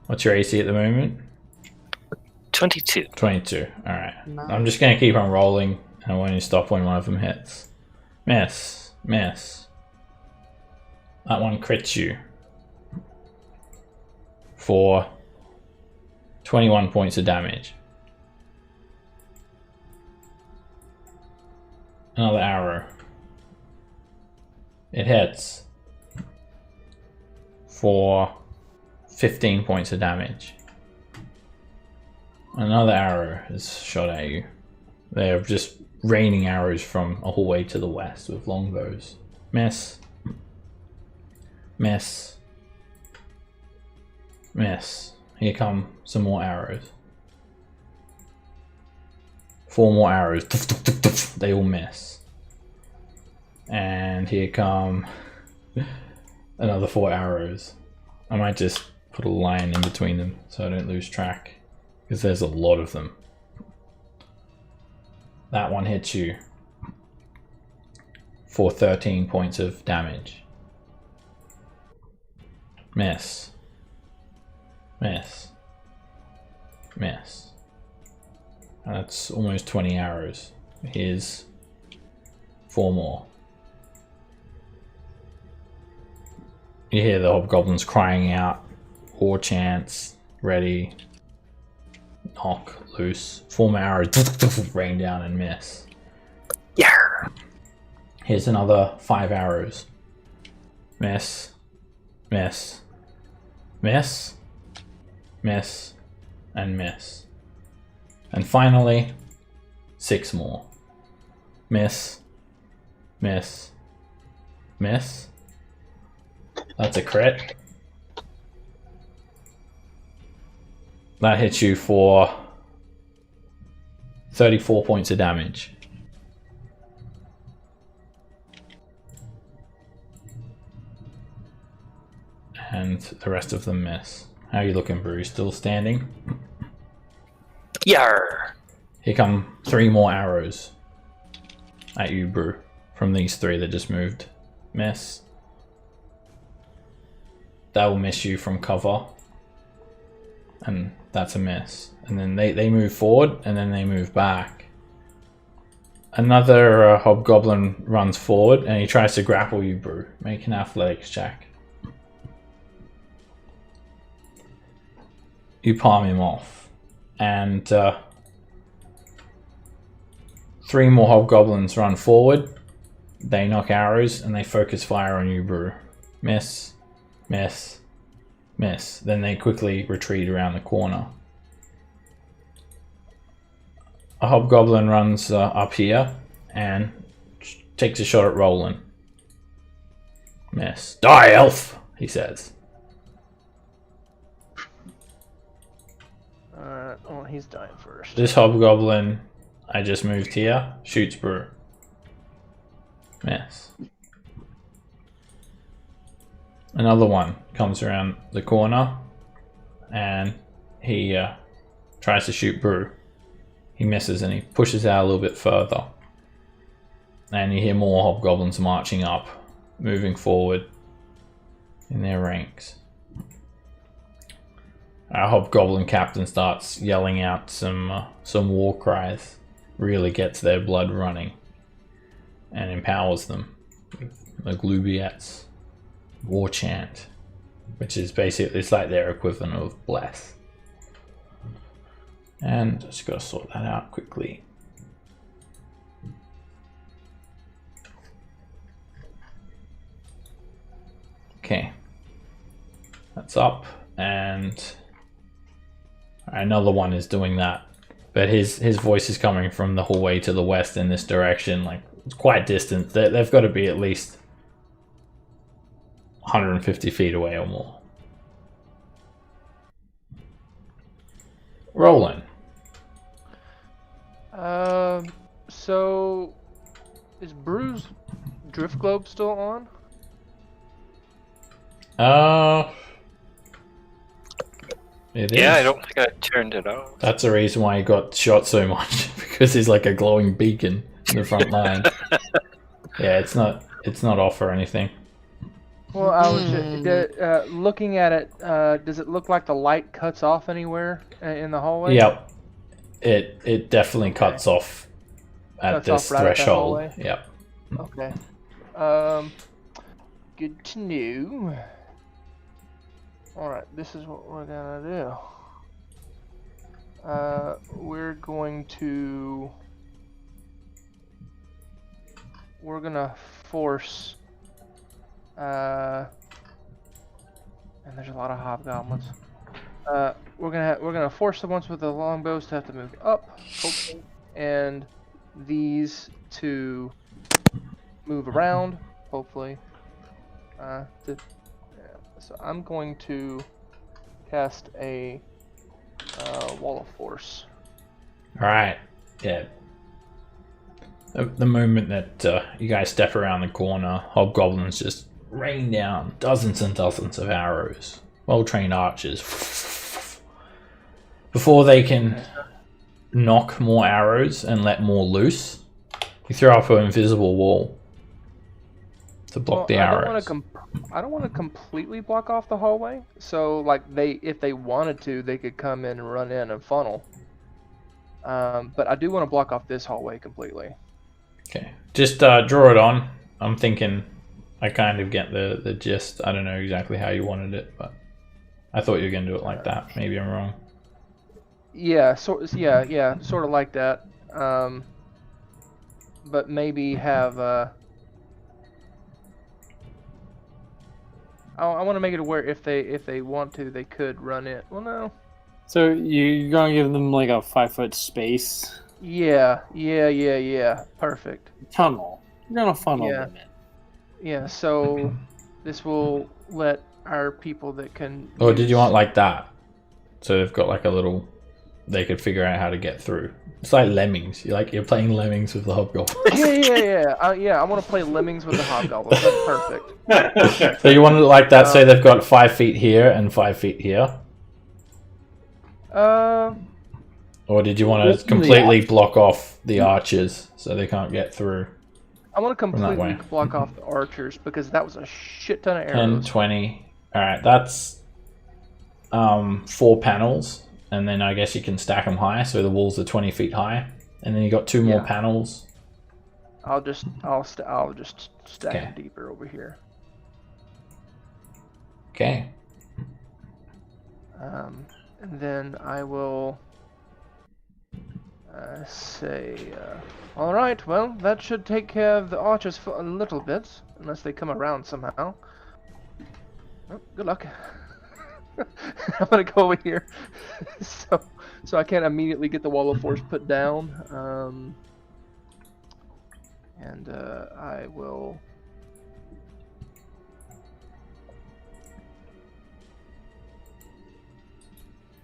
What's your AC at the moment? 22. 22. Alright. No. I'm just going to keep on rolling, and I want you to stop when one of them hits. Miss. Miss. That one crits you. For 21 points of damage. Another arrow. It hits. For 15 points of damage. Another arrow is shot at you. They're just raining arrows from a hallway to the west with longbows. Miss. Miss. Miss. Here come some more arrows. 4 more arrows. They all miss. And here come another 4 arrows. I might just put a line in between them so I don't lose track, because there's a lot of them. That one hits you for 13 points of damage. Miss. Miss. Miss. That's almost 20 arrows. Here's 4 more. You hear the hobgoblins crying out, war chants, ready, knock, loose. 4 more arrows rain down and miss. Yeah. Here's another 5 arrows. Miss. Miss. Miss. Miss. And miss. And finally, 6 more. Miss. Miss. Miss. That's a crit. That hits you for 34 points of damage. And the rest of them miss. How are you looking, Brew? Still standing? Yar. Here come 3 more arrows at you, Brew, from these 3 that just moved. Miss. That will miss you from cover. And that's a miss. And then they move forward, and then they move back. Another hobgoblin runs forward, and he tries to grapple you, Brew. Make an athletics check. You palm him off. And 3 more hobgoblins run forward. They knock arrows, and they focus fire on you, Brew. Miss. Miss. Miss. Then they quickly retreat around the corner. A hobgoblin runs up here and takes a shot at Roland. Miss. Die, elf, he says. Alright, well, he's dying first. This hobgoblin I just moved here shoots Brew. Miss. Another one comes around the corner and he tries to shoot Brew. He misses and he pushes out a little bit further. And you hear more hobgoblins marching up, moving forward in their ranks. Our hobgoblin captain starts yelling out some war cries, really gets their blood running, and empowers them with the Glubiet's war chant, which is basically, it's like their equivalent of bless. And just gotta sort that out quickly. Okay, that's up, and another one is doing that, but his voice is coming from the hallway to the west in this direction, like it's quite distant. They've got to be at least 150 feet away or more. Roland. So is Brew's drift globe still on? It Yeah, is. I don't think I turned it off. That's the reason why he got shot so much, because he's like a glowing beacon in the front line. Yeah, it's not off or anything. Well, I was just, looking at it. Does it look like the light cuts off anywhere in the hallway? Yep. It definitely cuts off at this right at that threshold. hallway? Yep. Okay. Good to know. Alright, this is what we're gonna do. We're gonna force, and there's a lot of hobgoblins. We're gonna force the ones with the longbows to have to move up, hopefully, and these to move around, hopefully. So I'm going to cast a wall of force. All right. Yeah. The moment that you guys step around the corner, hobgoblins just rain down dozens and dozens of arrows. Well-trained archers. Before they can knock more arrows and let more loose, you throw up an invisible wall to block the arrows. I don't want to completely block off the hallway. So, like, if they wanted to, they could come in and run in and funnel. But I do want to block off this hallway completely. Okay, just draw it on. I'm thinking I kind of get the gist. I don't know exactly how you wanted it, but I thought you were going to do it like that. Maybe I'm wrong. Yeah, sort of like that. But maybe have I want to make it where if they want to, they could run it. Well, no. So you're gonna give them like a 5-foot space? Yeah. Perfect. Tunnel. You're gonna funnel them in. Yeah. So this will let our people that can. Or did you want like that? So they've got like a little. They could figure out how to get through. It's like Lemmings. You're playing Lemmings with the hobgoblins. Yeah. I want to play Lemmings with the hobgoblins. That's perfect. So you want it like that? So they've got 5 feet here and 5 feet here. Or did you want to completely block off the archers so they can't get through? I want to completely block off the archers because that was a shit ton of arrows. 10, 20. Alright, that's 4 panels. And then I guess you can stack them high, so the walls are 20 feet high. And then you got 2 more panels. I'll just stack them deeper over here. Okay. And then I will say, all right, well, that should take care of the archers for a little bit, unless they come around somehow. Oh, good luck. I'm gonna go over here, so I can't immediately get the wall of force put down. And I will.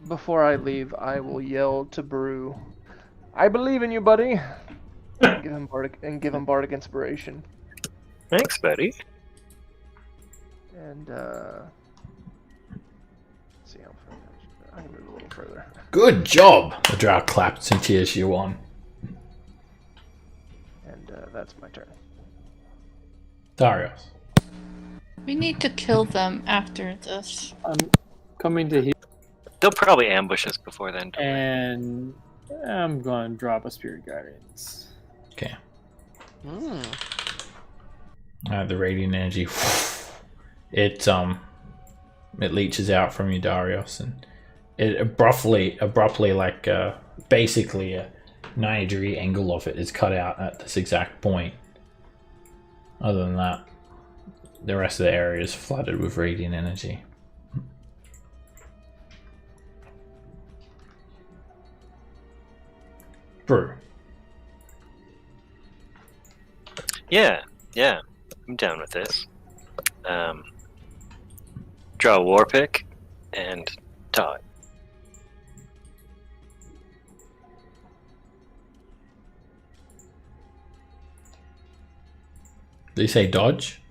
Before I leave, I will yell to Brew, "I believe in you, buddy!" and give him bardic inspiration. Thanks, buddy. And let's see how far I can move a little further. Good job! The drow claps and cheers you on. And that's my turn. Darius. We need to kill them after this. I'm coming to here. They'll probably ambush us before then. And I'm going to drop a Spirit Guardians. Okay. The radiant energy, it leeches out from you, Darius, and it abruptly, like basically a 90-degree angle of it is cut out at this exact point. Other than that, the rest of the area is flooded with radiant energy. Brew. Yeah, I'm down with this. Draw a war pick and dodge. Did you say dodge?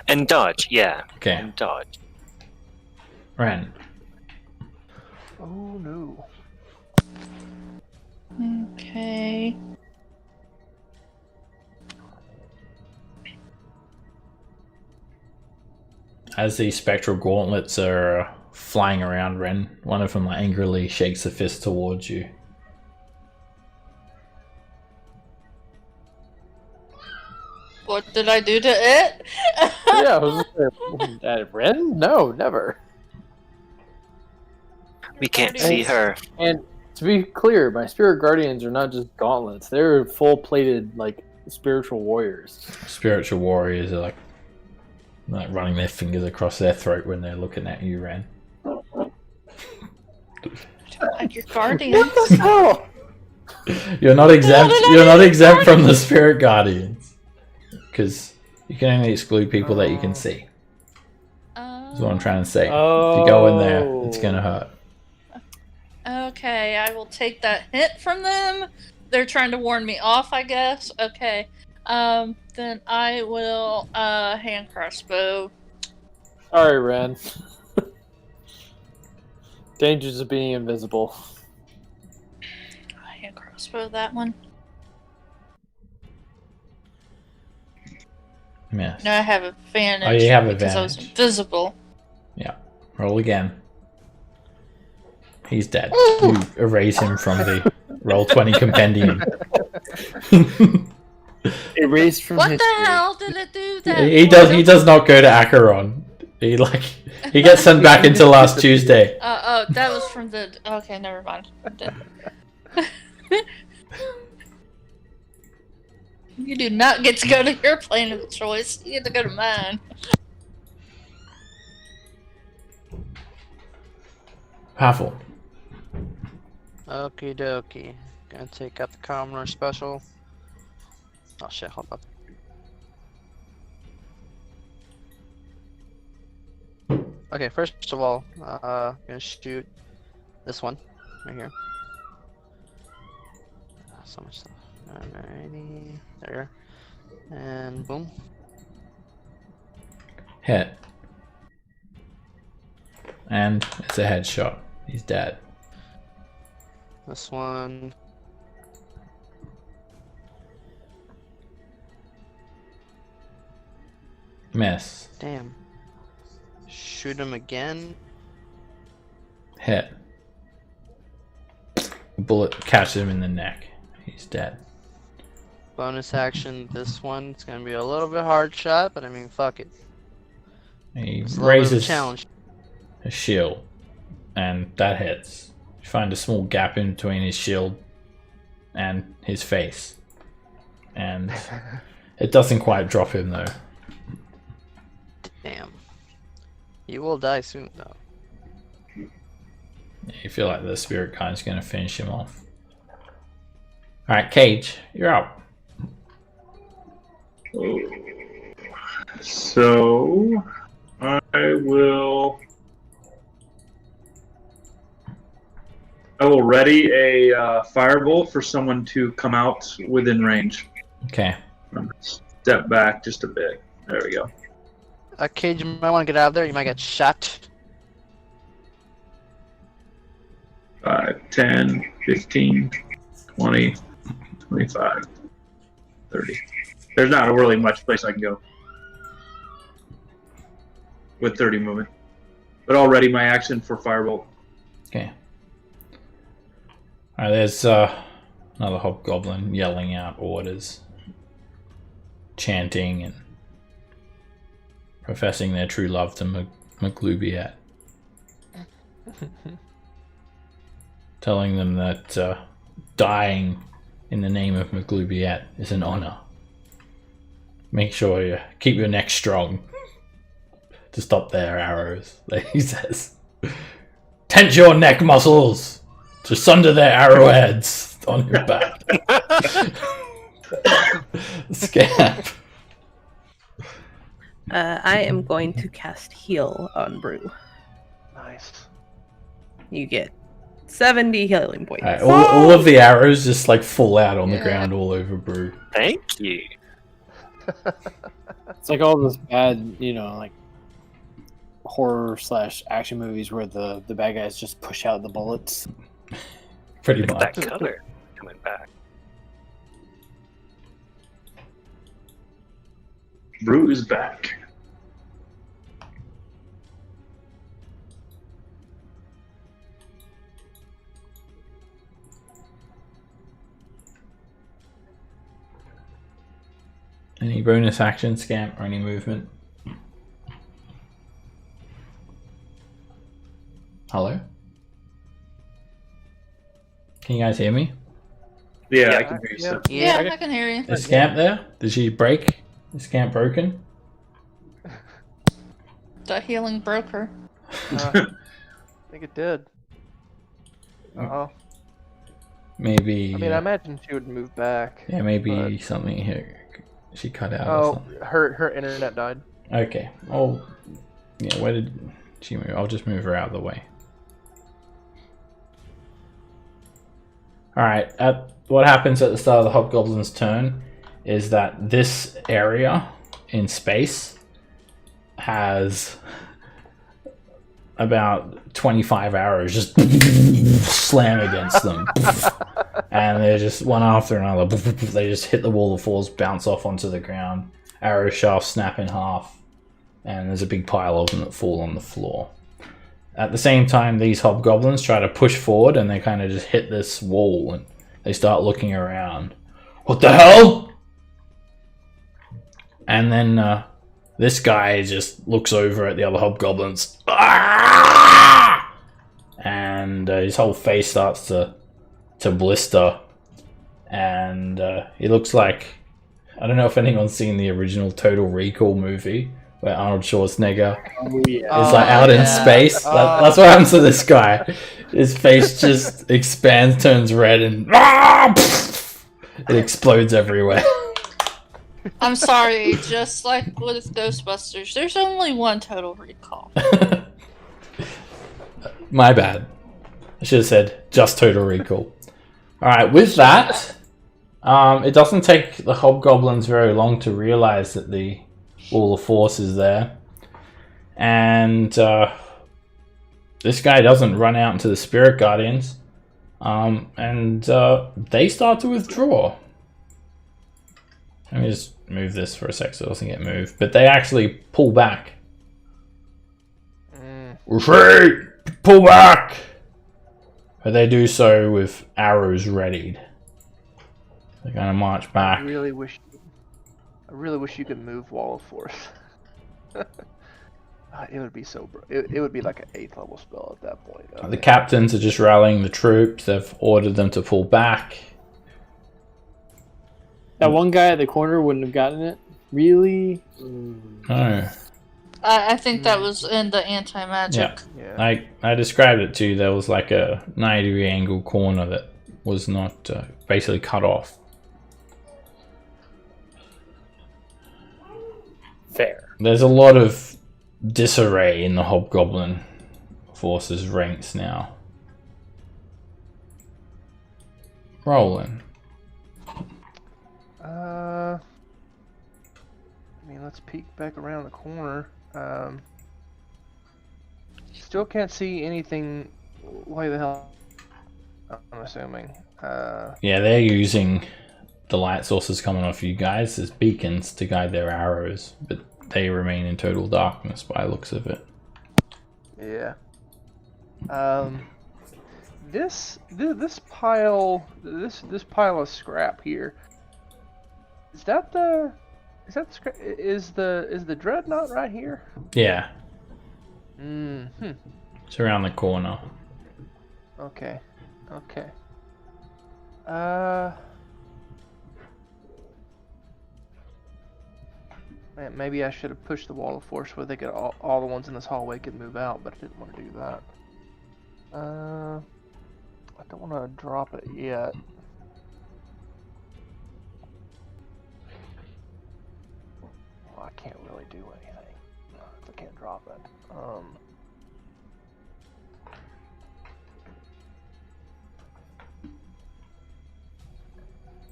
And dodge, yeah. Okay. And dodge. Ren. Oh no. Okay. As these spectral gauntlets are flying around Ren, one of them angrily shakes a fist towards you. What did I do to it? Yeah, I was at Ren? No, never. We can't see her. And to be clear, my Spirit Guardians are not just gauntlets. They're full-plated, like, spiritual warriors. Spiritual warriors are like running their fingers across their throat when they're looking at you, Ren. Like your guardians. What the hell? You're not exempt. You're not exempt from the Spirit Guardians, because you can only exclude people that you can see. That's what I'm trying to say. If you go in there, it's gonna hurt. Okay, I will take that hint from them they're trying to warn me off, I guess. Okay. Then I will hand crossbow. Sorry, Ren. Dangers of being invisible. Hand crossbow that one. Miss. No, I have advantage. Oh, you have because I was advantage. invisible. Yeah. Roll again. He's dead. You erase him from the Roll20 compendium. Erased from What history. the hell did it do that? He does not go to Acheron. He gets sent back into last Tuesday. Oh, that was from the. Okay, never mind. You do not get to go to your plane of choice. You get to go to mine. Powerful. Okie dokie. Gonna take out the commoner special. Oh shit, hold up. Okay, first of all, gonna shoot this one right here. So much stuff. Alrighty, there. And boom. Hit. And it's a headshot. He's dead. This one. Miss. Damn. Shoot him again. Hit. The bullet catches him in the neck. He's dead. Bonus action, this one. It's gonna be a little bit hard shot, but I mean, fuck it. He It's a little bit of a raises challenge. a shield, and that hits. You find a small gap in between his shield and his face, and it doesn't quite drop him though. Damn. You will die soon, though. You feel like the spirit guide's going to finish him off. Alright, Cage, you're out. So I will ready a firebolt for someone to come out within range. Okay. Step back just a bit. There we go. Cage, you might want to get out of there. You might get shot. 5, 10, 15, 20, 25, 30. There's not really much place I can go with 30 movement. But already my action for firebolt. Okay. Alright, there's another hobgoblin yelling out orders, chanting and professing their true love to McGlubiat. Telling them that dying in the name of McGlubiat is an honor. Make sure you keep your neck strong to stop their arrows, like he says. Tense your neck muscles to sunder their arrowheads on your back. Scamp. I am going to cast Heal on Brew. Nice. You get 70 healing points. Right, all of the arrows just like fall out on the ground all over Brew. Thank you. It's like all those bad, like horror / action movies where the bad guys just push out the bullets. Pretty Look much. at that color coming back. Brew is back. Any bonus action, Scamp, or any movement? Hello? Can you guys hear me? Yeah, I can hear you. Yeah. So. Yeah, I can hear you. Is Scamp there? Did she break? Is Scamp broken? The healing broke her. I think it did. Uh-oh. Maybe. I mean, I imagine she would move back. Yeah, maybe but- something here. She cut out or Oh, something. her internet died. Okay. Oh, yeah. Where did she move? I'll just move her out of the way. Alright, what happens at the start of the hobgoblin's turn is that this area in space has about 25 arrows just slam against them. And they're just one after another. They just hit the wall of force, bounce off onto the ground. Arrow shafts snap in half. And there's a big pile of them that fall on the floor. At the same time, these hobgoblins try to push forward and they kind of just hit this wall and they start looking around. What the hell? And then this guy just looks over at the other hobgoblins. Ah! And his whole face starts to blister. And he looks like... I don't know if anyone's seen the original Total Recall movie where Arnold Schwarzenegger is like out in space. That's what happens to this guy. His face just expands, turns red, and it explodes everywhere. I'm sorry, just like with Ghostbusters, there's only one Total Recall. My bad. I should have said just Total Recall. Alright, with that, it doesn't take the hobgoblins very long to realize that the wall of force is there. And this guy doesn't run out into the spirit guardians. And they start to withdraw. Let me just move this for a sec so it doesn't get moved. But they actually pull back. Retreat! Pull back! But they do so with arrows readied. They're gonna march back. I really wish you could move Wall of Force. It would be so. It would be like an 8th level spell at that point. The captains are just rallying the troops. They've ordered them to pull back. That one guy at the corner wouldn't have gotten it. Really? No. I think that was in the anti-magic. Yeah. I described it to you. There was like a 90-degree angle corner that was not basically cut off. Fair. There's a lot of disarray in the hobgoblin forces ranks now. Rolling. I mean, let's peek back around the corner. Still can't see anything. Why the hell? I'm assuming. Yeah, they're using the light sources coming off you guys as beacons to guide their arrows, but they remain in total darkness by the looks of it. Yeah. This pile of scrap here. Is the dreadnought right here? Yeah. Mm-hmm. It's around the corner. Okay. Man, maybe I should have pushed the wall of force where they could all the ones in this hallway could move out, but I didn't want to do that. I don't want to drop it yet. Well, I can't really do anything if I can't drop it.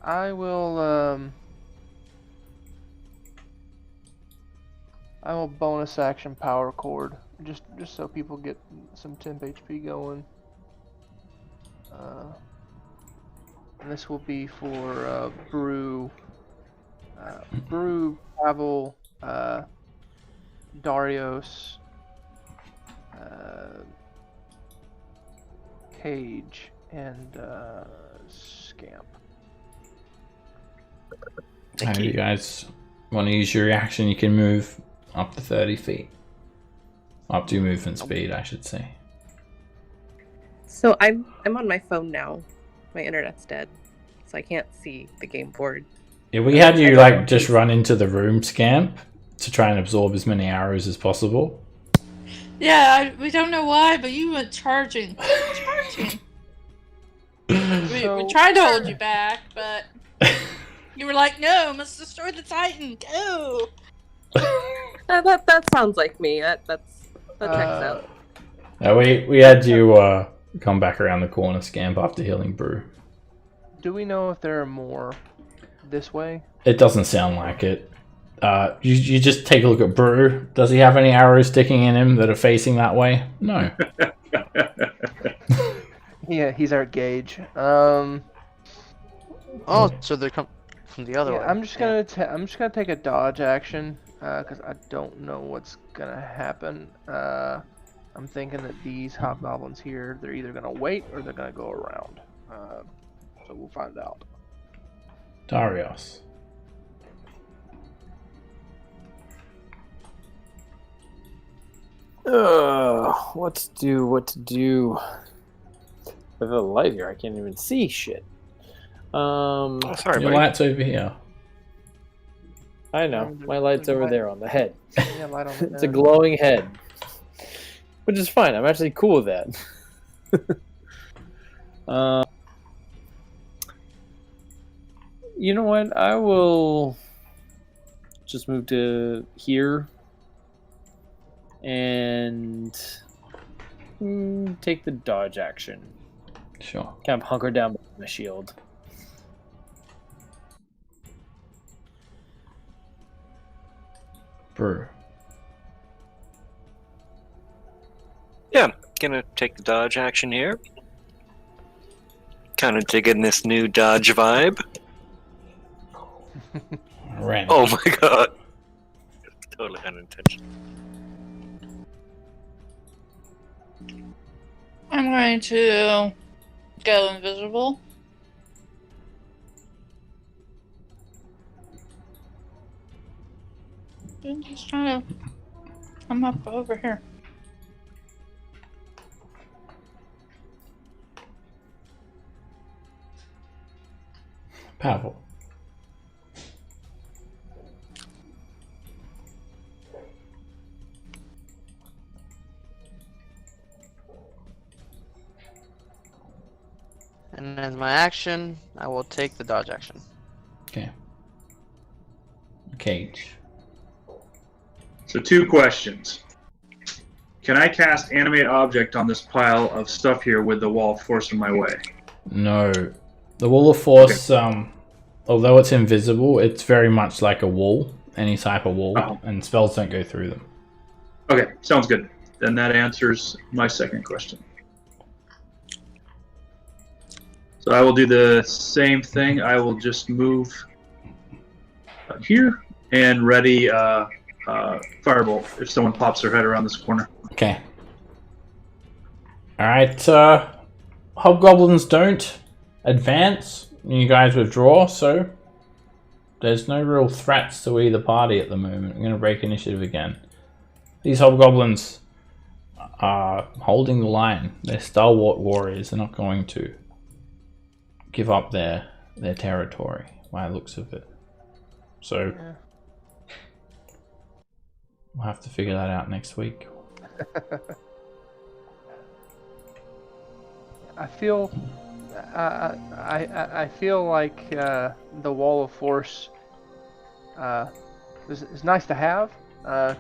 I will bonus action power chord just so people get some temp HP going. And this will be for Brew, Pavel, Darius, Cage, and Scamp. If you guys want to use your reaction, you can move up to 30 feet. Up to movement speed, I should say. So I'm on my phone now. My internet's dead, so I can't see the game board. Yeah, we had you like just run into the room, Scamp, to try and absorb as many arrows as possible. Yeah, we don't know why, but you went charging. We tried to hold you back, but you were like, "No, must destroy the Titan. Go." That sounds like me. That checks out. We had you come back around the corner, Scamp, after healing Brew. Do we know if there are more this way? It doesn't sound like it. You just take a look at Brew. Does he have any arrows sticking in him that are facing that way? No. Yeah, he's our gauge. Oh, so they come from the other way. I'm just gonna take a dodge action because I don't know what's gonna happen. I'm thinking that these hobgoblins here, they're either gonna wait or they're gonna go around. So we'll find out. Darius. What to do? What to do? With the light here, I can't even see shit. Oh, sorry, Your buddy. light's over here. I know. My light's over there on the head. Yeah, light on the It's a glowing head. Which is fine. I'm actually cool with that. You know what? I will just move to here and take the dodge action. Sure. Kind of hunker down behind the shield. Brew. Yeah, gonna take the dodge action here. Kind of digging this new dodge vibe. Ran. Oh my god. Totally unintentional. I'm going to go invisible. I'm just trying to come up over here. Pavel. And as my action, I will take the dodge action. Okay. Cage. So 2 questions. Can I cast Animate Object on this pile of stuff here with the wall forcing my way? No. The Wall of Force, although it's invisible, it's very much like a wall. Any type of wall. Oh. And spells don't go through them. Okay, sounds good. Then that answers my second question. So I will do the same thing. I will just move here and ready Firebolt if someone pops their head around this corner. Okay. Alright, Hobgoblins don't advance. You guys withdraw, so there's no real threats to either party at the moment. I'm going to break initiative again. These Hobgoblins are holding the line. They're stalwart warriors. They're not going to give up their territory by the looks of it. So we'll have to figure that out next week. I feel like the Wall of Force is nice to have,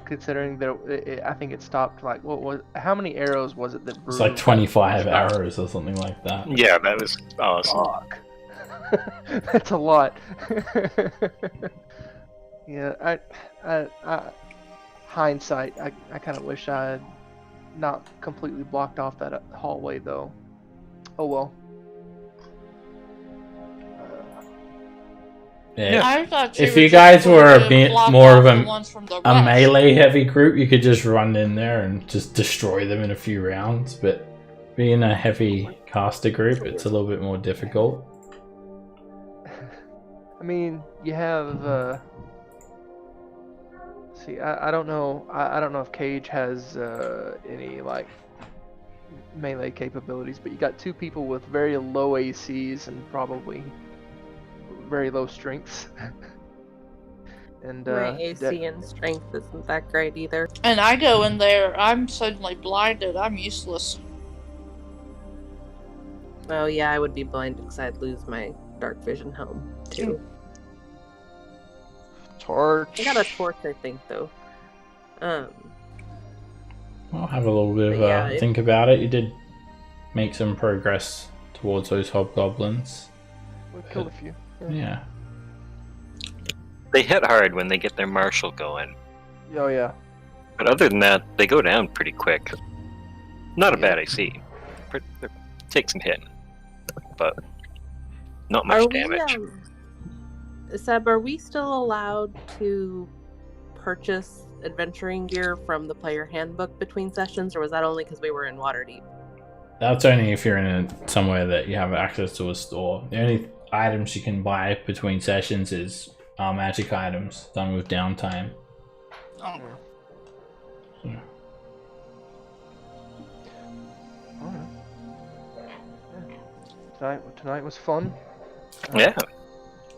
considering that I think it stopped like how many arrows was it that It's like 25 arrows or something like that. Yeah, that was awesome. Fuck. That's a lot. Yeah, I hindsight, I kind of wish I had not completely blocked off that hallway though. Oh well. Yeah. I thought If were you just guys going were a to bit block more off of the ones from the a rest. melee heavy group, you could just run in there and just destroy them in a few rounds. But being a heavy caster group, it's a little bit more difficult. I mean, you have. See, I don't know. I don't know if Cage has any like melee capabilities, but you got 2 people with very low ACs and probably very low strengths. And My AC and strength isn't that great either. And I go in there, I'm suddenly blinded. I'm useless. Oh yeah, I would be blind because I'd lose my dark vision helm too. Torch. I got a torch, I think, though. I'll have a little bit of Yeah, think about it. You did make some progress towards those hobgoblins. We killed a few. Yeah. They hit hard when they get their martial going. Oh yeah. But other than that, they go down pretty quick. Not a Yeah. bad AC. Take some hit. But not Are much we, damage. Seb, are we still allowed to purchase adventuring gear from the player handbook between sessions, or was that only because we were in Waterdeep? That's only if you're in somewhere that you have access to a store. The only items you can buy between sessions is magic items done with downtime. Oh. Yeah. Alright. Tonight was fun. Yeah.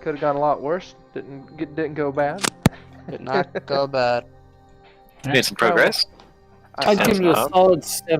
Could have gone a lot worse. Didn't go bad. Did not go bad. Made some progress. I'd give it a Sounds solid 7